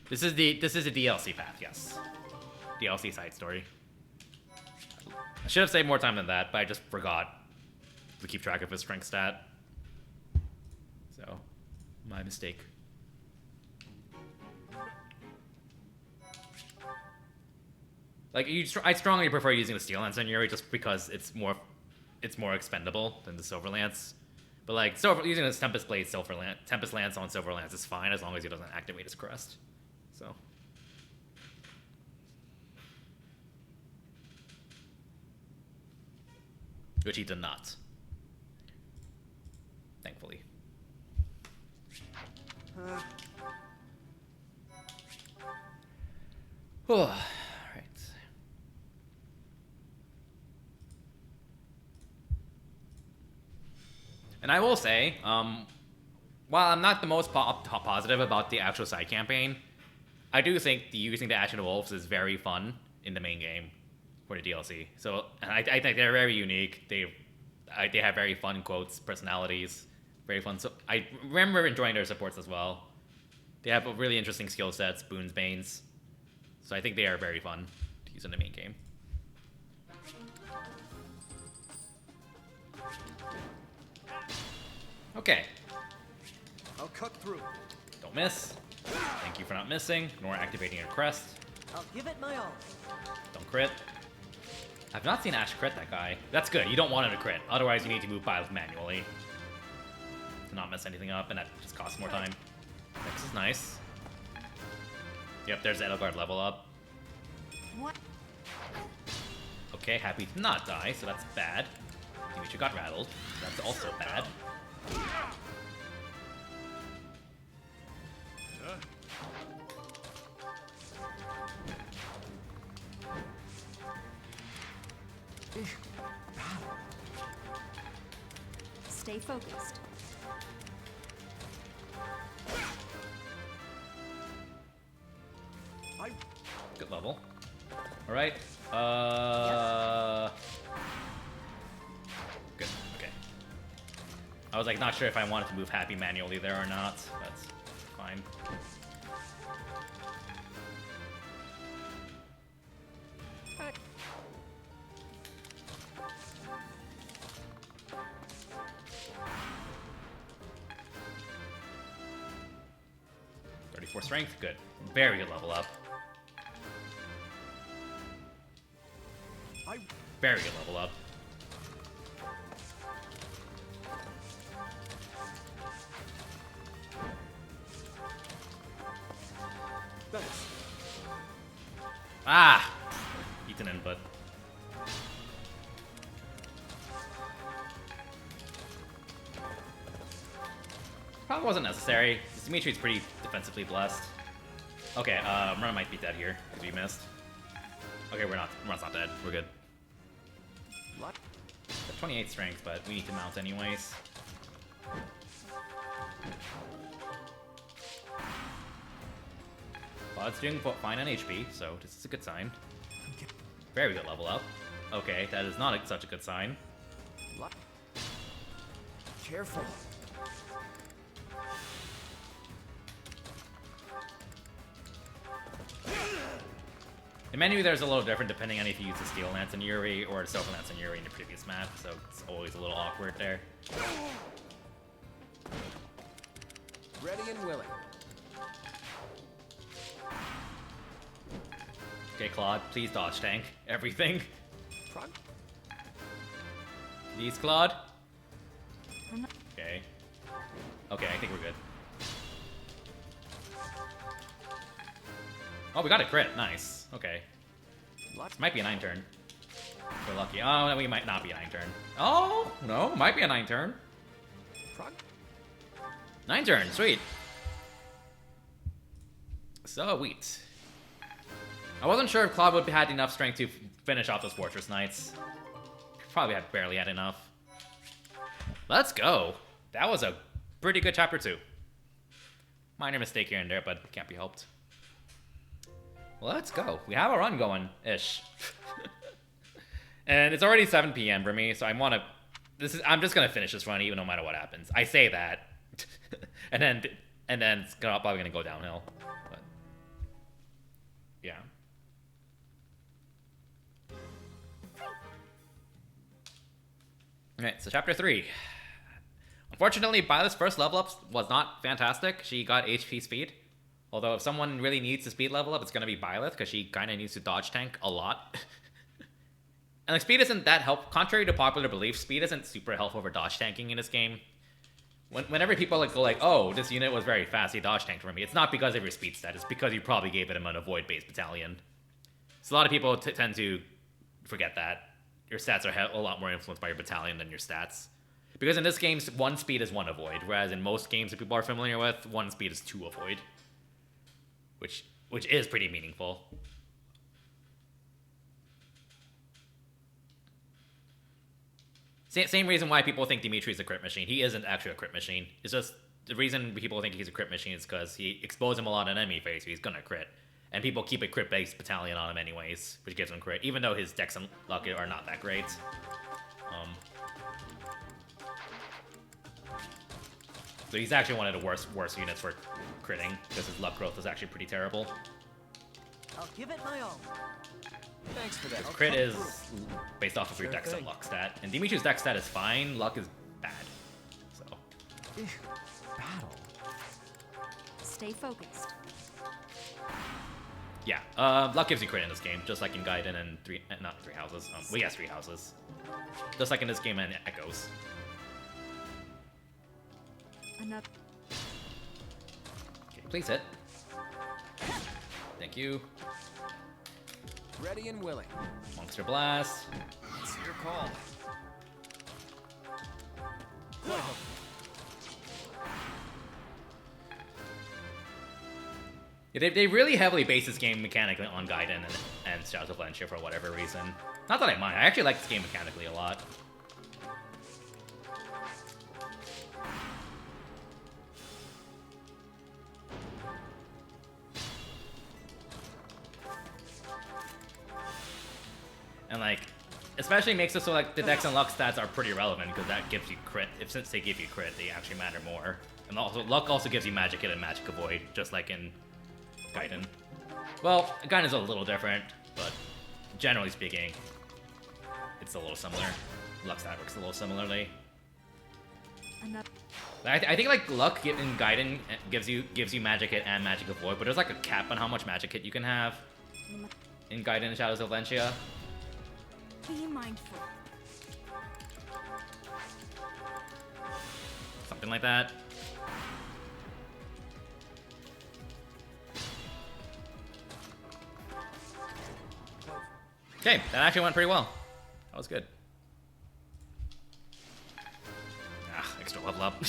This is the DLC path, yes. DLC side story. I should have saved more time than that, but I just forgot to keep track of his strength stat. So, my mistake. Like, I strongly prefer using the Steel Lance on Yuri just because it's more expendable than the Silver Lance. But like, using this Tempest Lance on Silver Lance is fine as long as he doesn't activate his crest. So. Which he did not. Thankfully. And I will say, while I'm not the most positive about the actual side campaign, I do think using the Action Wolves is very fun in the main game for the DLC. So I think they're very unique. They have very fun quotes, personalities, very fun. So I remember enjoying their supports as well. They have really interesting skill sets, boons, banes. So I think they are very fun to use in the main game. Okay. I'll cut through. Don't miss. Thank you for not missing, nor activating your crest. I'll give it my all. Don't crit. I've not seen Ash crit that guy. That's good. You don't want him to crit. Otherwise, you need to move Byleth manually to not mess anything up, and that just costs more time. This is nice. Yep, there's Edelgard level up. What? Okay, happy to not die, so that's bad. Dimitri got rattled. That's also bad. Stay focused. Good level. Alright. Good, okay. I was like not sure if I wanted to move Happy manually there or not. That's fine. Alright. Strength, good. Very good level up. Very good level up. Thanks. Ah! Eat an input. Probably wasn't necessary. Dimitri's pretty defensively blessed. Okay, Murna might be dead here, because we missed. Okay, we're not. Murna's not dead. We're good. What? 28 strength, but we need to mount anyways. Bod's doing fine on HP, so this is a good sign. Very good level up. Okay, that is not such a good sign. What? Careful. The menu there's a little different depending on if you use the Steel Lance and Yuri or the Silver Lance and Yuri in the previous map, so it's always a little awkward there. Ready and willing. Okay, Claude, please dodge tank everything. Prog? Please, Claude. I'm not- Okay. Okay, I think we're good. Oh, we got a crit. Nice. Okay. What? This might be a 9 turn. If we're lucky. Oh, no, we might not be a 9 turn. Oh, no, might be a 9 turn. Prog? 9 turn, sweet. Sweet. I wasn't sure if Claude would have had enough strength to finish off those Fortress Knights. Probably barely had enough. Let's go. That was a pretty good chapter 2. Minor mistake here and there, but can't be helped. Let's go. We have a run going-ish. And it's already 7 p.m. for me, so I'm just gonna finish this run even no matter what happens. I say that. and then it's probably gonna go downhill. But yeah. Alright, so chapter 3. Unfortunately, Byleth's first level up was not fantastic. She got HP speed. Although if someone really needs to speed level up, it's going to be Byleth, because she kind of needs to dodge tank a lot. And like, speed isn't that helpful. Contrary to popular belief, speed isn't super helpful for dodge tanking in this game. Whenever people like go like, oh, this unit was very fast, he dodge tanked for me, it's not because of your speed stat, it's because you probably gave it an avoid-based battalion. So a lot of people tend to forget that. Your stats are a lot more influenced by your battalion than your stats. Because in this game, 1 speed is 1 avoid, whereas in most games that people are familiar with, 1 speed is 2 avoid. Which is pretty meaningful. Same reason why people think Dimitri's a crit machine. He isn't actually a crit machine. It's just the reason people think he's a crit machine is because he exposes him a lot in enemy phase, so he's gonna crit. And people keep a crit-based battalion on him anyways, which gives him crit, even though his dex and luck are not that great. So he's actually one of the worst units for critting, because his luck growth is actually pretty terrible. I'll give it my all. Thanks for that. Crit is based off of your dex and luck stat, and Dimitri's dex stat is fine, luck is bad. So Battle. Stay focused. yeah, luck gives you crit in this game, just like in Gaiden and not three houses. Well, yes, three houses. Just like in this game and Echoes. Another. Okay, please hit. Thank you. Ready and willing. Monster Blast. It's your call. Yeah, they really heavily base this game mechanically on Gaiden and Shadows of Valencia for whatever reason. Not that I mind. I actually like this game mechanically a lot. And like, especially makes it so like the dex and luck stats are pretty relevant because that gives you crit. Since they give you crit, they actually matter more. And also, luck also gives you magic hit and magic avoid, just like in Gaiden. Well, Gaiden's a little different, but generally speaking, it's a little similar. Luck stat works a little similarly. Another. I think like luck in Gaiden gives you magic hit and magic avoid, but there's like a cap on how much magic hit you can have in Gaiden and Shadows of Valencia. Be mindful. Something like that. Okay, that actually went pretty well. That was good. Ah, extra level up.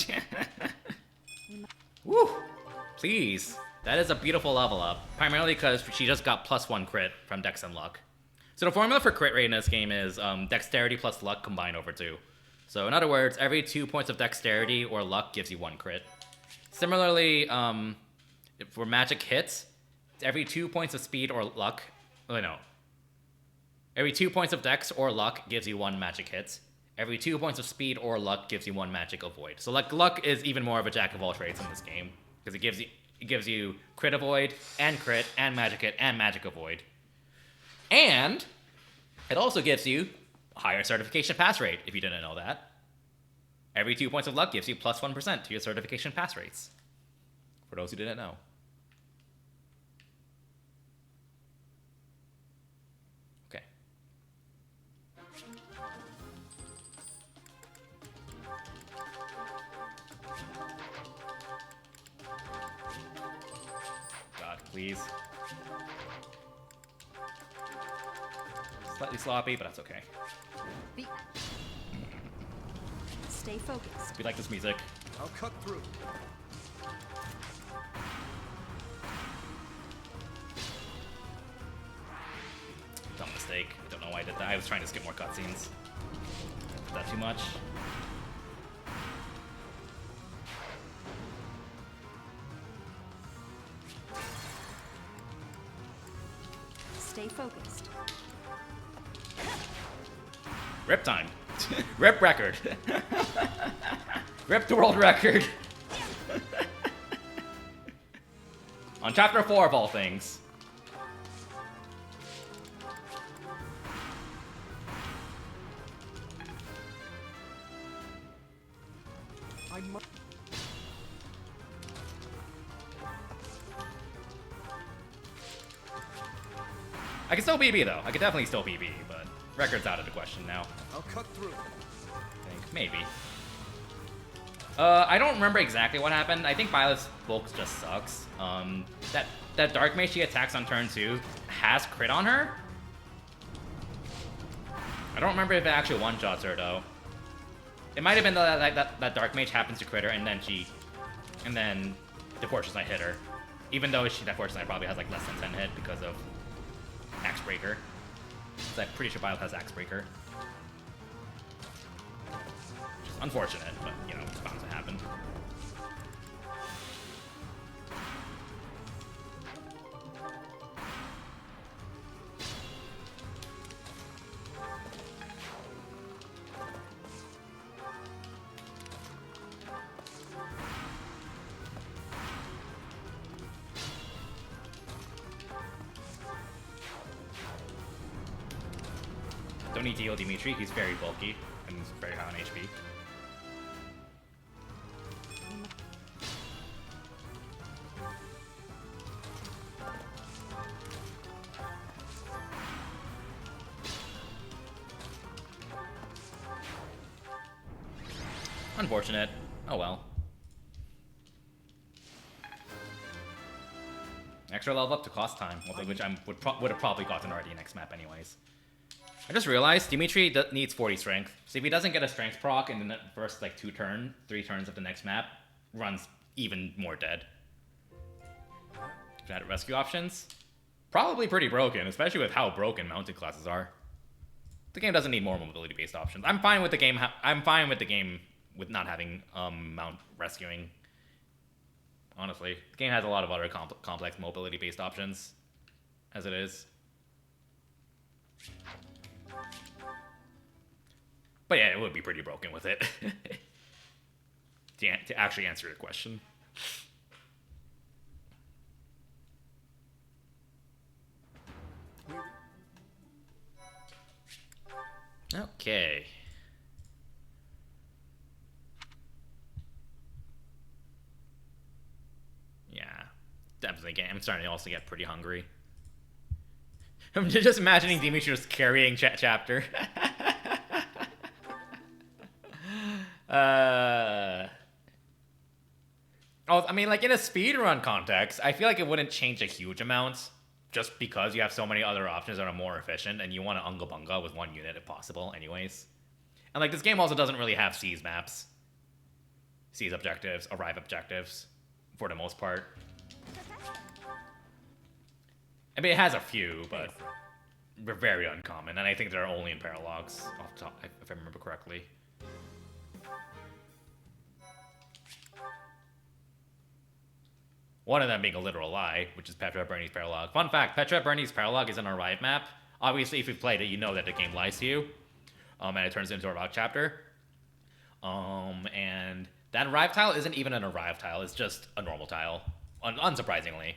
Woo! Please. That is a beautiful level up. Primarily because she just got +1 crit from Dex and Luck. So the formula for crit rate in this game is Dexterity plus Luck combined over 2. So in other words, every 2 points of Dexterity or Luck gives you 1 crit. Similarly, for magic hits, every 2 points of speed or luck... Oh, no. Every 2 points of Dex or Luck gives you 1 magic hit. Every 2 points of speed or luck gives you 1 magic avoid. So like luck is even more of a jack of all trades in this game because it gives you crit avoid and magic hit and magic avoid. And it also gives you a higher certification pass rate if you didn't know that. Every 2 points of luck gives you +1% to your certification pass rates. For those who didn't know. Okay. God, please. Slightly sloppy, but that's okay. Be. Stay focused. We like this music. I'll cut through. Dumb mistake. I don't know why I did that. I was trying to skip more cutscenes. Did that too much? Stay focused. Rip time. Rip record. Rip the world record. On chapter 4 of all things. I must. I can still BB though. I can definitely still BB, but record's out of the question now. I'll cut through. I think. Maybe. I don't remember exactly what happened. I think Violet's bulk just sucks. That Dark Mage she attacks on turn 2 has crit on her. I don't remember if it actually one-shots her though. It might have been that Dark Mage happens to crit her and then the Fortress Knight hit her. Even though that Fortress Knight probably has like less than 10 hit because of Axe Breaker. So I'm pretty sure Violet has Axe Breaker. Which is unfortunate, but, you know, it's bound to happen. Don't need to heal Dimitri, he's very bulky and he's very high on HP. Unfortunate. Oh well. Extra level up to cost time, which I would have probably gotten already next map anyways. I just realized Dimitri needs 40 strength, so if he doesn't get a strength proc in the first like 3 turns of the next map, runs even more dead. Added rescue options, probably pretty broken, especially with how broken mounted classes are. The game doesn't need more mobility based options. I'm fine with the game. With not having mount rescuing. Honestly, the game has a lot of other complex mobility based options, as it is. But yeah, it would be pretty broken with it. to actually answer your question. Okay. Yeah, definitely. I'm starting to also get pretty hungry. I'm just imagining Dimitri just carrying chapter. Oh, I mean, like in a speedrun context, I feel like it wouldn't change a huge amount, just because you have so many other options that are more efficient, and you want to unga bunga with one unit if possible, anyways. And like this game also doesn't really have seize maps, seize objectives, arrive objectives, for the most part. I mean, it has a few, but they're very uncommon, and I think they're only in paralogs, off the top, if I remember correctly. One of them being a literal lie, which is Petra Bernie's Paralog. Fun fact, Petra Bernie's Paralog is an Arrive map. Obviously, if you've played it, you know that the game lies to you. And it turns into a rock chapter. And that Arrive tile isn't even an Arrive tile, it's just a normal tile. Unsurprisingly.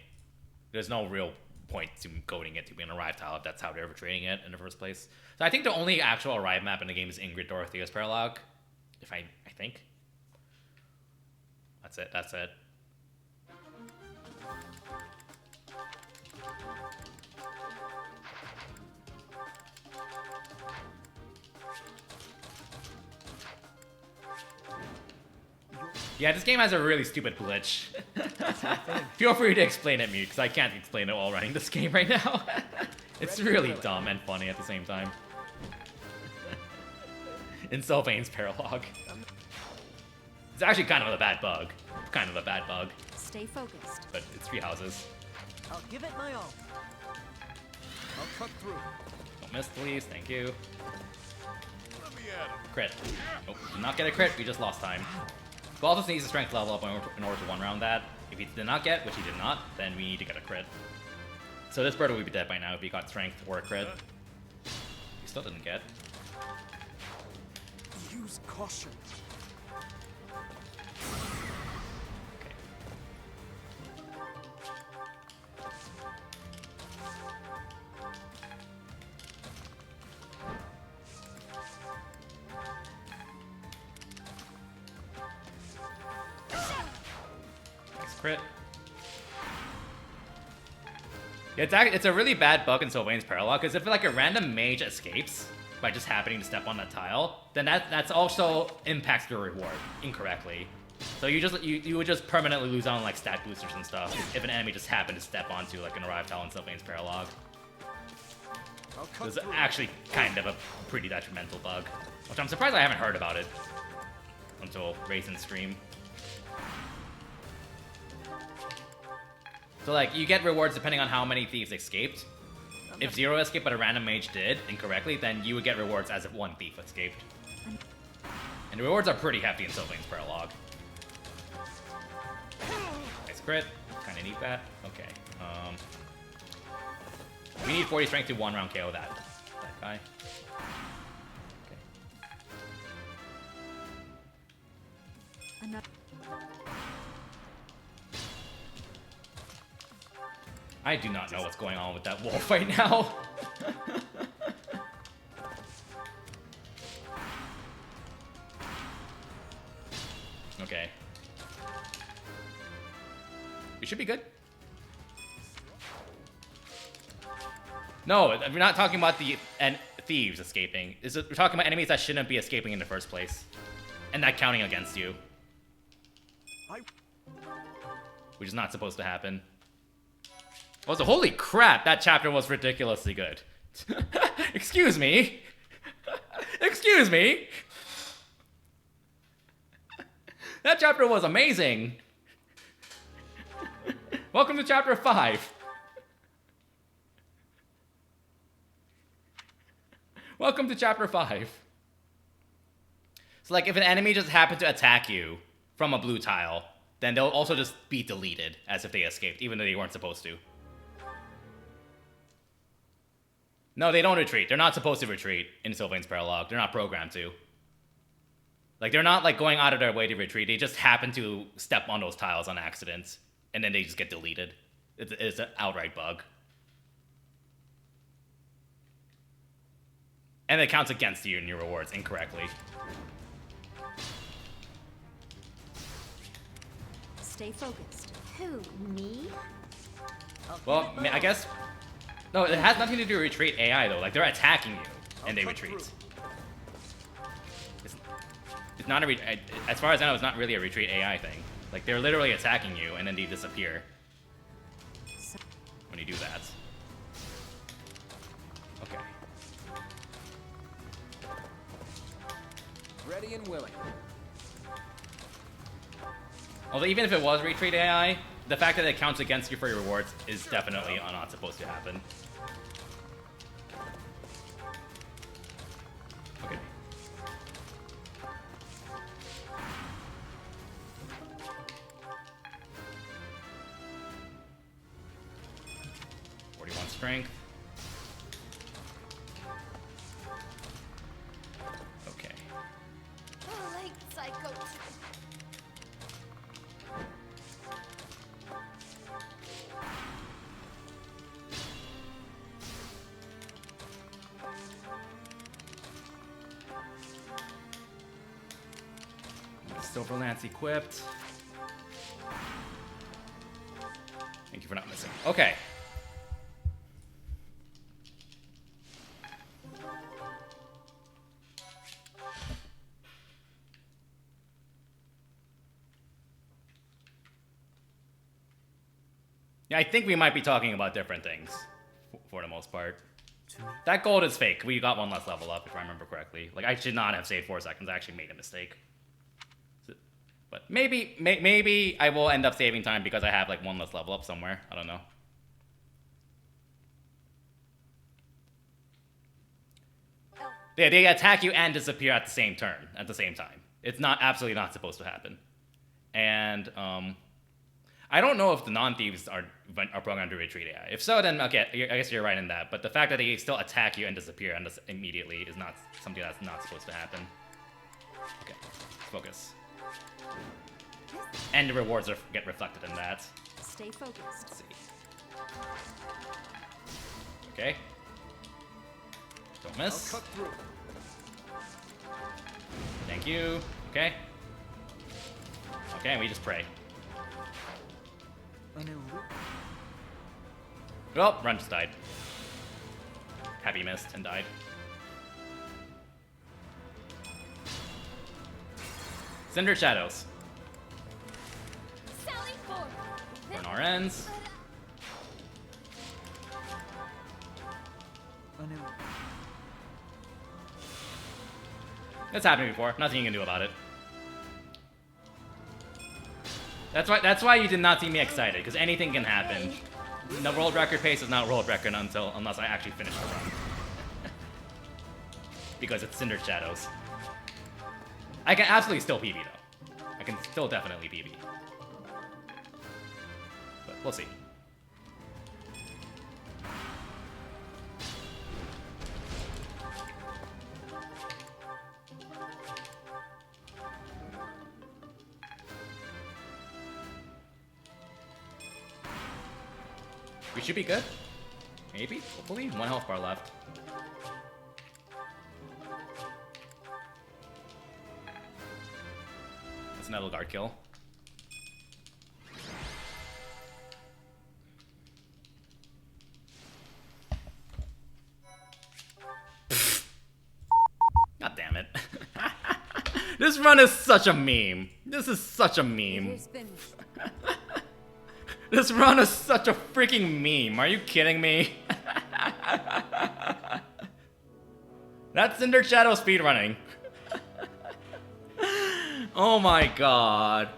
There's no real point to coding it to be an Arrive tile if that's how they're treating it in the first place. So I think the only actual Arrive map in the game is Ingrid Dorothea's Paralog. If I think. That's it. Yeah, this game has a really stupid glitch. Feel free to explain it, Mute, because I can't explain it while running this game right now. It's really dumb and funny at the same time. In Sylvain's Paralog. It's actually kind of a bad bug. Stay focused. But it's 3 houses. I'll give it my all. I'll cut through. Don't miss, please. Thank you. Let me at him. Crit. Nope, did not get a crit. We just lost time. Balthus needs a strength level up in order to one-round that. If he did not get, which he did not, then we need to get a crit. So this bird would be dead by now if he got strength or a crit. He still didn't get. Use caution. Okay. Nice crit. Yeah, it's a really bad bug in Sylvain's Paralog, because if like a random mage escapes by just happening to step on that tile, then that's also impacts your reward incorrectly. So you would just permanently lose on like stat boosters and stuff if an enemy just happened to step onto like an arrive tile in Sylvain's Paralog. It's actually kind of a pretty detrimental bug, which I'm surprised I haven't heard about it until Raisin's stream. So like, you get rewards depending on how many thieves escaped. If 0 escaped but a random mage did incorrectly, then you would get rewards as if 1 thief escaped. And the rewards are pretty hefty in Sylvain's Prologue. Nice crit. Kinda need that. Okay. We need 40 strength to 1-round KO that guy. Another. I do not know what's going on with that wolf right now. Okay. We should be good. No, we're not talking about the thieves escaping. We're talking about enemies that shouldn't be escaping in the first place. And that counting against you. Which is not supposed to happen. Also, holy crap, that chapter was ridiculously good. Excuse me. Excuse me. That chapter was amazing. Welcome to chapter 5. Welcome to chapter 5. So like if an enemy just happened to attack you from a blue tile, then they'll also just be deleted as if they escaped, even though they weren't supposed to. No, they don't retreat. They're not supposed to retreat in Sylvain's Prologue. They're not programmed to. Like, they're not, like, going out of their way to retreat. They just happen to step on those tiles on accident, and then they just get deleted. It's an outright bug. And it counts against you in your rewards incorrectly. Stay focused. Who, me? Well, I guess... No, it has nothing to do with retreat AI, though. Like, they're attacking you, and they retreat. It's not a... As far as I know, it's not really a retreat AI thing. Like, they're literally attacking you, and then they disappear. When you do that. Okay. Ready and willing. Although even if it was retreat AI, the fact that it counts against you for your rewards is definitely not supposed to happen. Okay. Strength. Okay. Late psycho. Silver Lance equipped. Thank you for not missing. Okay. Yeah, I think we might be talking about different things, for the most part. That gold is fake. We got one less level up, if I remember correctly. Like, I should not have saved 4 seconds. I actually made a mistake. But maybe I will end up saving time because I have, like, one less level up somewhere. I don't know. Yeah, they attack you and disappear at the same turn, at the same time. It's not absolutely not supposed to happen. And, I don't know if the non-thieves are programmed to retreat AI. If so, then okay, I guess you're right in that. But the fact that they still attack you and disappear immediately is not something that's not supposed to happen. Okay, focus. And the rewards get reflected in that. Stay focused. Let's see. Okay. Don't miss. I'll cut through. Thank you. Okay. Okay, and we just pray. Well, Run just died. Happy missed and died. Cindered Shadows. Sally forward. Burn RNs. That's happened before. Nothing you can do about it. That's why you did not see me excited, because anything can happen. The world record pace is not world record unless I actually finish the run. Because it's Cindered Shadows. I can absolutely still PB though. I can still definitely PB. But we'll see. We should be good. Maybe? Hopefully? 1 health bar left. That's an Edelgard kill. God damn it. This run is such a meme. This is such a meme. Here's finished. This run is such a freaking meme. Are you kidding me? That's Cindered Shadow speedrunning. Oh my god.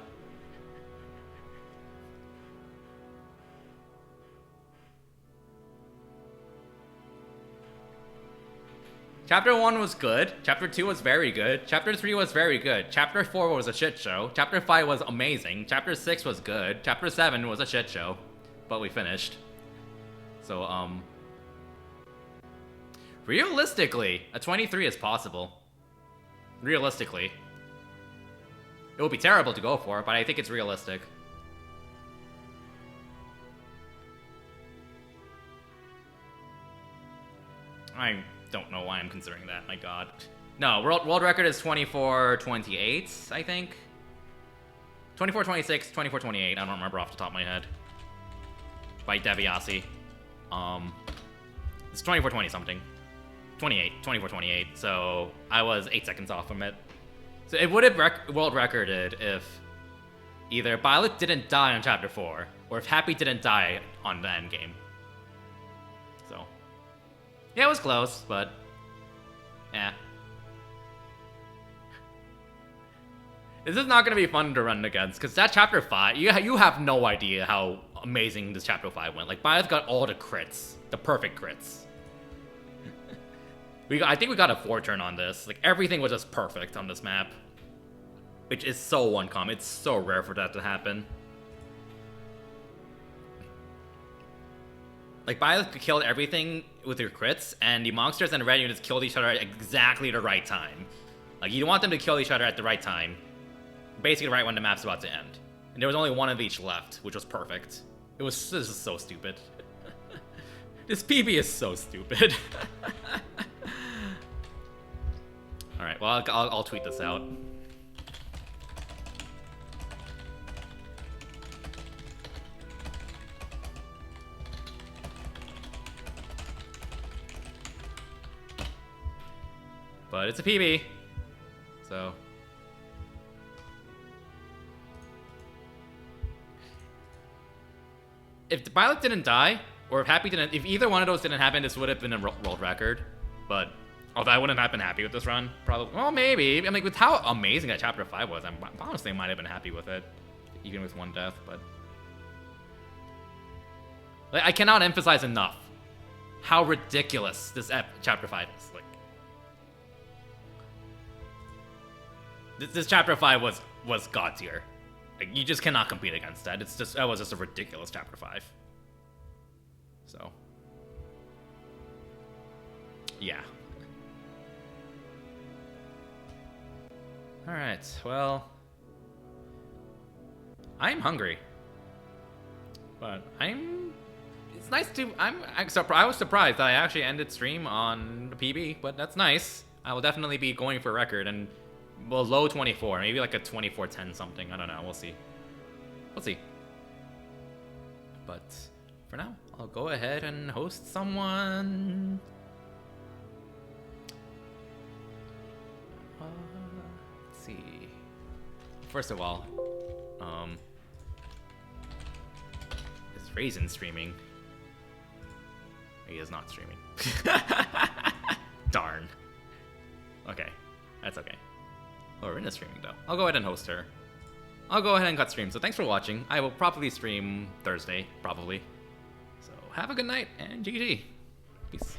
Chapter 1 was good. Chapter 2 was very good. Chapter 3 was very good. Chapter 4 was a shit show. Chapter 5 was amazing. Chapter 6 was good. Chapter 7 was a shit show. But we finished. So, realistically, a 23 is possible. Realistically. It would be terrible to go for, but I think it's realistic. I don't know why I'm considering that, my god. No, world record is 24:28, I think. 24:26, 24:28, I don't remember off the top of my head. By Deviasi. It's 24:20 something. 24:28, so I was 8 seconds off from it. So it would have world recorded if either Violet didn't die on Chapter 4, or if Happy didn't die on the end game. So, yeah, it was close, but yeah. This is not going to be fun to run against, because that Chapter 5, you have no idea how amazing this Chapter 5 went. Like, Violet's got all the crits, the perfect crits. I think we got a 4-turn on this. Like, everything was just perfect on this map. Which is so uncommon. It's so rare for that to happen. Like, Violet killed everything with her crits, and the monsters and the red units killed each other at exactly the right time. Like, you want them to kill each other at the right time. Basically right when the map's about to end. And there was only one of each left, which was perfect. This is so stupid. This PB is so stupid. Alright, well, I'll tweet this out. But it's a PB, so... If Violet didn't die, or if Happy didn't... If either one of those didn't happen, this would have been a world record. But... Although I wouldn't have been happy with this run, probably. Well, maybe. I mean, with how amazing that Chapter 5 was, I honestly might have been happy with it. Even with one death, but... Like, I cannot emphasize enough how ridiculous this Chapter 5 is. Like... This Chapter 5 was god tier. Like, you just cannot compete against that. That was just a ridiculous Chapter 5. So... Yeah. Alright, well... I'm hungry. But it's nice to... I was surprised that I actually ended stream on the PB, but that's nice. I will definitely be going for a record, and... Well, low 24, maybe like a 24:10 something, I don't know, we'll see. We'll see. But, for now, I'll go ahead and host someone... Let's see. First of all, is Raisin streaming? He is not streaming. Darn. Okay, that's okay. Oh, Rin is streaming though. I'll go ahead and host her. I'll go ahead and cut stream. So thanks for watching. I will probably stream Thursday, probably. So have a good night and GG. Peace.